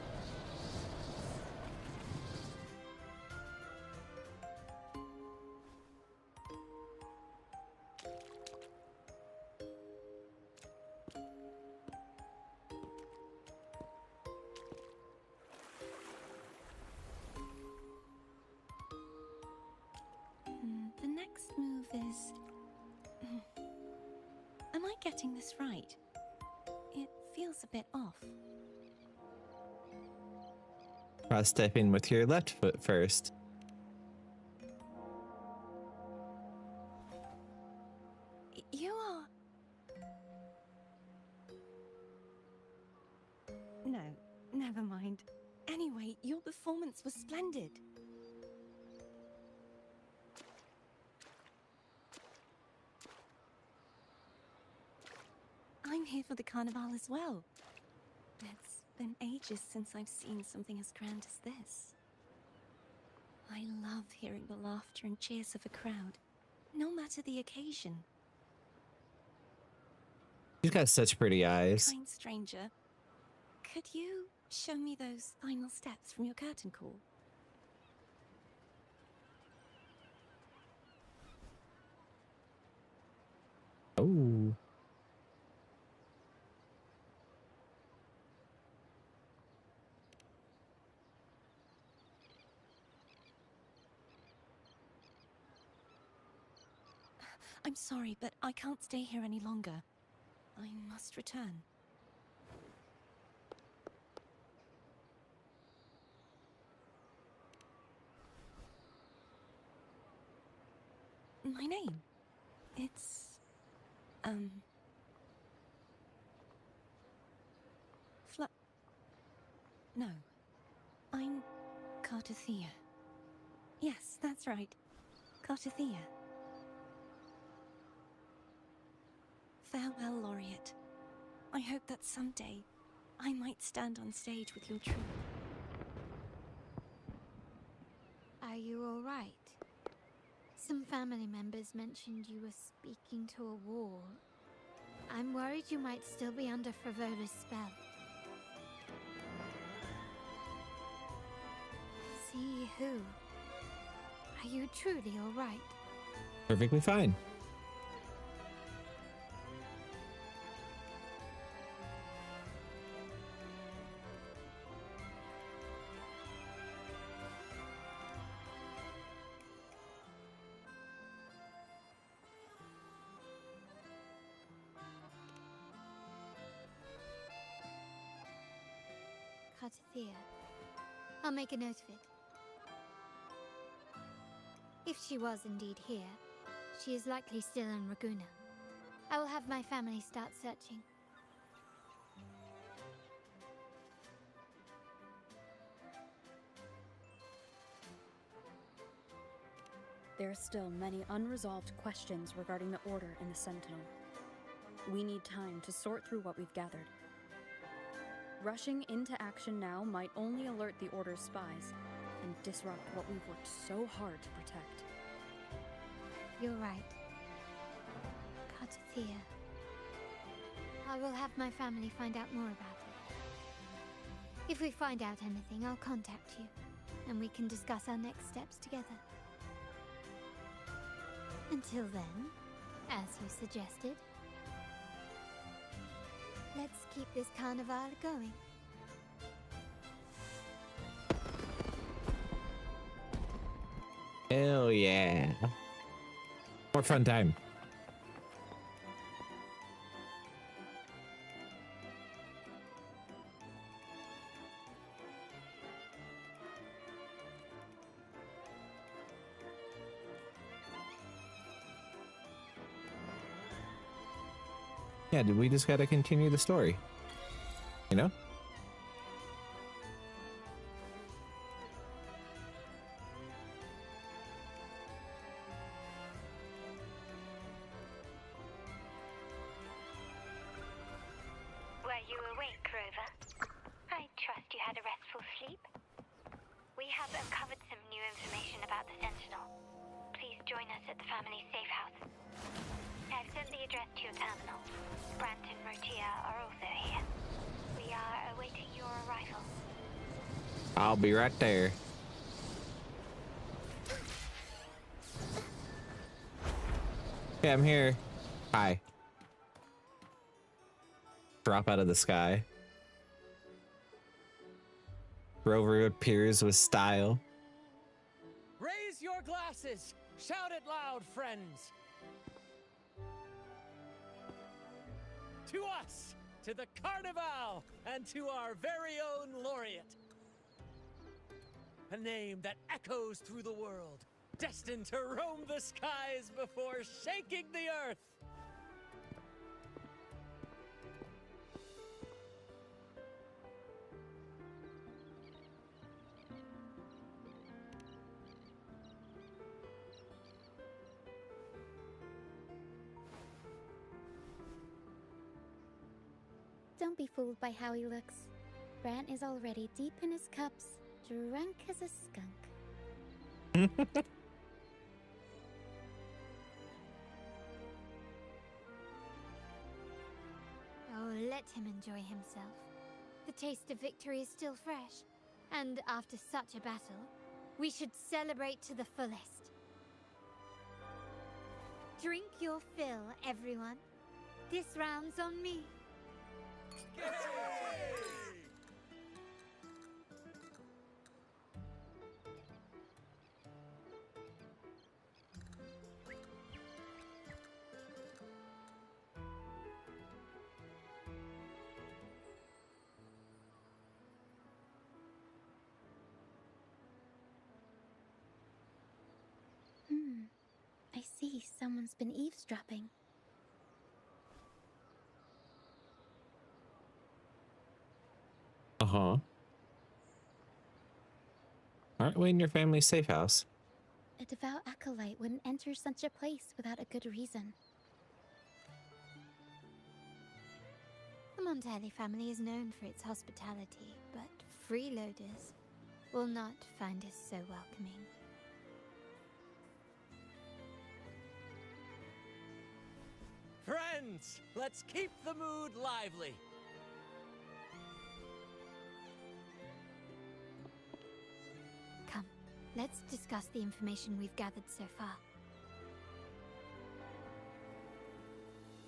is... Am I getting this right? It feels a bit off. Try stepping with your left foot first. You are... No, never mind. Anyway, your performance was splendid. I'm here for the carnival as well. It's been ages since I've seen something as grand as this. I love hearing the laughter and cheers of a crowd, no matter the occasion. She's got such pretty eyes. Kind stranger, could you show me those final steps from your curtain call? Oh. I'm sorry, but I can't stay here any longer. I must return. My name? It's... No. I'm Cartothea. Yes, that's right. Cartothea. Farewell, Laureate. I hope that someday I might stand on stage with your troupe. Are you all right? Some family members mentioned you were speaking to a wall. I'm worried you might still be under Fravoda's spell. See who? Are you truly all right? Perfectly fine. Cartothea. I'll make a note of it. If she was indeed here, she is likely still in Raguna. I will have my family start searching. There are still many unresolved questions regarding the Order and the Sentinel. We need time to sort through what we've gathered. Rushing into action now might only alert the Order's spies and disrupt what we've worked so hard to protect. You're right. Cartothea. I will have my family find out more about it. If we find out anything, I'll contact you, and we can discuss our next steps together. Until then, as you suggested, let's keep this carnival going. Hell yeah. More fun time. Yeah, we just gotta continue the story. You know? Were you awake, Rover? I trust you had a restful sleep. We have uncovered some new information about the Sentinel. Please join us at the family safe house. I've sent the address to your terminal. Brant and Rotia are also here. We are awaiting your arrival. I'll be right there. Okay, I'm here. Hi. Drop out of the sky. Rover appears with style. Raise your glasses! Shout it loud, friends! To us! To the Carnival! And to our very own laureate! A name that echoes through the world, destined to roam the skies before shaking the earth! Don't be fooled by how he looks. Brant is already deep in his cups, drunk as a skunk. Oh, let him enjoy himself. The taste of victory is still fresh. And after such a battle, we should celebrate to the fullest. Drink your fill, everyone. This round's on me. I see someone's been eavesdropping. Uh-huh. Aren't we in your family's safe house? A devout acolyte wouldn't enter such a place without a good reason. The Montelli family is known for its hospitality, but freeloaders will not find us so welcoming. Friends, let's keep the mood lively. Come, let's discuss the information we've gathered so far.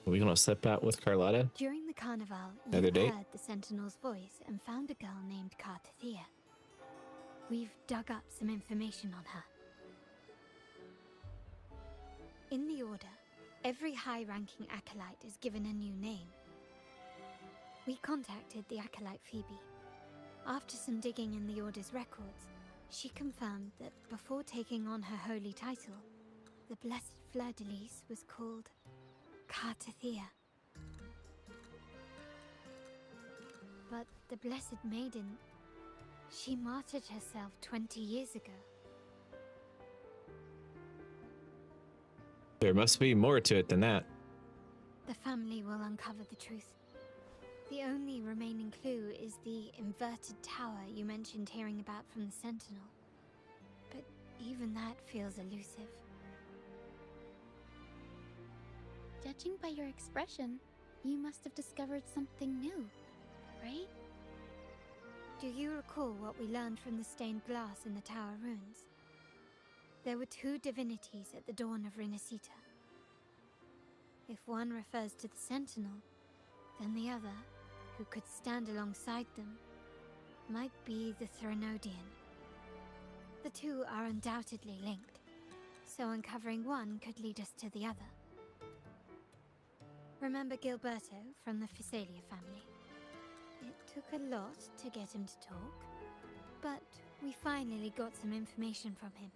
Are we gonna slip out with Carlotta? During the carnival, Another you date? heard the Sentinel's voice and found a girl named Cartathea. We've dug up some information on her. In the Order, every high-ranking acolyte is given a new name. We contacted the acolyte Phoebe. After some digging in the Order's records, she confirmed that before taking on her holy title, the Blessed Fleur-de-Lis was called Cartathea. But the Blessed Maiden, she martyred herself 20 years ago. There must be more to it than that. The family will uncover the truth. The only remaining clue is the inverted tower you mentioned hearing about from the Sentinel. But even that feels elusive. Judging by your expression, you must have discovered something new, right? Do you recall what we learned from the stained glass in the tower ruins? There were two divinities at the dawn of Renacita. If one refers to the Sentinel, then the other, who could stand alongside them, might be the Threnodian. The two are undoubtedly linked, so uncovering one could lead us to the other. Remember Gilberto from the Physalia family? It took a lot to get him to talk, but we finally got some information from him.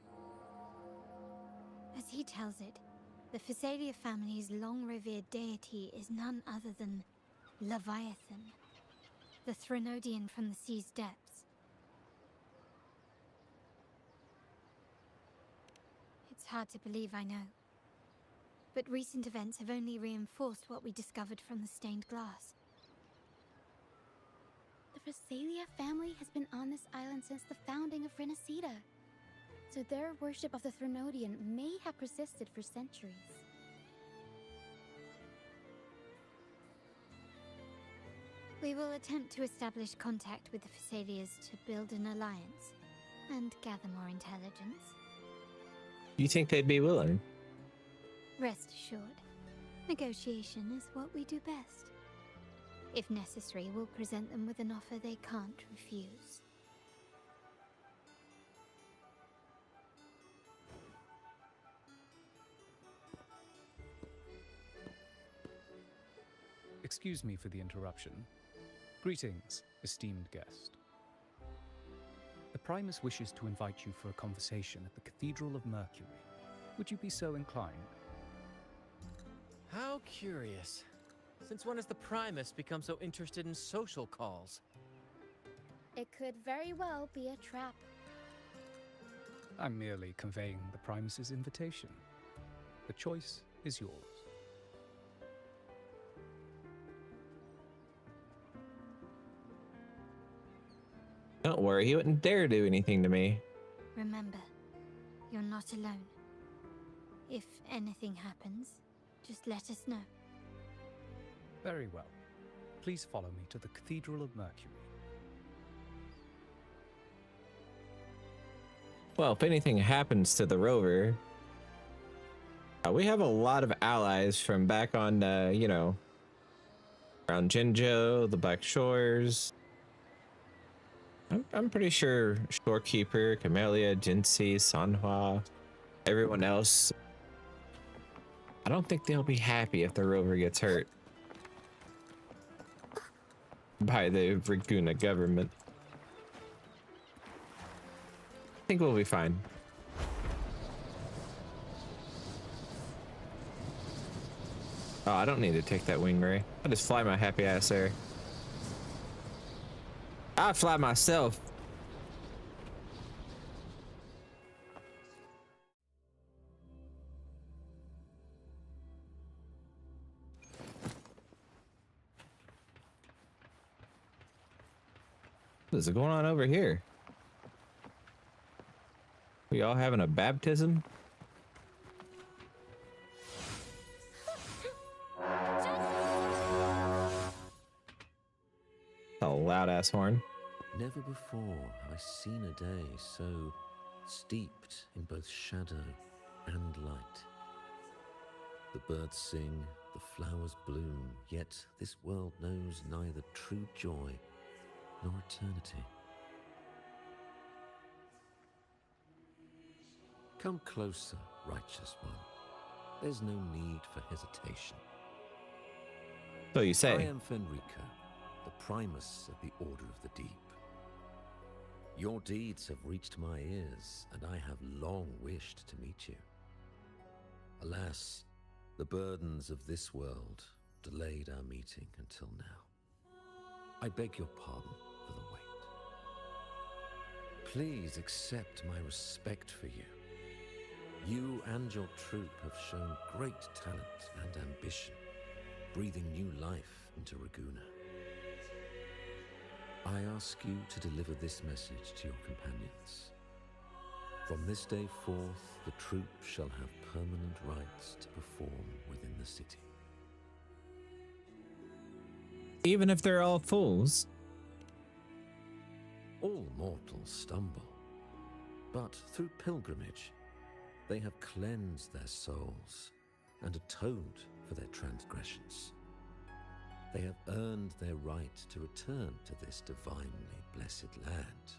As he tells it, the Physalia family's long-revered deity is none other than Leviathan, the Threnodian from the sea's depths. It's hard to believe, I know. But recent events have only reinforced what we discovered from the stained glass. The Physalia family has been on this island since the founding of Renacita. So their worship of the Threnodian may have persisted for centuries. We will attempt to establish contact with the Physalias to build an alliance and gather more intelligence. You think they'd be willing? Rest assured, negotiation is what we do best. If necessary, we'll present them with an offer they can't refuse. Excuse me for the interruption. Greetings, esteemed guest. The Primus wishes to invite you for a conversation at the Cathedral of Mercury. Would you be so inclined? How curious. Since when has the Primus become so interested in social calls? It could very well be a trap. I'm merely conveying the Primus's invitation. The choice is yours. Don't worry, he wouldn't dare do anything to me. Remember, you're not alone. If anything happens, just let us know. Very well. Please follow me to the Cathedral of Mercury. Well, if anything happens to the rover, we have a lot of allies from back on, you know, around Jinzhou, the Black Shores. I'm pretty sure Shorekeeper, Camellia, Jinsei, Sanhua, everyone else. I don't think they'll be happy if the rover gets hurt by the Raguna government. I think we'll be fine. Oh, I don't need to take that wing ray. I'll just fly my happy ass there. I'll fly myself. What is going on over here? We all having a baptism? A loud ass horn. Never before have I seen a day so steeped in both shadow and light. The birds sing, the flowers bloom, yet this world knows neither true joy nor eternity. Come closer, righteous one. There's no need for hesitation. So you say. I am Fenrico, the Primus of the Order of the Deep. Your deeds have reached my ears, and I have long wished to meet you. Alas, the burdens of this world delayed our meeting until now. I beg your pardon for the wait. Please accept my respect for you. You and your troop have shown great talent and ambition, breathing new life into Raguna. I ask you to deliver this message to your companions. From this day forth, the troop shall have permanent rights to perform within the city. Even if they're all fools? All mortals stumble, but through pilgrimage, they have cleansed their souls and atoned for their transgressions. They have earned their right to return to this divinely blessed land.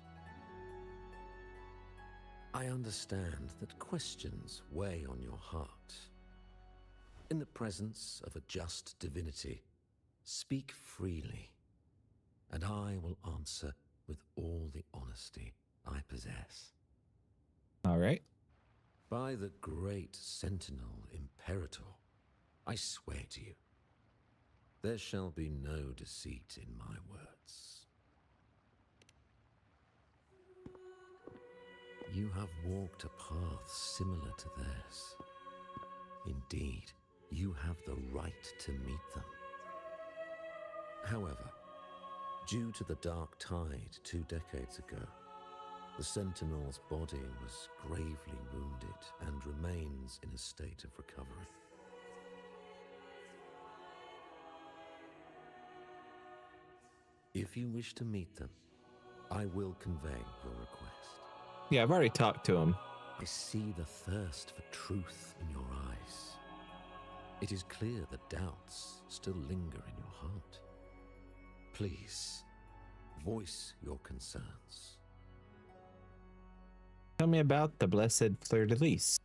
I understand that questions weigh on your heart. In the presence of a just divinity, speak freely, and I will answer with all the honesty I possess. All right. By the great Sentinel Imperator, I swear to you, there shall be no deceit in my words. You have walked a path similar to theirs. Indeed, you have the right to meet them. However, due to the Dark Tide 2 decades ago, the Sentinel's body was gravely wounded and remains in a state of recovery. If you wish to meet them, I will convey your request. Yeah, I've already talked to him. I see the thirst for truth in your eyes. It is clear that doubts still linger in your heart. Please, voice your concerns. Tell me about the blessed Fleur-de-Lis.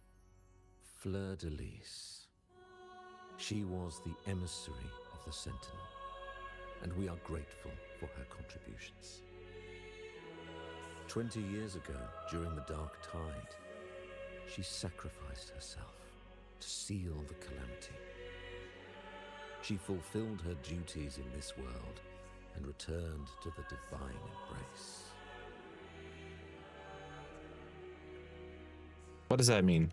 Fleur-de-Lis. She was the emissary of the Sentinel. and we are grateful for her contributions. 20 years ago, during the Dark Tide, she sacrificed herself to seal the calamity. She fulfilled her duties in this world and returned to the divine embrace. What does that mean?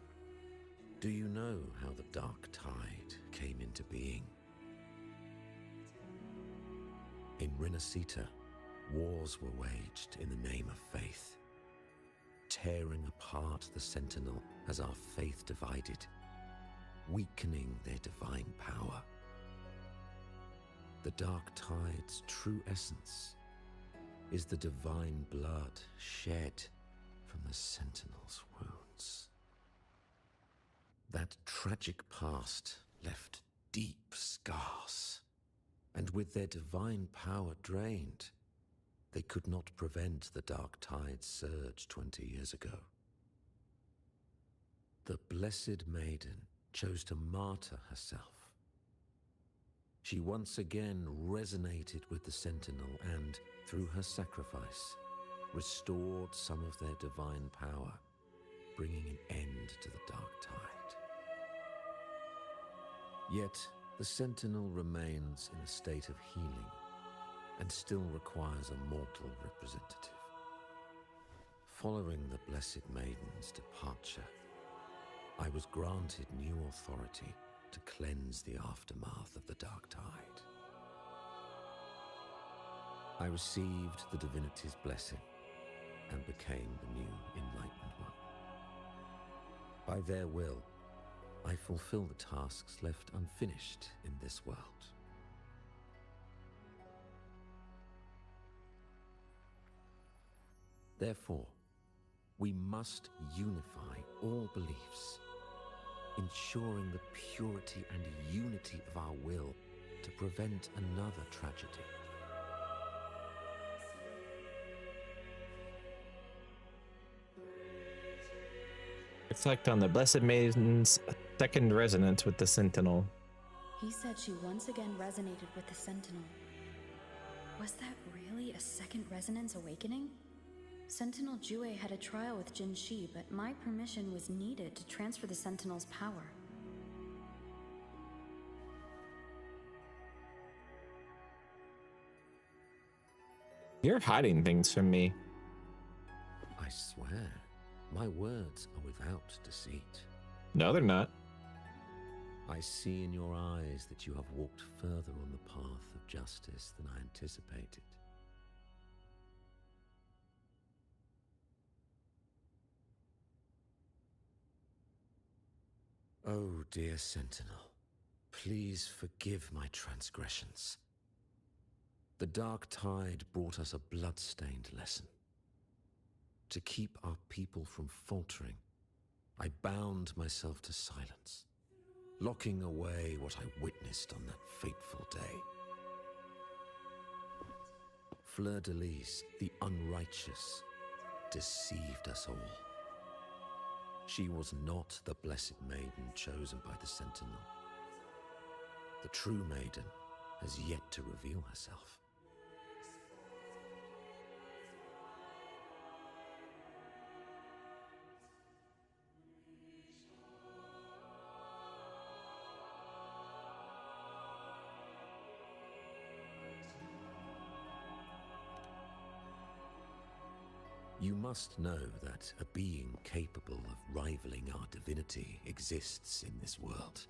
Do you know how the Dark Tide came into being? In Rinasita, wars were waged in the name of faith, tearing apart the Sentinel as our faith divided, weakening their divine power. The Dark Tide's true essence is the divine blood shed from the Sentinel's wounds. That tragic past left deep scars, and with their divine power drained, they could not prevent the Dark Tide's surge 20 years ago. The Blessed Maiden chose to martyr herself. She once again resonated with the Sentinel and, through her sacrifice, restored some of their divine power, bringing an end to the Dark Tide. Yet, the Sentinel remains in a state of healing and still requires a mortal representative. Following the Blessed Maiden's departure, I was granted new authority to cleanse the aftermath of the Dark Tide. I received the divinity's blessing and became the new Enlightened One. By their will, I fulfill the tasks left unfinished in this world. Therefore, we must unify all beliefs, ensuring the purity and unity of our will to prevent another tragedy. Reflect on the Blessed Maiden's second resonance with the Sentinel. He said she once again resonated with the Sentinel. Was that really a second resonance awakening? Sentinel Jue had a trial with Jin Shi, but my permission was needed to transfer the Sentinel's power. You're hiding things from me. I swear, my words are without deceit. No, they're not. I see in your eyes that you have walked further on the path of justice than I anticipated. Oh, dear Sentinel, please forgive my transgressions. The Dark Tide brought us a blood-stained lesson. To keep our people from faltering, I bound myself to silence, locking away what I witnessed on that fateful day. Fleur-de-Lis, the unrighteous, deceived us all. She was not the Blessed Maiden chosen by the Sentinel. The true Maiden has yet to reveal herself. You must know that a being capable of rivaling our divinity exists in this world.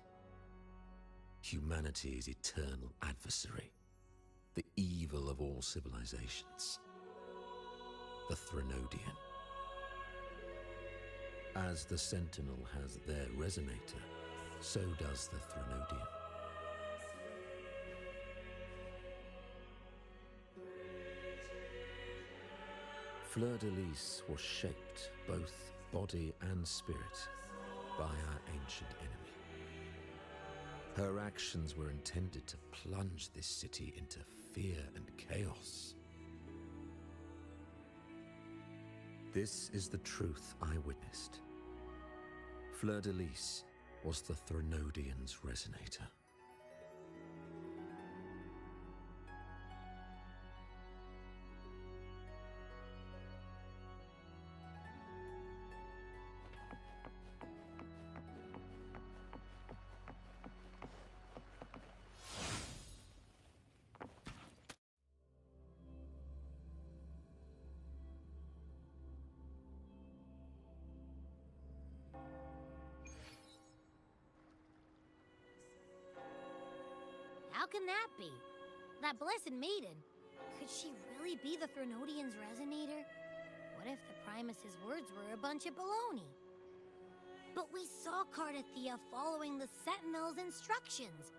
Humanity's eternal adversary, the evil of all civilizations, the Threnodian. As the Sentinel has their resonator, so does the Threnodian. Fleur-de-Lis was shaped, both body and spirit, by our ancient enemy. Her actions were intended to plunge this city into fear and chaos. This is the truth I witnessed. Fleur-de-Lis was the Threnodian's resonator. can that be? That blessed maiden, could she really be the Threnodian's resonator? What if the Primus's words were a bunch of baloney? But we saw Cardathea following the Sentinel's instructions.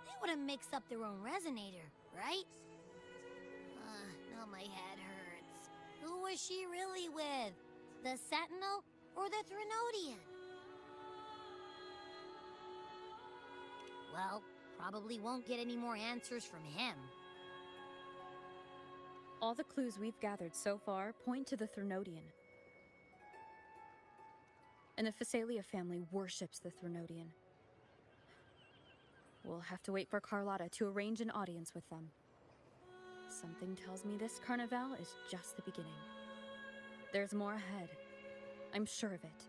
They wouldn't mix up their own resonator, right? Now my head hurts. Who was she really with? The Sentinel or the Threnodian? Well, probably won't get any more answers from him. All the clues we've gathered so far point to the Threnodian. And the Phasalia family worships the Threnodian. We'll have to wait for Carlotta to arrange an audience with them. Something tells me this Carnival is just the beginning. There's more ahead. I'm sure of it.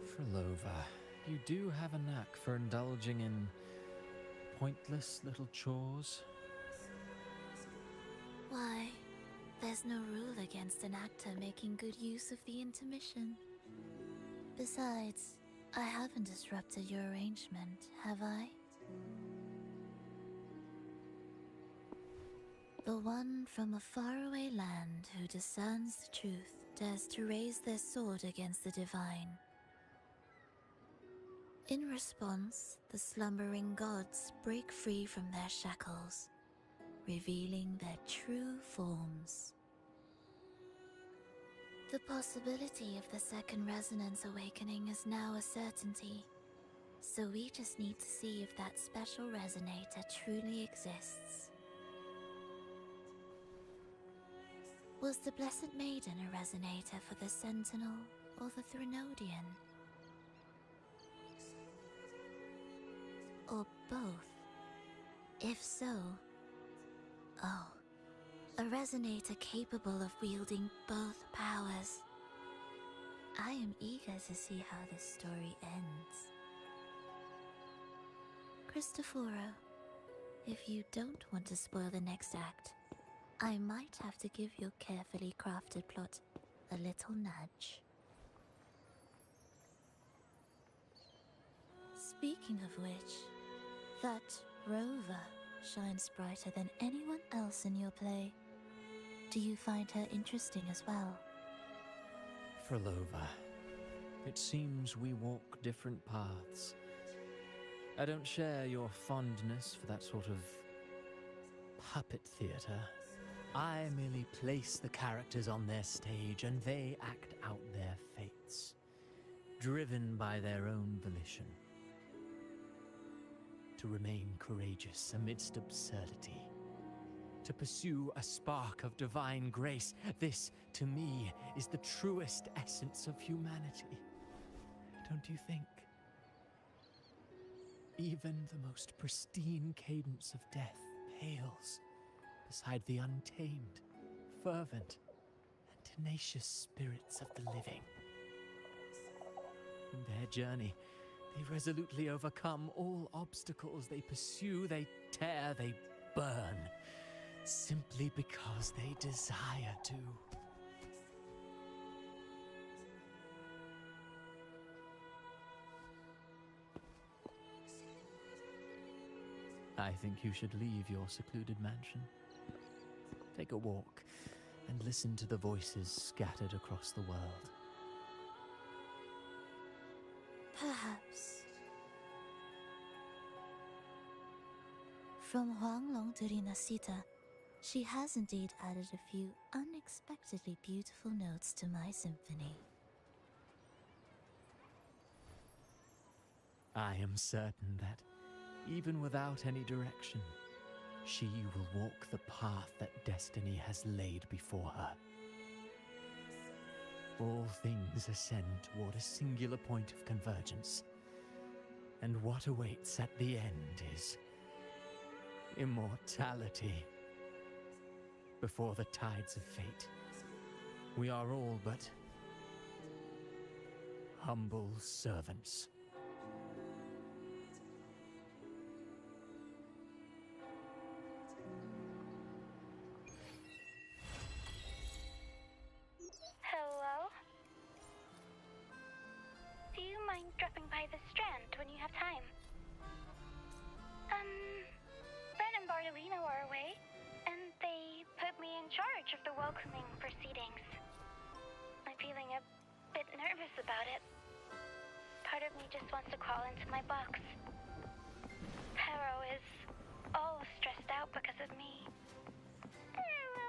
Frolova, you do have a knack for indulging in pointless little chores. Why, there's no rule against an actor making good use of the intermission. Besides, I haven't disrupted your arrangement, have I? The one from a faraway land who discerns the truth dares to raise their sword against the divine. In response, the slumbering gods break free from their shackles, revealing their true forms. The possibility of the second resonance awakening is now a certainty, so we just need to see if that special resonator truly exists. Was the Blessed Maiden a resonator for the Sentinel or the Threnodian? Or both? If so, oh, a resonator capable of wielding both powers. I am eager to see how this story ends. Cristoforo, if you don't want to spoil the next act, I might have to give your carefully crafted plot a little nudge. Speaking of which, that Rover shines brighter than anyone else in your play. Do you find her interesting as well? Frolova, it seems we walk different paths. I don't share your fondness for that sort of puppet theater. I merely place the characters on their stage and they act out their fates, driven by their own volition. To remain courageous amidst absurdity. To pursue a spark of divine grace. This, to me, is the truest essence of humanity. Don't you think? Even the most pristine cadence of death pales beside the untamed, fervent, and tenacious spirits of the living. In their journey, they resolutely overcome all obstacles. They pursue, they tear, they burn, simply because they desire to. I think you should leave your secluded mansion. Take a walk and listen to the voices scattered across the world. Perhaps. From Huanglong to Rinasita, she has indeed added a few unexpectedly beautiful notes to my symphony. I am certain that, even without any direction, she will walk the path that destiny has laid before her. All things ascend toward a singular point of convergence, and what awaits at the end is immortality. Before the tides of fate, we are all but humble servants. mind dropping by the Strand when you have time? Brett and Bartolino are away, and they put me in charge of the welcoming proceedings. I'm feeling a bit nervous about it. Part of me just wants to crawl into my box. Pero is all stressed out because of me. Pero.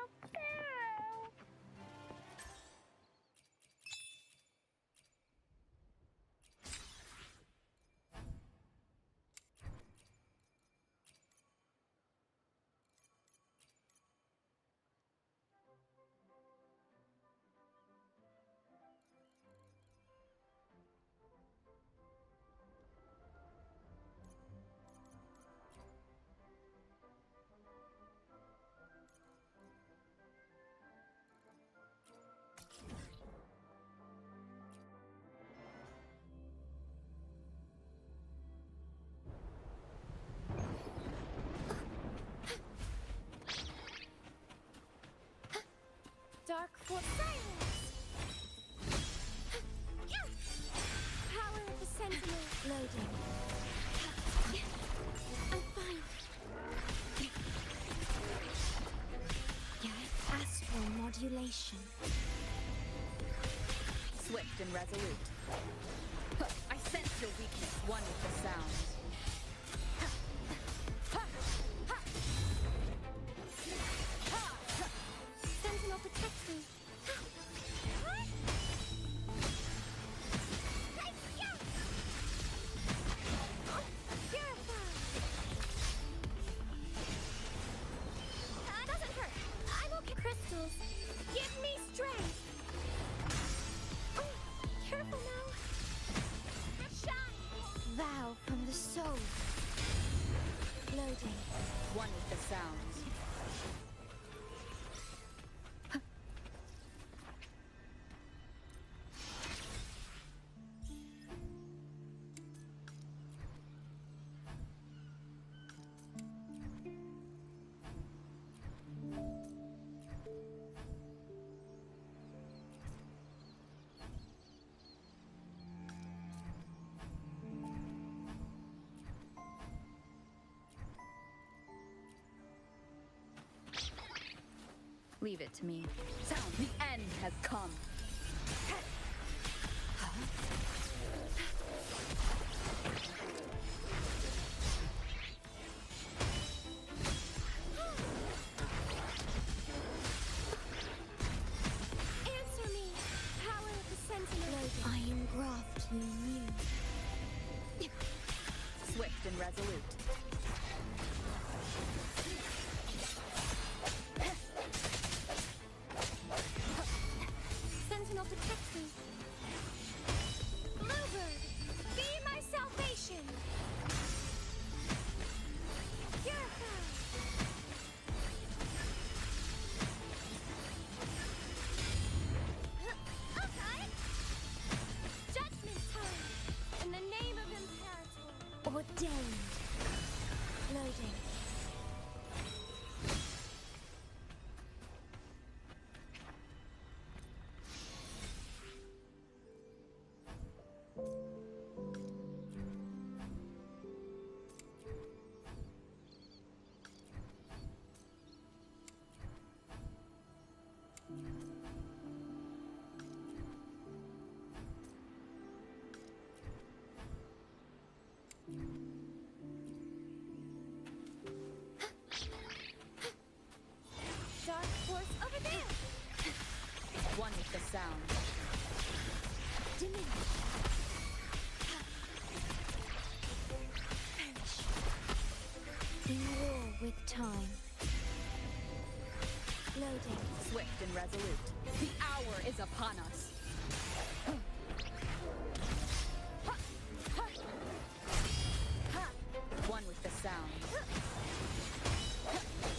Dark for silence! Power of the Sentinel. Loading. I'm fine. Astral modulation. Swift and resolute. I sense your weakness, one with the sound. Sentinel protect me. Purify. Doesn't hurt. I'm okay. Crystals, give me strength. Oh, careful now. Shine. Vow from the soul. Loading. One with the sounds. Leave it to me. Sound, the end has come. Answer me. Power of the Sentinel. I engraft you new. Swift and resolute. Sentinel protect me. Bluebird, be my salvation. Purify. Okay. Judgment time. In the name of Imperator. Ordained. Loading. Dark force over there. One with the sound. Diminish. Perish. In war with time. Loading. Swift and resolute. The hour is upon us. One with the sound.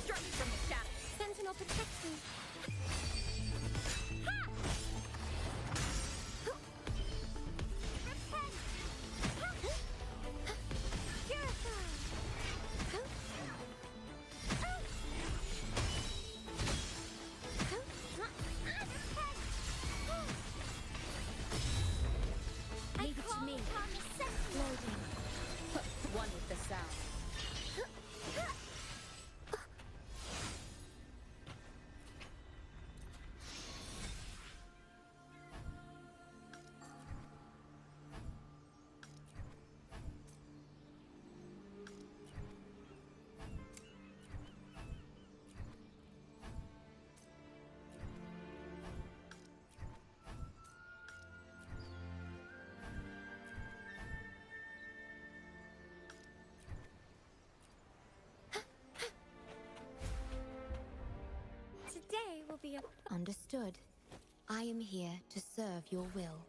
Struck from the shadows. Sentinel protect me. Repent. Purify. me. Exploding. One with the sound. Today will be a... Understood. I am here to serve your will.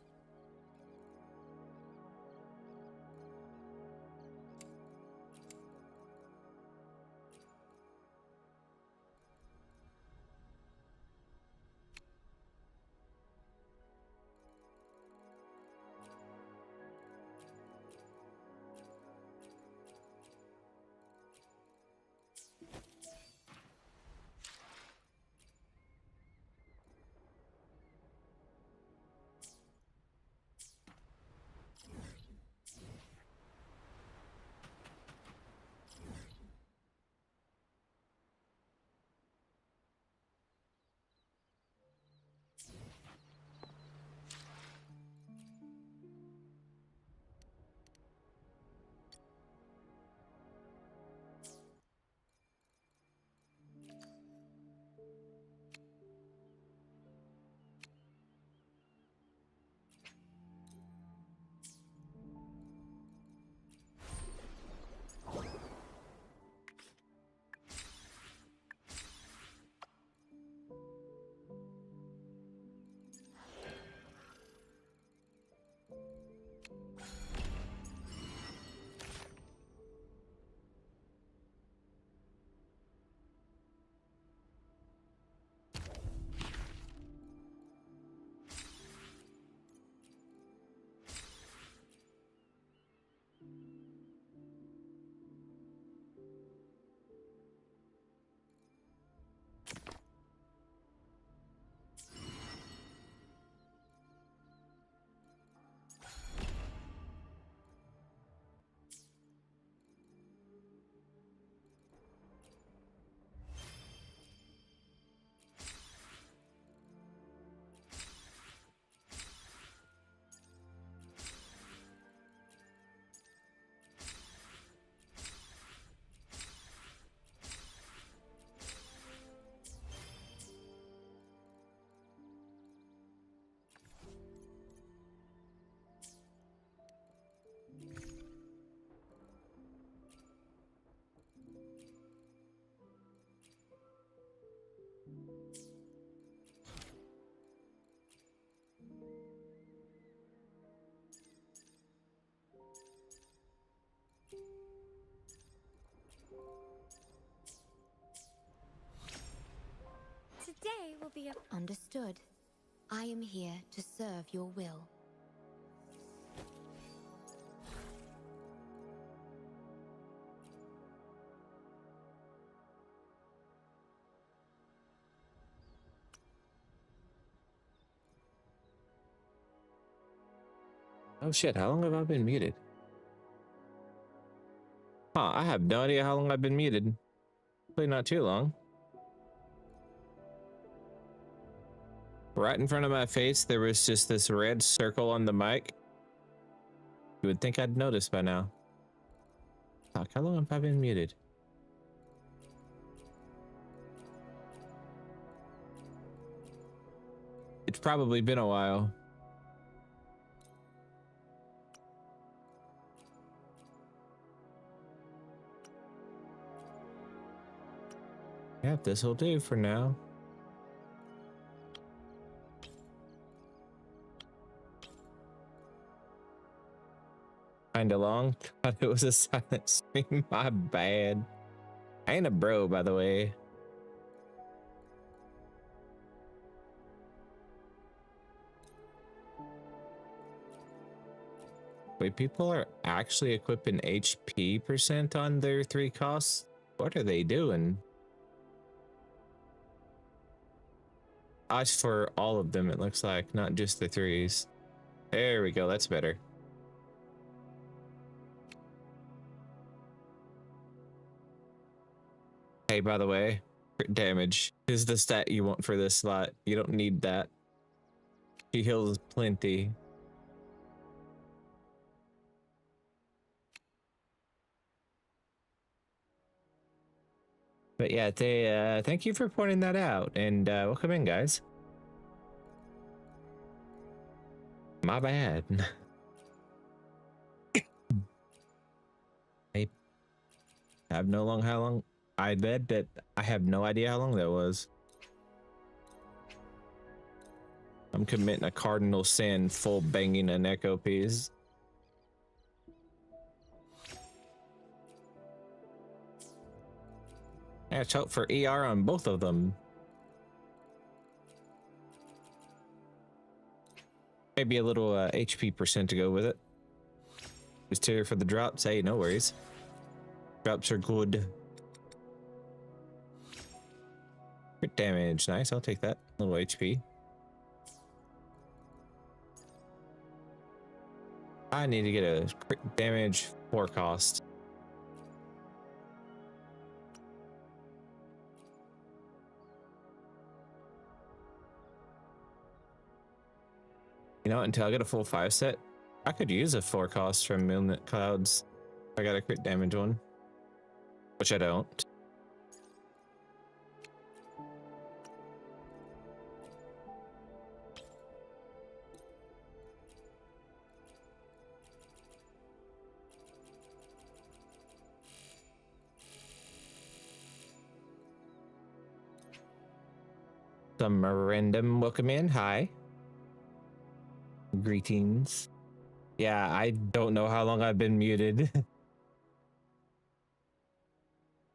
Today will be a... Understood. I am here to serve your will. Oh shit, how long have I been muted? Huh, I have no idea how long I've been muted. Probably not too long. Right in front of my face, there was just this red circle on the mic. You would think I'd notice by now. Fuck, how long have I been muted? It's probably been a while. Yeah, this'll do for now. Kinda long. Thought it was a silent stream. My bad. I ain't a bro, by the way. Wait, people are actually equipping HP percent on their 3 costs? What are they doing? For all of them, it looks like, not just the 3s. There we go, that's better. Hey, by the way, crit damage is the stat you want for this slot. You don't need that. She heals plenty. But yeah, they thank you for pointing that out, and welcome in, guys. My bad. I have no long how long. I bet that I have no idea how long that was. I'm committing a cardinal sin, full banging an echo piece. Let's hope for ER on both of them. Maybe a little HP percent to go with it. Just here for the drops. Hey, no worries. Drops are good. Crit damage. Nice. I'll take that. A little HP. I need to get a crit damage forecast. You know, until I get a full 5 set, I could use a forecast from Moonlit Clouds. I got a crit damage one, which I don't. Some random welcome in. Hi. Greetings. Yeah, I don't know how long I've been muted. I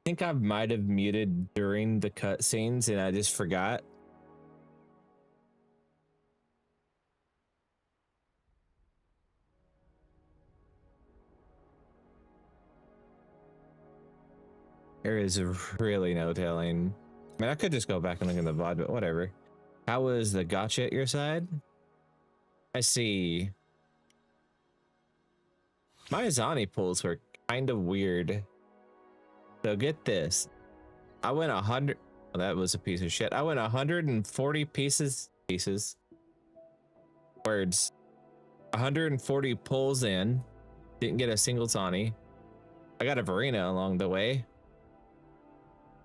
think I might have muted during the cutscenes and I just forgot. There is really no telling. I mean, I could just go back and look in the VOD, but whatever. How was the gotcha at your side? I see. My Azani pulls were kind of weird. So get this. I went 100. Oh, that was a piece of shit. I went 140 pieces. Words. 140 pulls in. Didn't get a single Zani. I got a Varina along the way.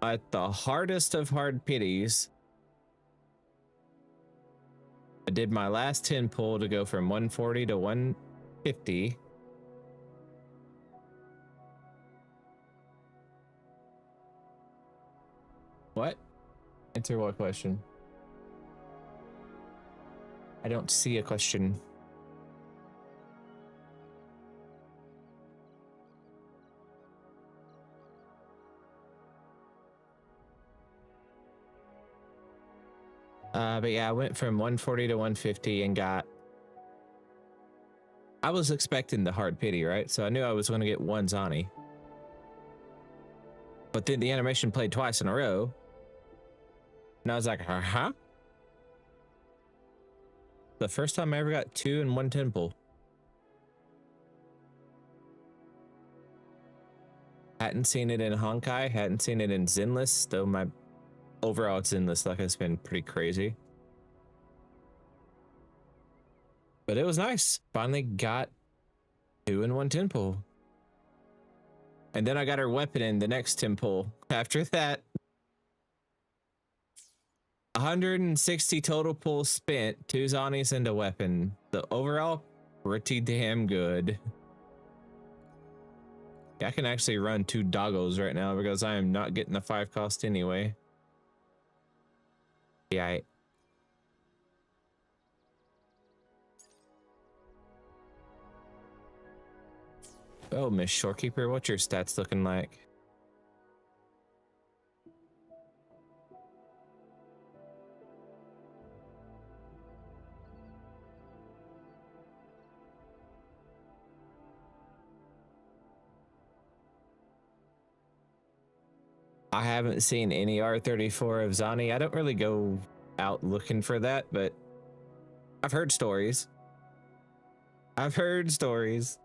At the hardest of hard pities, I did my last 10 pull to go from 140 to 150. What? Answer what question? I don't see a question. But yeah, I went from 140 to 150 and got... I was expecting the hard pity, right? So I knew I was going to get one Zani. But then the animation played twice in a row. And I was like, huh? The first time I ever got 2 in 1 temple. Hadn't seen it in Honkai, hadn't seen it in Zenless, though my overall Zenless luck has been pretty crazy. But it was nice. Finally got 2 in 1 temple. And then I got her weapon in the next temple. After that, 160 total pulls spent, 2 Zanis and a weapon. The overall, pretty damn good. Yeah, I can actually run 2 doggos right now because I am not getting the 5 cost anyway. Yeah. Oh, Miss Shorekeeper, what's your stats looking like? I haven't seen any R34 of Zani. I don't really go out looking for that, but I've heard stories. I've heard stories.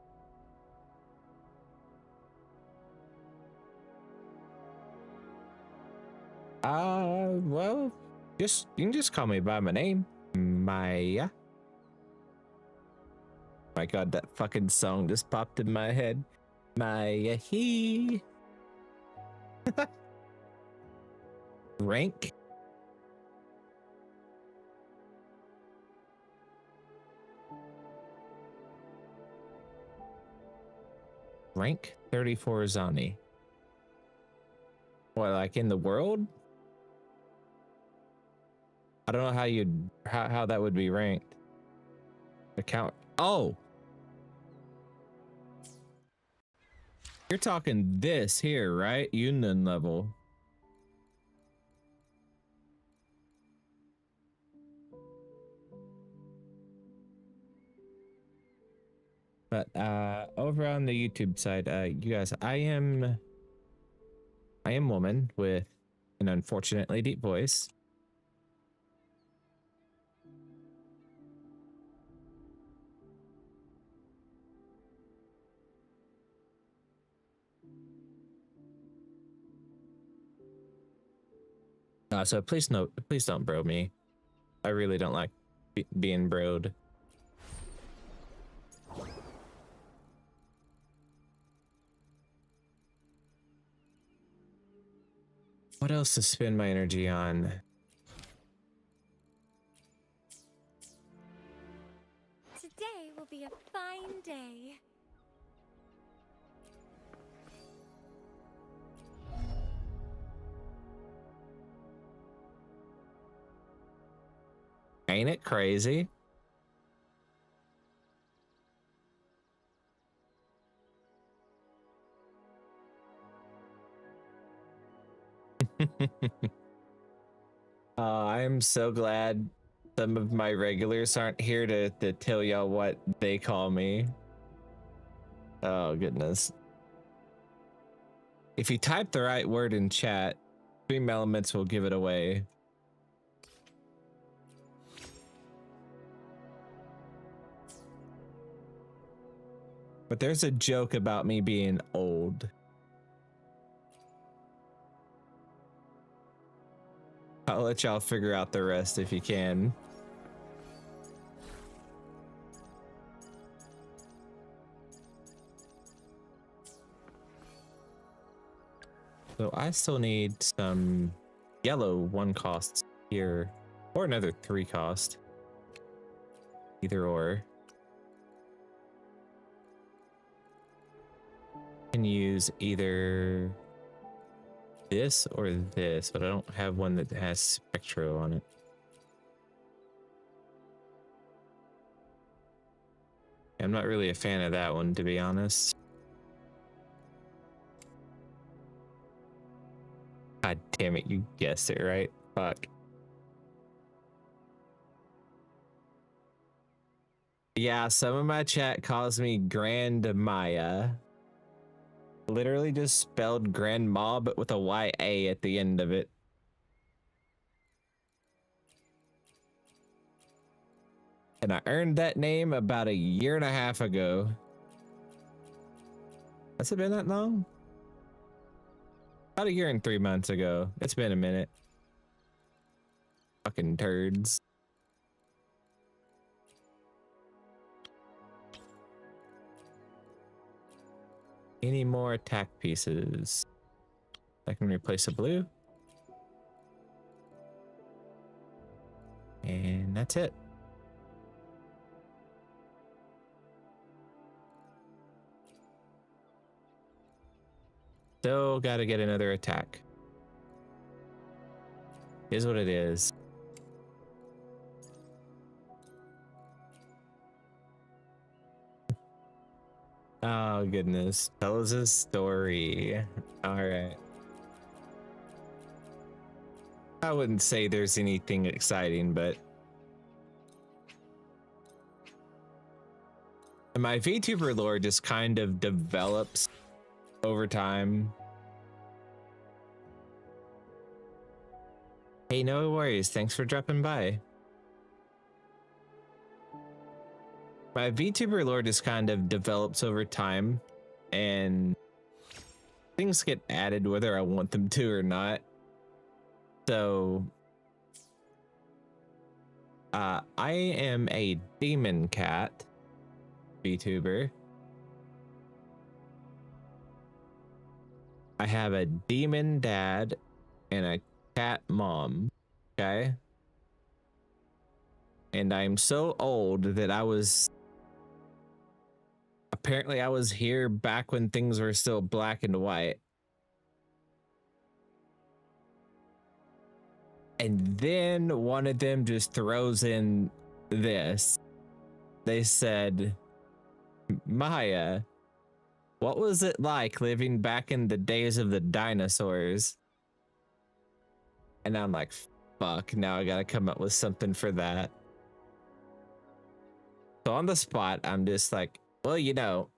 Well, you can just call me by my name, Maya. My God, that fucking song just popped in my head. Maya he. Rank. Rank 34 Zani. What, like in the world? I don't know how that would be ranked. Account. Oh, you're talking this here, right? Union level. But over on the YouTube side, you guys, I am woman with an unfortunately deep voice. So please don't bro me. I really don't like being broed. What else to spend my energy on? Today will be a fine day. Ain't it crazy? I'm so glad some of my regulars aren't here to tell y'all what they call me. Oh, goodness. If you type the right word in chat, Stream Elements will give it away. But there's a joke about me being old. I'll let y'all figure out the rest if you can. So I still need some yellow 1 costs here, or another 3 cost. Either or. Can use either this or this, but I don't have one that has Spectro on it. I'm not really a fan of that one, to be honest. God damn it, you guessed it, right? Fuck. Yeah, some of my chat calls me Grand Maya. Literally just spelled grandma, but with a YA at the end of it. And I earned that name about 1.5 years ago. Has it been that long? About 1 year and 3 months ago. It's been a minute. Fucking turds. Any more attack pieces? I can replace a blue. And that's it. Still gotta get another attack. Is what it is. Oh goodness. Tell us a story. Alright. I wouldn't say there's anything exciting, but my VTuber lore just kind of develops over time. Hey, no worries. Thanks for dropping by. My VTuber lore just kind of develops over time, and things get added whether I want them to or not. So I am a demon cat VTuber. I have a demon dad and a cat mom. Okay. And I'm so old that I was here back when things were still black and white. And then one of them just throws in this. They said, Maya, what was it like living back in the days of the dinosaurs? And I'm like, fuck, now I gotta come up with something for that. So on the spot, I'm just like, well, you know,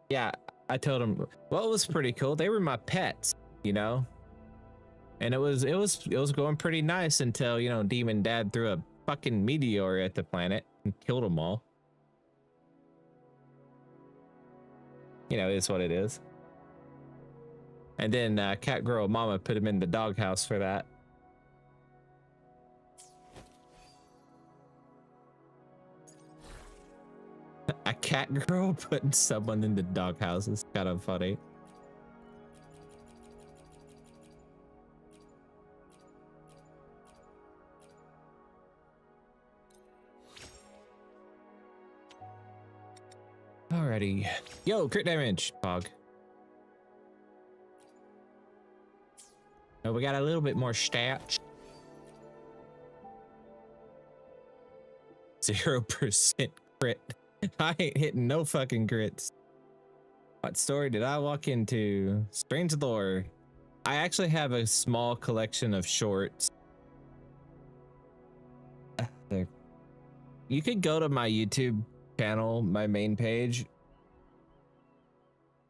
yeah, I told him, well, it was pretty cool. They were my pets, you know? And it was going pretty nice until, you know, Demon Dad threw a fucking meteor at the planet and killed them all. You know, it's what it is. And then Cat Girl Mama put him in the doghouse for that. A cat girl putting someone in the doghouse is kind of funny. Alrighty. Yo, crit damage, Pog. Oh, we got a little bit more stats. 0% crit. I ain't hitting no fucking crits. What story did I walk into? Strange lore. I actually have a small collection of shorts. There. You could go to my YouTube channel, my main page,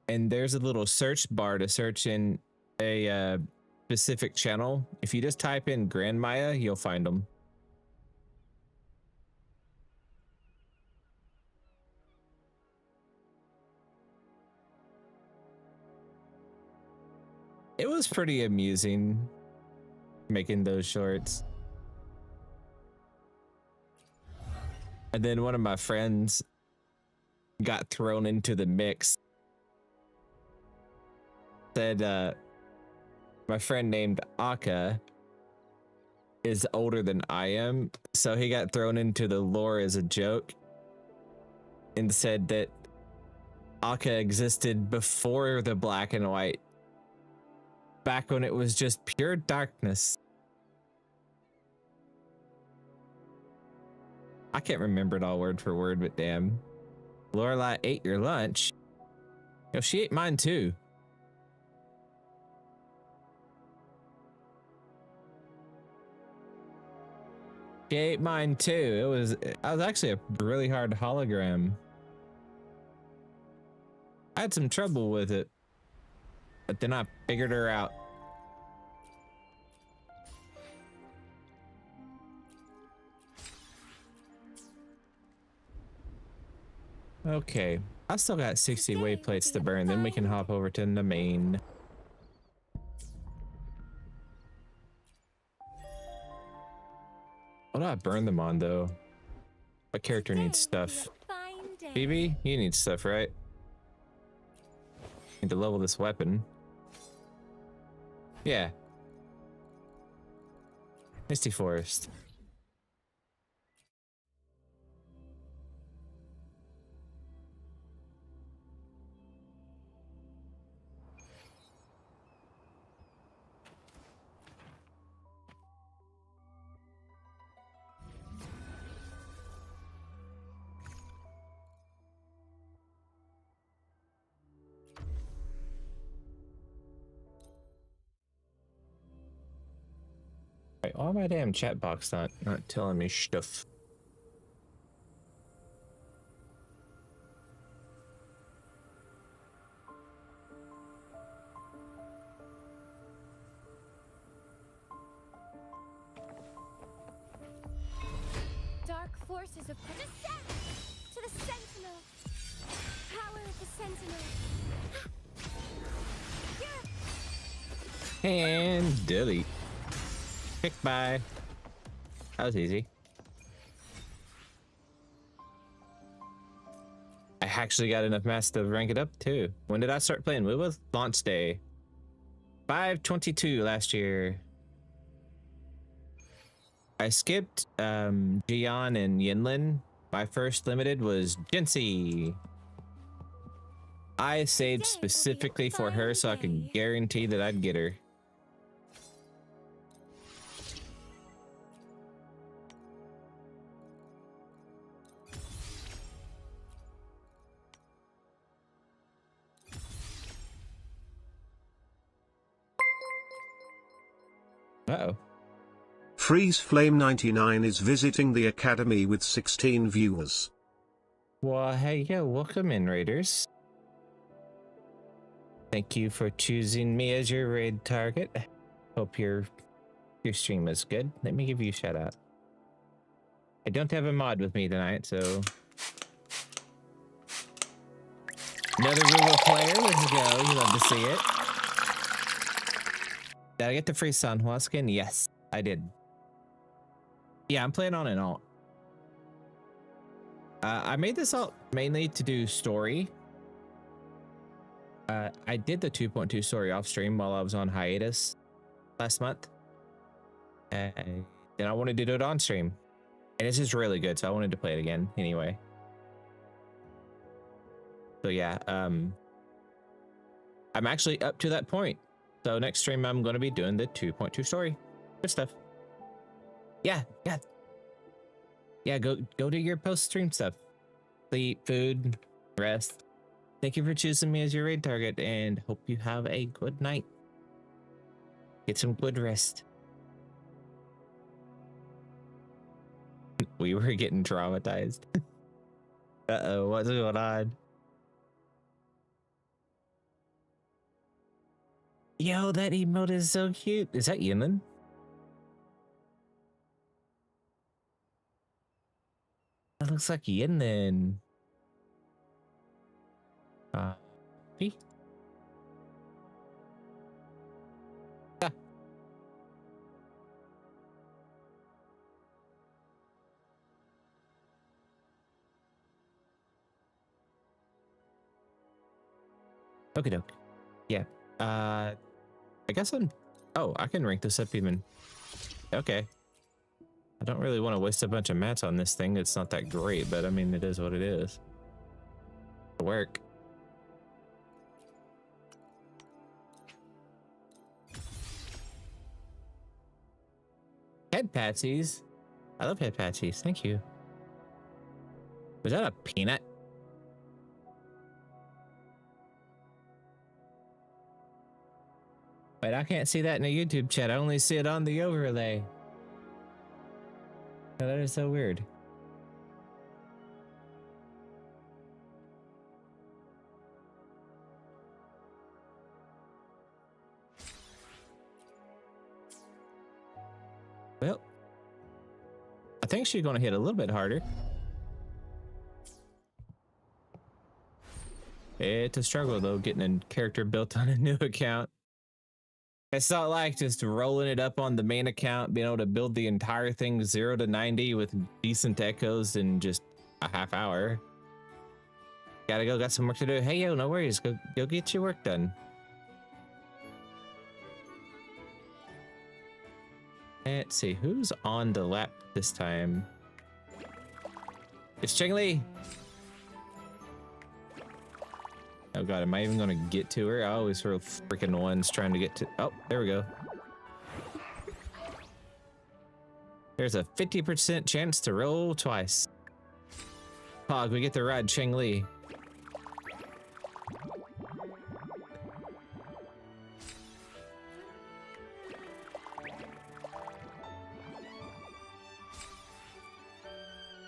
and there's a little search bar to search in a specific channel. If you just type in Grand Maya, you'll find them. It was pretty amusing making those shorts. And then one of my friends got thrown into the mix. Said my friend named Akka is older than I am, so he got thrown into the lore as a joke and said that Akka existed before the black and white, back when it was just pure darkness. I can't remember it all word for word, but damn. Lorelai ate your lunch. Yo, she ate mine too. She ate mine too. I was actually a really hard hologram. I had some trouble with it, but then I figured her out. Okay, I still got 60 wayplates to burn, then we can hop over to the main. What do I burn them on though? What character needs stuff? Phoebe, you need stuff, right? Need to level this weapon. Yeah. Misty Forest. Why my damn chat box not telling me stuff? Dark forces of descent to the Sentinel. Power of the Sentinel. And delete. Quick bye. That was easy. I actually got enough mass to rank it up too. When did I start playing WuWa? Launch day. 5/22 last year. I skipped Jian and Yinlin. My first limited was Jinxie. I saved specifically for her so I could guarantee that I'd get her. Uh-oh. Freeze Flame 99 is visiting the Academy with 16 viewers. Well, hey, yo, welcome in, Raiders. Thank you for choosing me as your raid target. Hope your stream is good. Let me give you a shout out. I don't have a mod with me tonight, so... Another WuWa player, let's go. You love to see it. Did I get the free Sanhua skin? Yes, I did. Yeah, I'm playing on an alt. I made this alt mainly to do story. I did the 2.2 story off stream while I was on hiatus last month. And then I wanted to do it on stream. And it's just really good, so I wanted to play it again anyway. So yeah, I'm actually up to that point. So next stream I'm going to be doing the 2.2 story. Good stuff. Yeah. Go do your post-stream stuff. Sleep, food, rest. Thank you for choosing me as your raid target, and hope you have a good night. Get some good rest. We were getting traumatized. Uh-oh, what's going on? Yo, that emote is so cute. Is that Yinlin? That looks like Yinlin. P? Ah. Okie doke. Yeah. I guess I'm... Oh, I can rank this up even. Okay. I don't really want to waste a bunch of mats on this thing. It's not that great, but I mean, it is what it is. It'll work. Head patsies. I love head patsies. Thank you. Was that a peanut? Wait, I can't see that in the YouTube chat. I only see it on the overlay. Oh, that is so weird. Well, I think she's going to hit a little bit harder. It's a struggle, though, getting a character built on a new account. It's not like just rolling it up on the main account, being able to build the entire thing 0 to 90 with decent echoes in just a half hour. Gotta go, got some work to do. Hey, yo, no worries. Go get your work done. Let's see, who's on the lap this time? It's Cheng-Li. Oh god, am I even gonna get to her? I always throw freaking ones trying to get to... Oh, there we go. There's a 50% chance to roll twice. Pog, we get to ride Cheng-Li.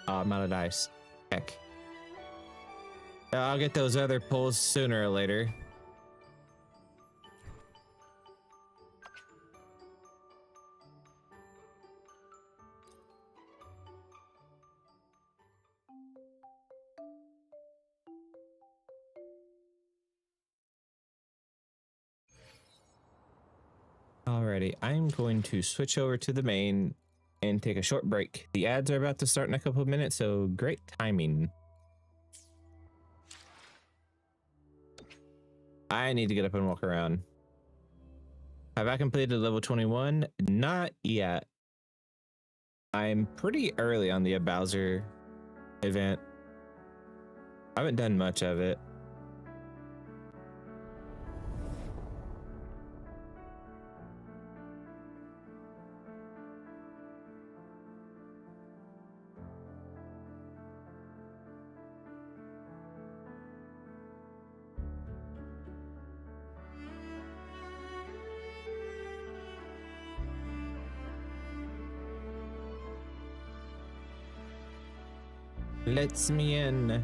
Oh, I'm out of dice. Heck. I'll get those other pulls sooner or later. Alrighty, I'm going to switch over to the main and take a short break. The ads are about to start in a couple of minutes, so great timing. I need to get up and walk around. Have I completed level 21? Not yet. I'm pretty early on the Bowser event. I haven't done much of it. Lets me in.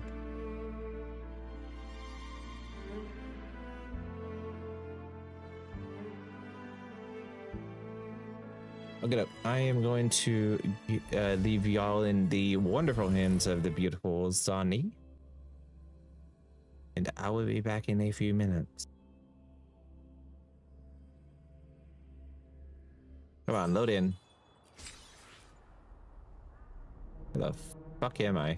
Okay, I am going to leave y'all in the wonderful hands of the beautiful Zani. And I will be back in a few minutes. Come on, load in. Where the fuck am I?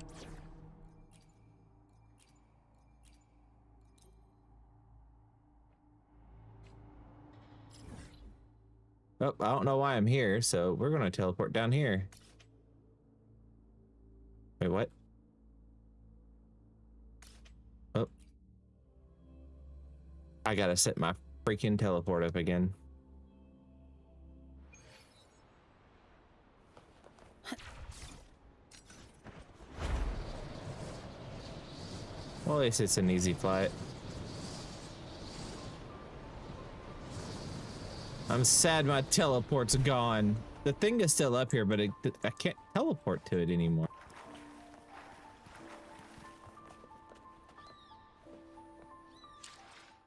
Oh, I don't know why I'm here, so we're gonna teleport down here. Wait, what? Oh. I gotta set my freaking teleport up again. Well, at least it's an easy flight. I'm sad my teleport's gone. The thing is still up here, but I can't teleport to it anymore.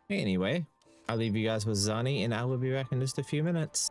Anyway, I'll leave you guys with Zani, and I will be back in just a few minutes.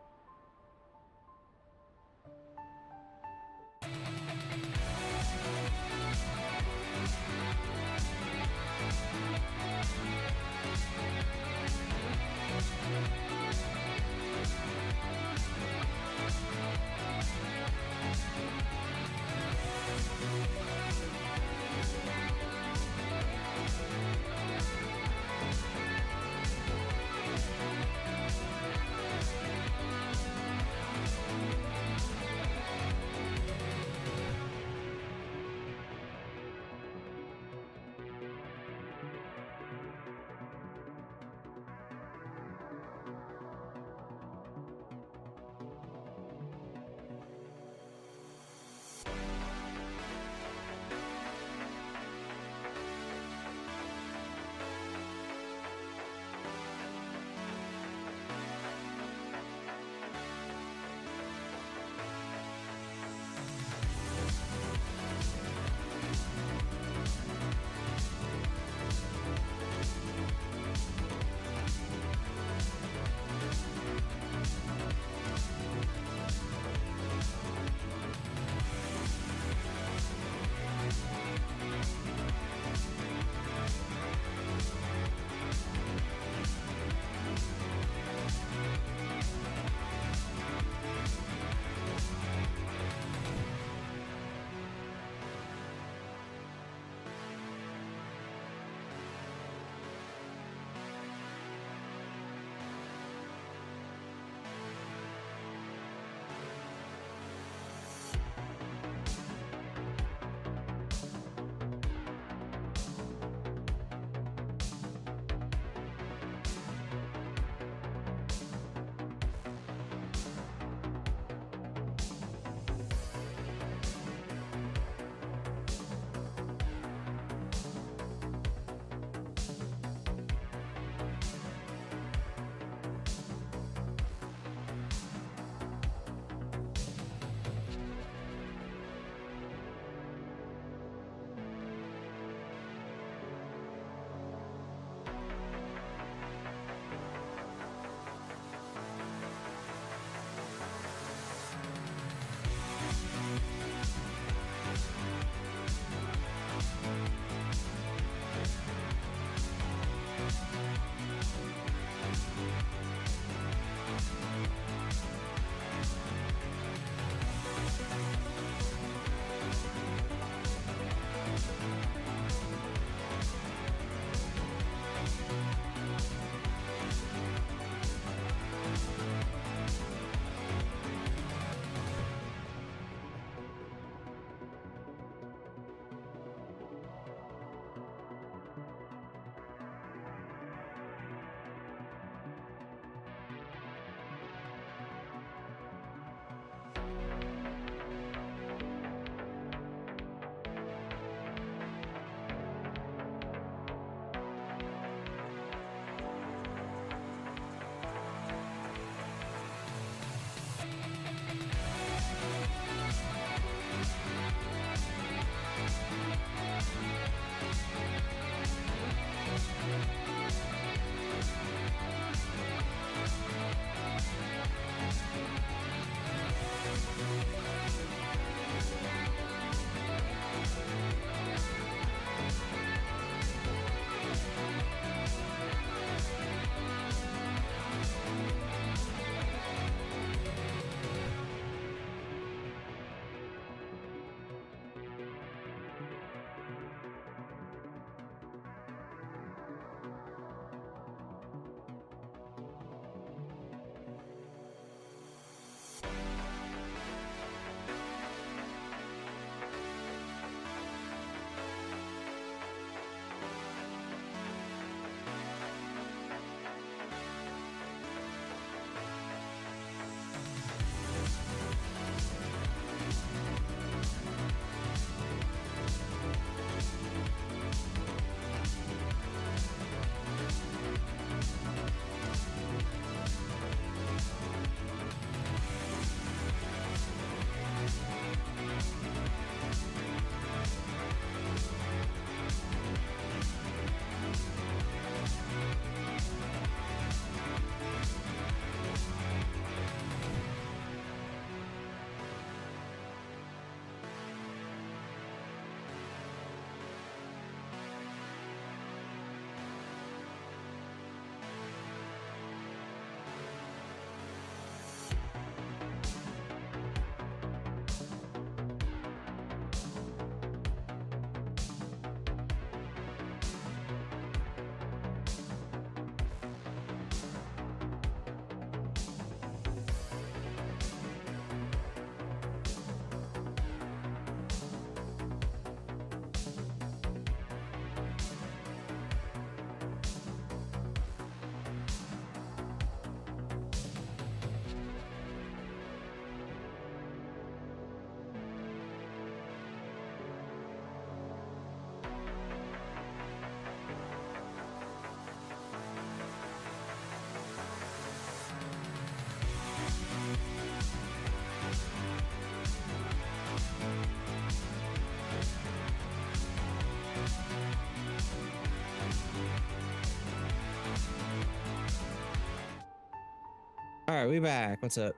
All right, we back. What's up?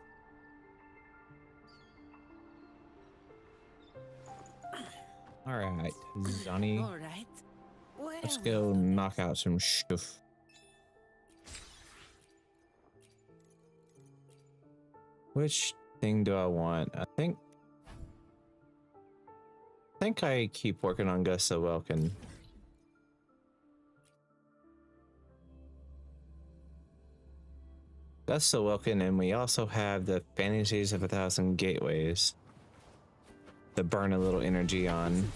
All right, Johnny. All right. Let's go knock out some stuff. Which thing do I want? I think I keep working on Gusta Welkin. Gusta Welkin, and we also have the Fantasies of 1,000 Gateways to burn a little energy on.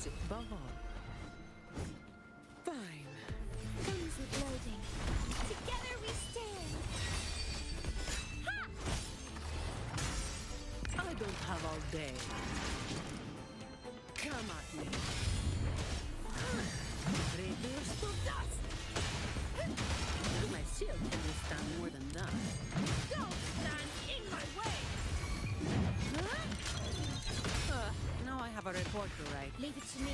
Day. Come at me. Reduce to dust. My shield can withstand more than that. Don't stand in my way. Now I have a report to write. Leave it to me.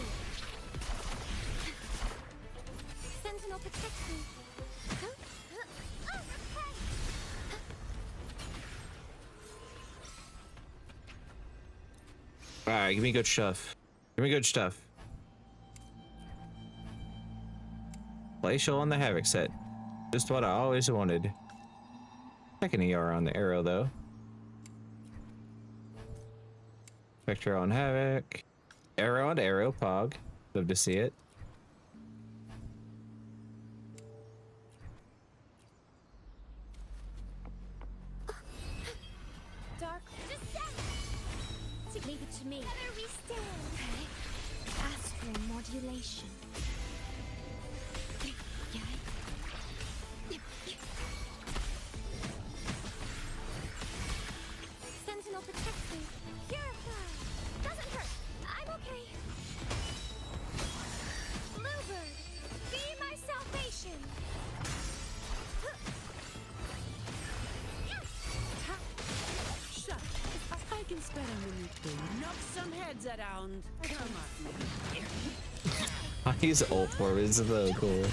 Sentinel, protect me. Alright, give me good stuff. Give me good stuff. Glacial on the Havoc set. Just what I always wanted. Second ER on the Arrow, though. Vector on Havoc. Arrow on Arrow, Pog. Love to see it. Dark descent. Leave it to me. Better we stand. Astral modulation. Sentinel, protect me. Purify. Doesn't hurt. I'm okay. Bluebird, be my salvation. Shut. I can spare a minute to knock some heads around. Come at me. His ult form is so cool.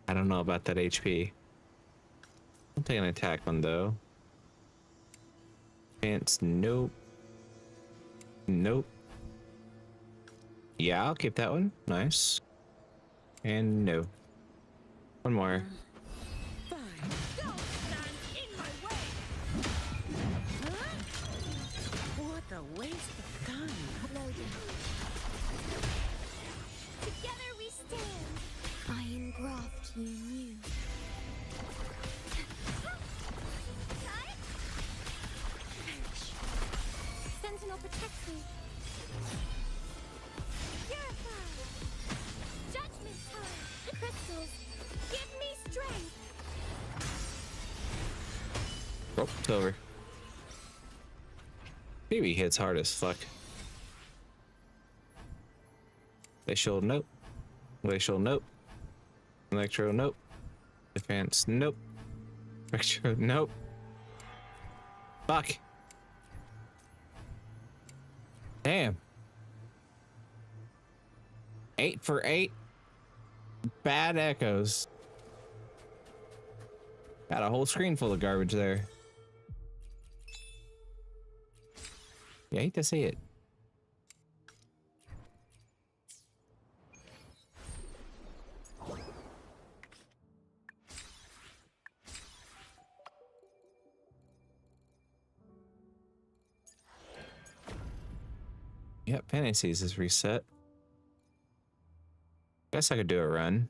I don't know about that HP. I'll take an attack one though. Pants, nope. Nope. Yeah, I'll keep that one. Nice. And no. One more. What a waste of time. Loading. Together we stand. I engraft you new. Sentinel, protect me. Purify. Judgment time. Crystals, give me strength. Oh, it's over. Baby hits hard as fuck. Glacial, nope. Glacial, nope. Electro, nope. Defense, nope. Electro, nope. Fuck. Damn. 8 for 8. Bad echoes. Got a whole screen full of garbage there. You hate to see it. Yep, Fantasies is reset. Guess I could do a run.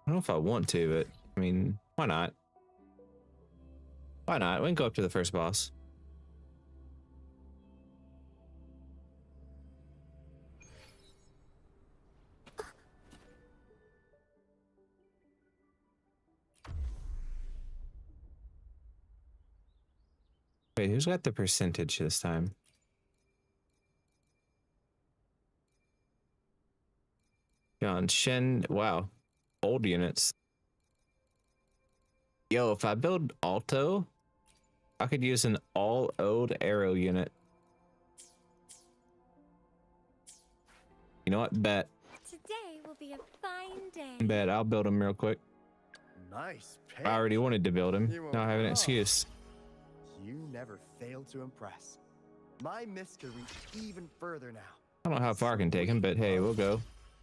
I don't know if I want to, but I mean, why not? Why not? We can go up to the first boss. Wait, who's got the percentage this time? John Shen. Wow. Old units. Yo, if I build Alto, I could use an all old arrow unit. You know what? Bet. Today will be a fine day. Bet I'll build him real quick. Nice pick. I already wanted to build him. You won't- Now I have an Oh. excuse. You never fail to impress. My mist can reach even further now. I don't know how far I can take him, but hey, we'll go.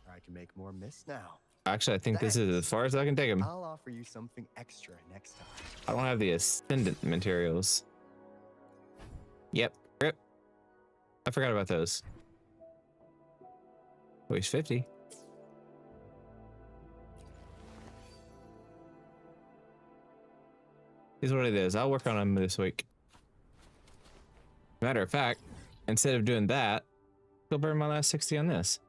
I can make more mist now. Actually, I think this is as far as I can take him. I'll offer you something extra next time. I don't have the ascendant materials. Yep. Rip. I forgot about those. Oh, he's 50. Here's what it is. I'll work on him this week. Matter of fact, instead of doing that, I'll burn my last 60 on this.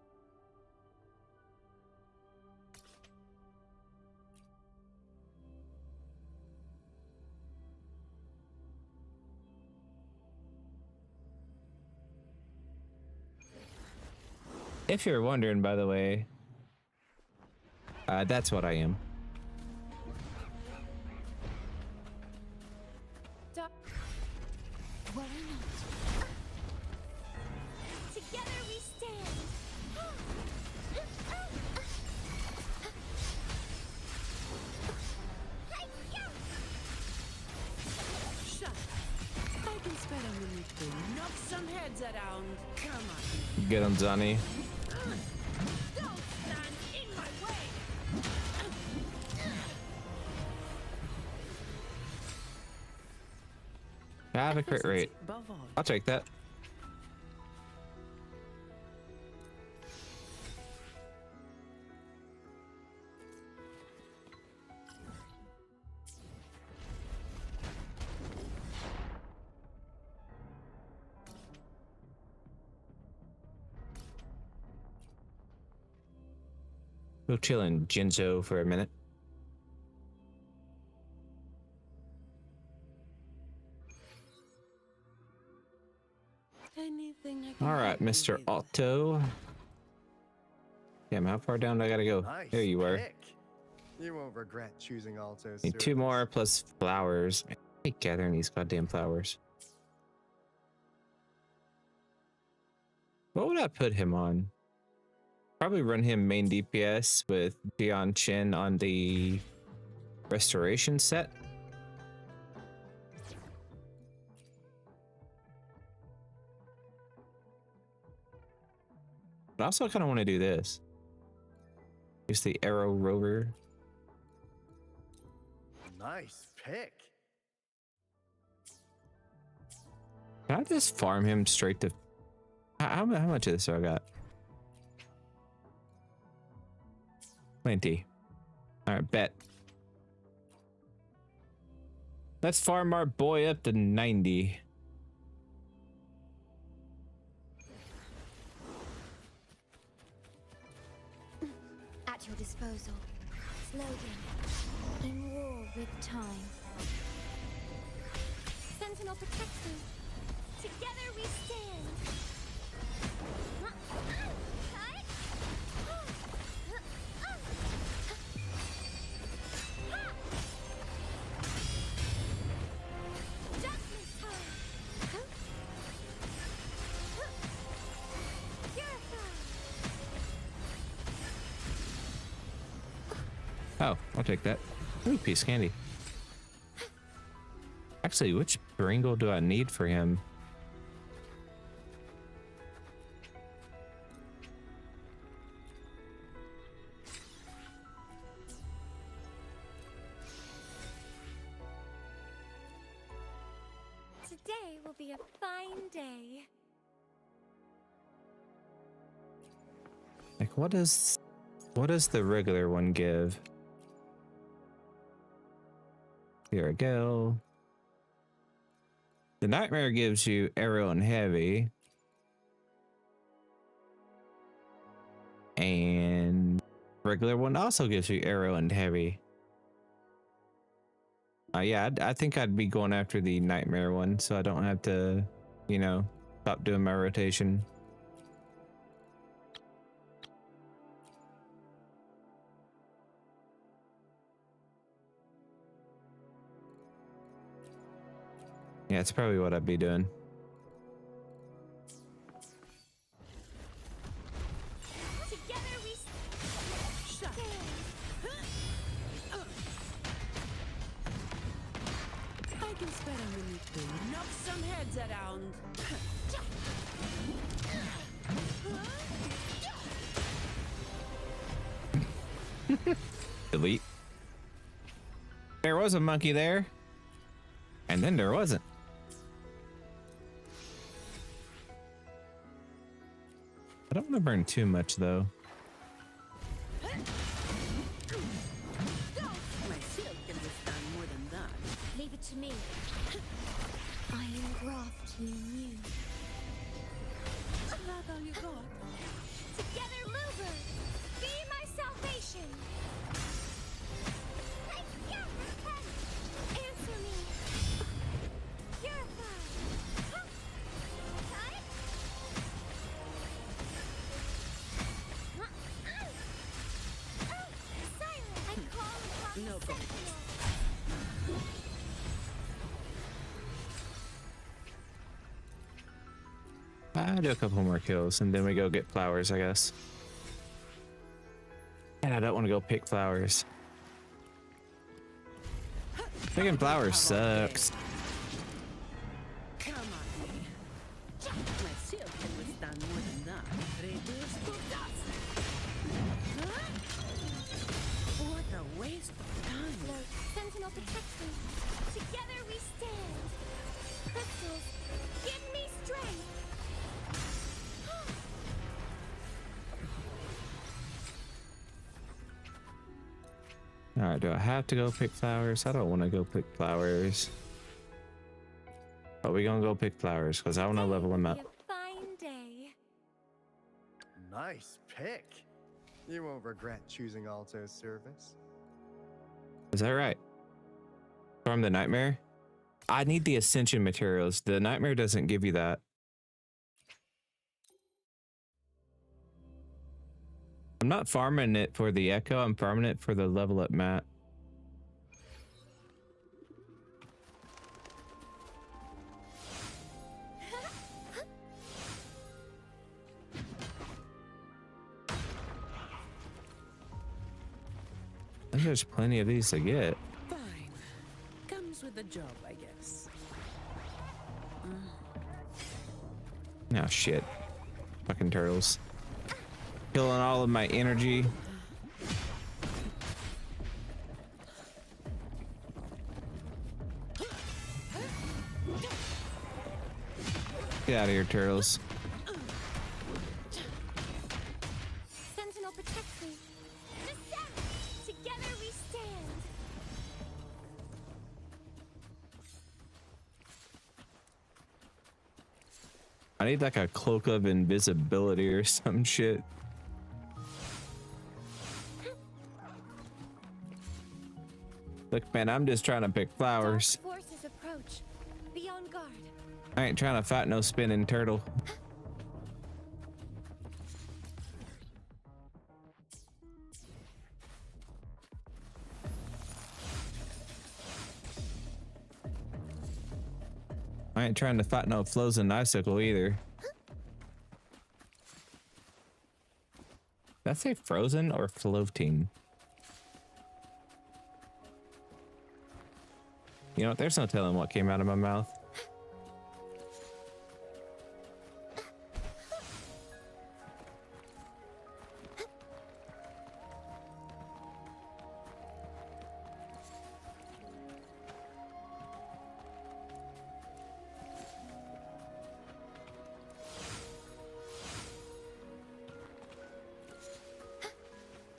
If you're wondering, by the way, that's what I am. Worry not. Together we stand. Shut. I can spare a minute to knock some heads around. Come on. Get him, Johnny. Don't stand in my way. I have a crit rate. I'll take that. We'll chill in Jinzo for a minute. Anything I can All right, help you Mr. with? Otto. Damn, how far down do I gotta go? Nice There you are. pick. You won't regret choosing Alto's. Need 2 more plus flowers. I hate gathering these goddamn flowers. What would I put him on? Probably run him main DPS with Dion Chin on the restoration set. But I also kind of want to do this. Use the Arrow Rover. Nice pick. Can I just farm him straight to... How much of this do I got? 20. Alright, bet. Let's farm our boy up to 90. At your disposal. Slogan. In war with time. Sentinel protects me. Together we stand. Judgment time. Oh, I'll take that. Ooh, piece of candy. Actually, which Bringle do I need for him? Today will be a fine day. Like, what does the regular one give? Here we go. The Nightmare gives you arrow and heavy. And regular one also gives you arrow and heavy. Yeah, I think I'd be going after the Nightmare one so I don't have to, you know, stop doing my rotation. Yeah, it's probably what I'd be doing. Together we stand. I can spare a minute to knock some heads around. Delete. There was a monkey there, and then there wasn't. I don't want to burn too much though. My shield can withstand more than that. Leave it to me. I engraft you new. Is that all you got? Together, Luber. Be my salvation. I can't repent. Answer me. Purify. Time. Silent. I call upon No the go. sentinel. I'll do a couple more kills and then we go get flowers, I guess. And I don't want to go pick flowers. Picking flowers sucks. Come on me. My shield can withstand more than that. Reduce to dust. Huh? What a waste of time. Lord, sentinel protect me. Together we stand. Crystals, give me strength. All right, do I have to go pick flowers? I don't want to go pick flowers. But we gonna go pick flowers because I want to level them up. Be a fine day. Nice pick. You won't regret choosing Alto's service. Is that right? From the nightmare? I need the ascension materials. The nightmare doesn't give you that. I'm not farming it for the echo. I'm farming it for the level up mat. There's plenty of these to get. Fine. Comes with the job, I guess. Oh shit. Fucking turtles. Killing all of my energy. Get out of here, turtles. Sentinel protect me. Descend. Together we stand. I need like a cloak of invisibility or some shit. Look, man, I'm just trying to pick flowers. Dark forces approach. Be on guard. I ain't trying to fight no spinning turtle. I ain't trying to fight no frozen icicle either. Did I say frozen or floating? You know what? There's no telling what came out of my mouth.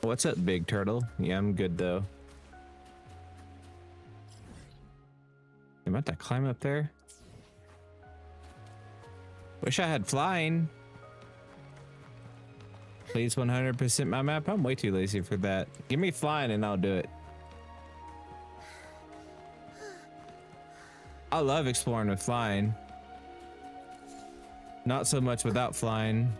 What's up, big turtle? Yeah, I'm good though. I'm about to climb up there. Wish I had flying. Please 100% my map. I'm way too lazy for that. Give me flying and I'll do it. I love exploring with flying. Not so much without flying.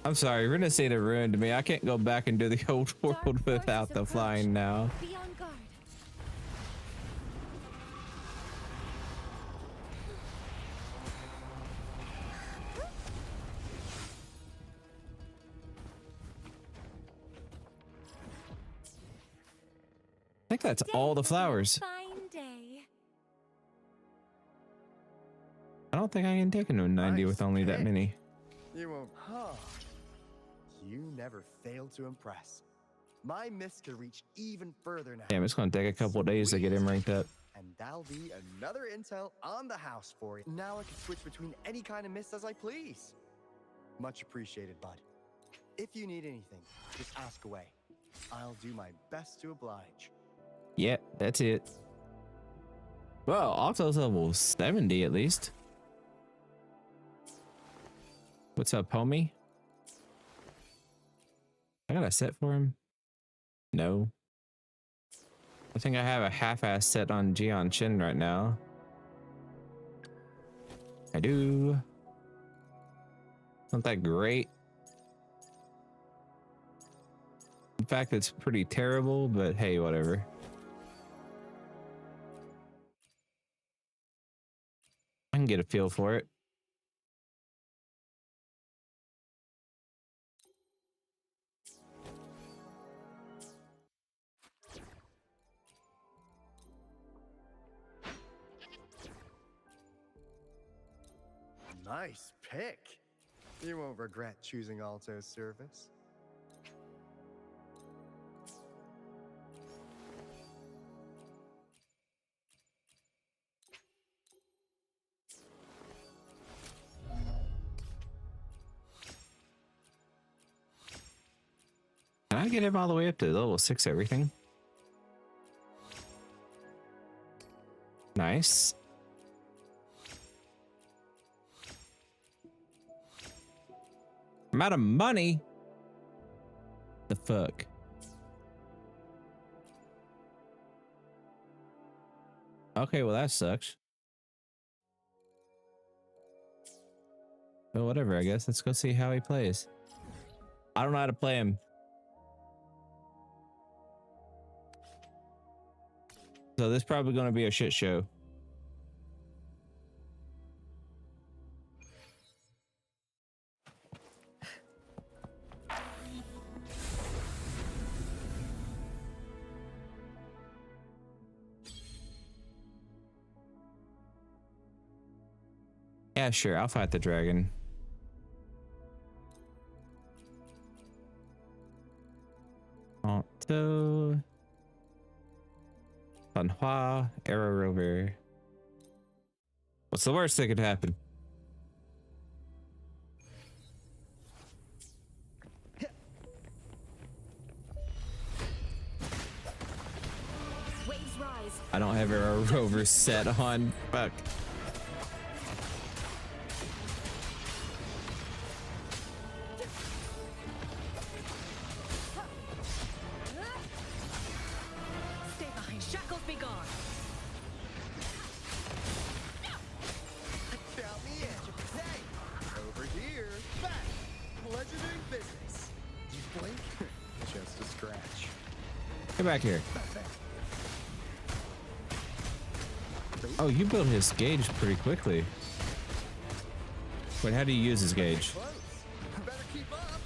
I'm sorry, Rena Seda ruined me. I can't go back and do the old world without the flying now. Be on guard. think that's all the flowers. Fine day. I don't think I can take a 90 with only that many. You won't. Huh. You never fail to impress. My mist could reach even further now. Damn, it's going to take a couple of days to get him ranked up. And that'll be another intel on the house for you. Now I can switch between any kind of mist as I please. Much appreciated, bud. If you need anything, just ask away. I'll do my best to oblige. Yeah, that's it. Well, Octo's level 70 at least. What's up, homie? I got a set for him? No. I think I have a half-ass set on Jian Shin right now. I do. Not that great. In fact, it's pretty terrible, but hey, whatever. I can get a feel for it. Nice pick. You won't regret choosing Alto's service. Can I get him all the way up to level 6 everything? Nice. I'm out of money. The fuck? Okay, well that sucks. Well, whatever, I guess. Let's go see how he plays. I don't know how to play him. So this is probably going to be a shit show. Yeah, sure. I'll fight the dragon. Alto. Sanhua, Arrow Rover. What's the worst that could happen? Waves rise. I don't have Arrow Rover set on. Fuck. Stay behind. Shackles be gone. Count me in. Hey, over here. Back. Pleasure doing business. You blink, just a scratch. Get back here. Oh, you built his gauge pretty quickly. Wait, how do you use his gauge? Better keep up.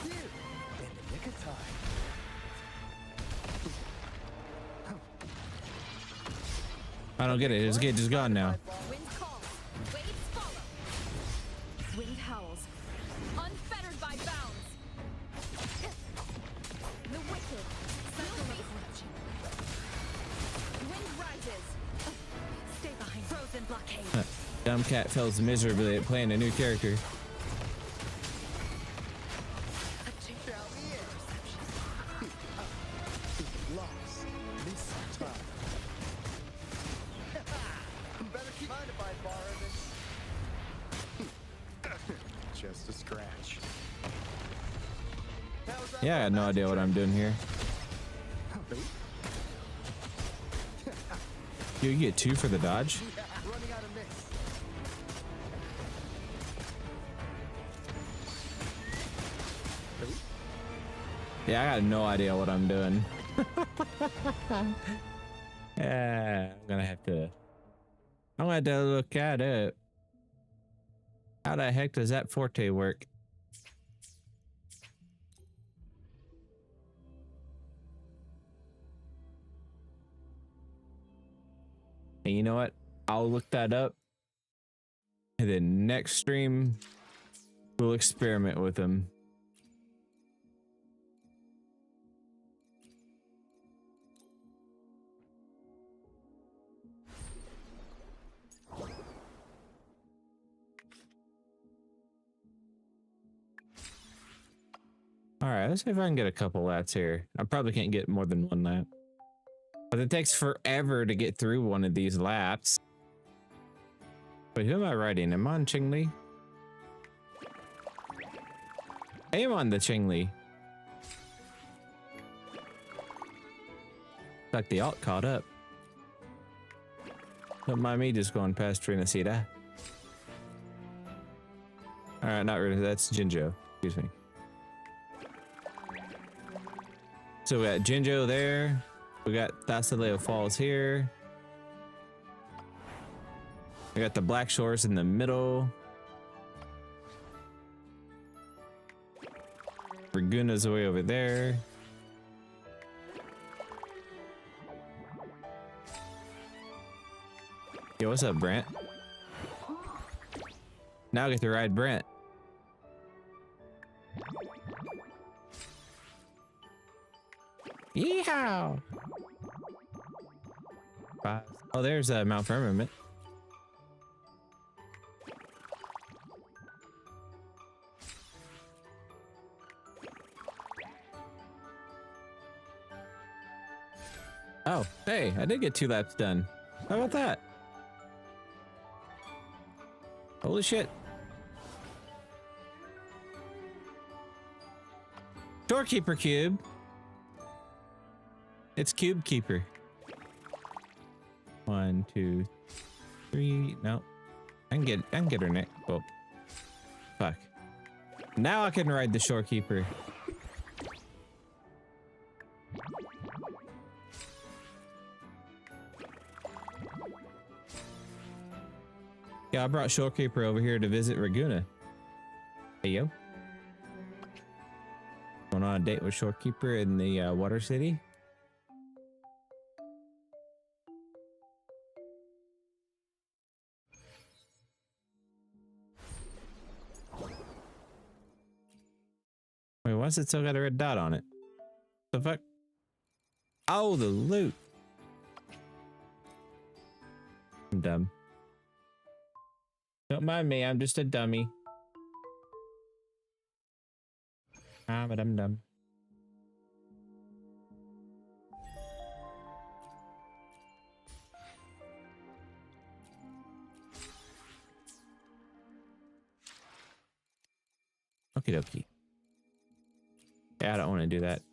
You, in the nick of time. I don't get it. His gauge is gone now. Wind calls. Waves follow. Wind howls. Unfettered by bounds. The wicked. Cycle of corruption. Wind rises. Stay behind. Frozen blockade. Dumb cat fails miserably at playing a new character. Lost. Miss time. Better keep mind if I borrow this. Just a scratch. Yeah, I had no idea what I'm doing here. You get 2 for the dodge? Running out of mix. Yeah, I got no idea what I'm doing. Yeah, I'm gonna have to look at it. How the heck does that forte work? And you know what? I'll look that up. And then next stream, we'll experiment with them. Alright, let's see if I can get a couple laps here. I probably can't get more than one lap. But it takes forever to get through one of these laps. Wait, who am I riding? Am I on Qingli? I am on the Qingli. Like the alt caught up. Don't mind me just going past Trinacida. Alright, not really. That's Jinjo. Excuse me. So we got Jinjo there. We got Thassaleo Falls here. We got the Black Shores in the middle. Raguna's way over there. Yo, what's up, Brent? Now I get to ride Brent. Yeehaw! Oh, there's Mount Firmament. Oh, hey, I did get 2 laps done. How about that? Holy shit. Doorkeeper Cube. It's Cube Keeper. 1, 2, 3. No. I can get her neck. Oh. Fuck. Now I can ride the Shorekeeper. Yeah, I brought Shorekeeper over here to visit Raguna. Hey, yo. Going on a date with Shorekeeper in the Water City. Wait, why's it still got a red dot on it? The fuck? Oh, the loot. I'm dumb. Don't mind me, I'm just a dummy. I'm a dum-dum. Okie dokie. Yeah, I don't want to do that.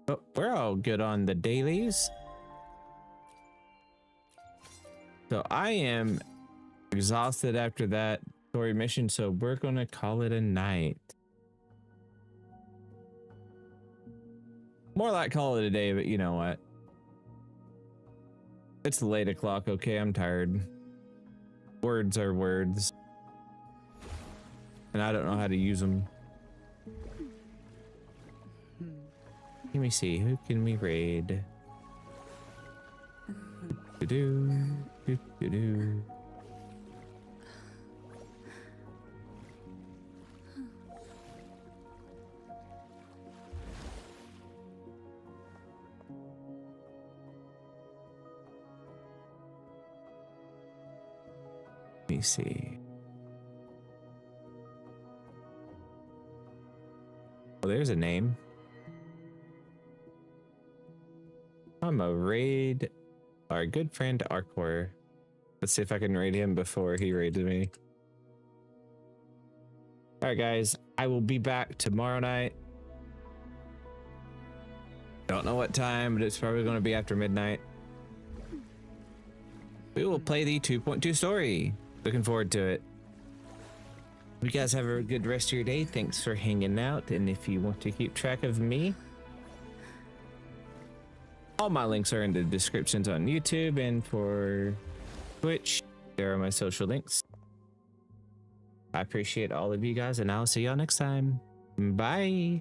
But we're all good on the dailies. So I am exhausted after that story mission, so we're gonna call it a night. More like call it a day, but you know what? It's late o'clock, okay? I'm tired. Words are words. And I don't know how to use them. Let me see, who can we raid? Do-do-do-do-do. Let me see. Oh, there's a name. I'm a raid our good friend Arcor. Let's see if I can raid him before he raids me. Alright guys, I will be back tomorrow night. Don't know what time, but it's probably going to be after midnight. We will play the 2.2 story. Looking forward to it. You guys have a good rest of your day. Thanks for hanging out. And if you want to keep track of me, all my links are in the descriptions on YouTube, and for Twitch, there are my social links. I appreciate all of you guys, and I'll see y'all next time. Bye.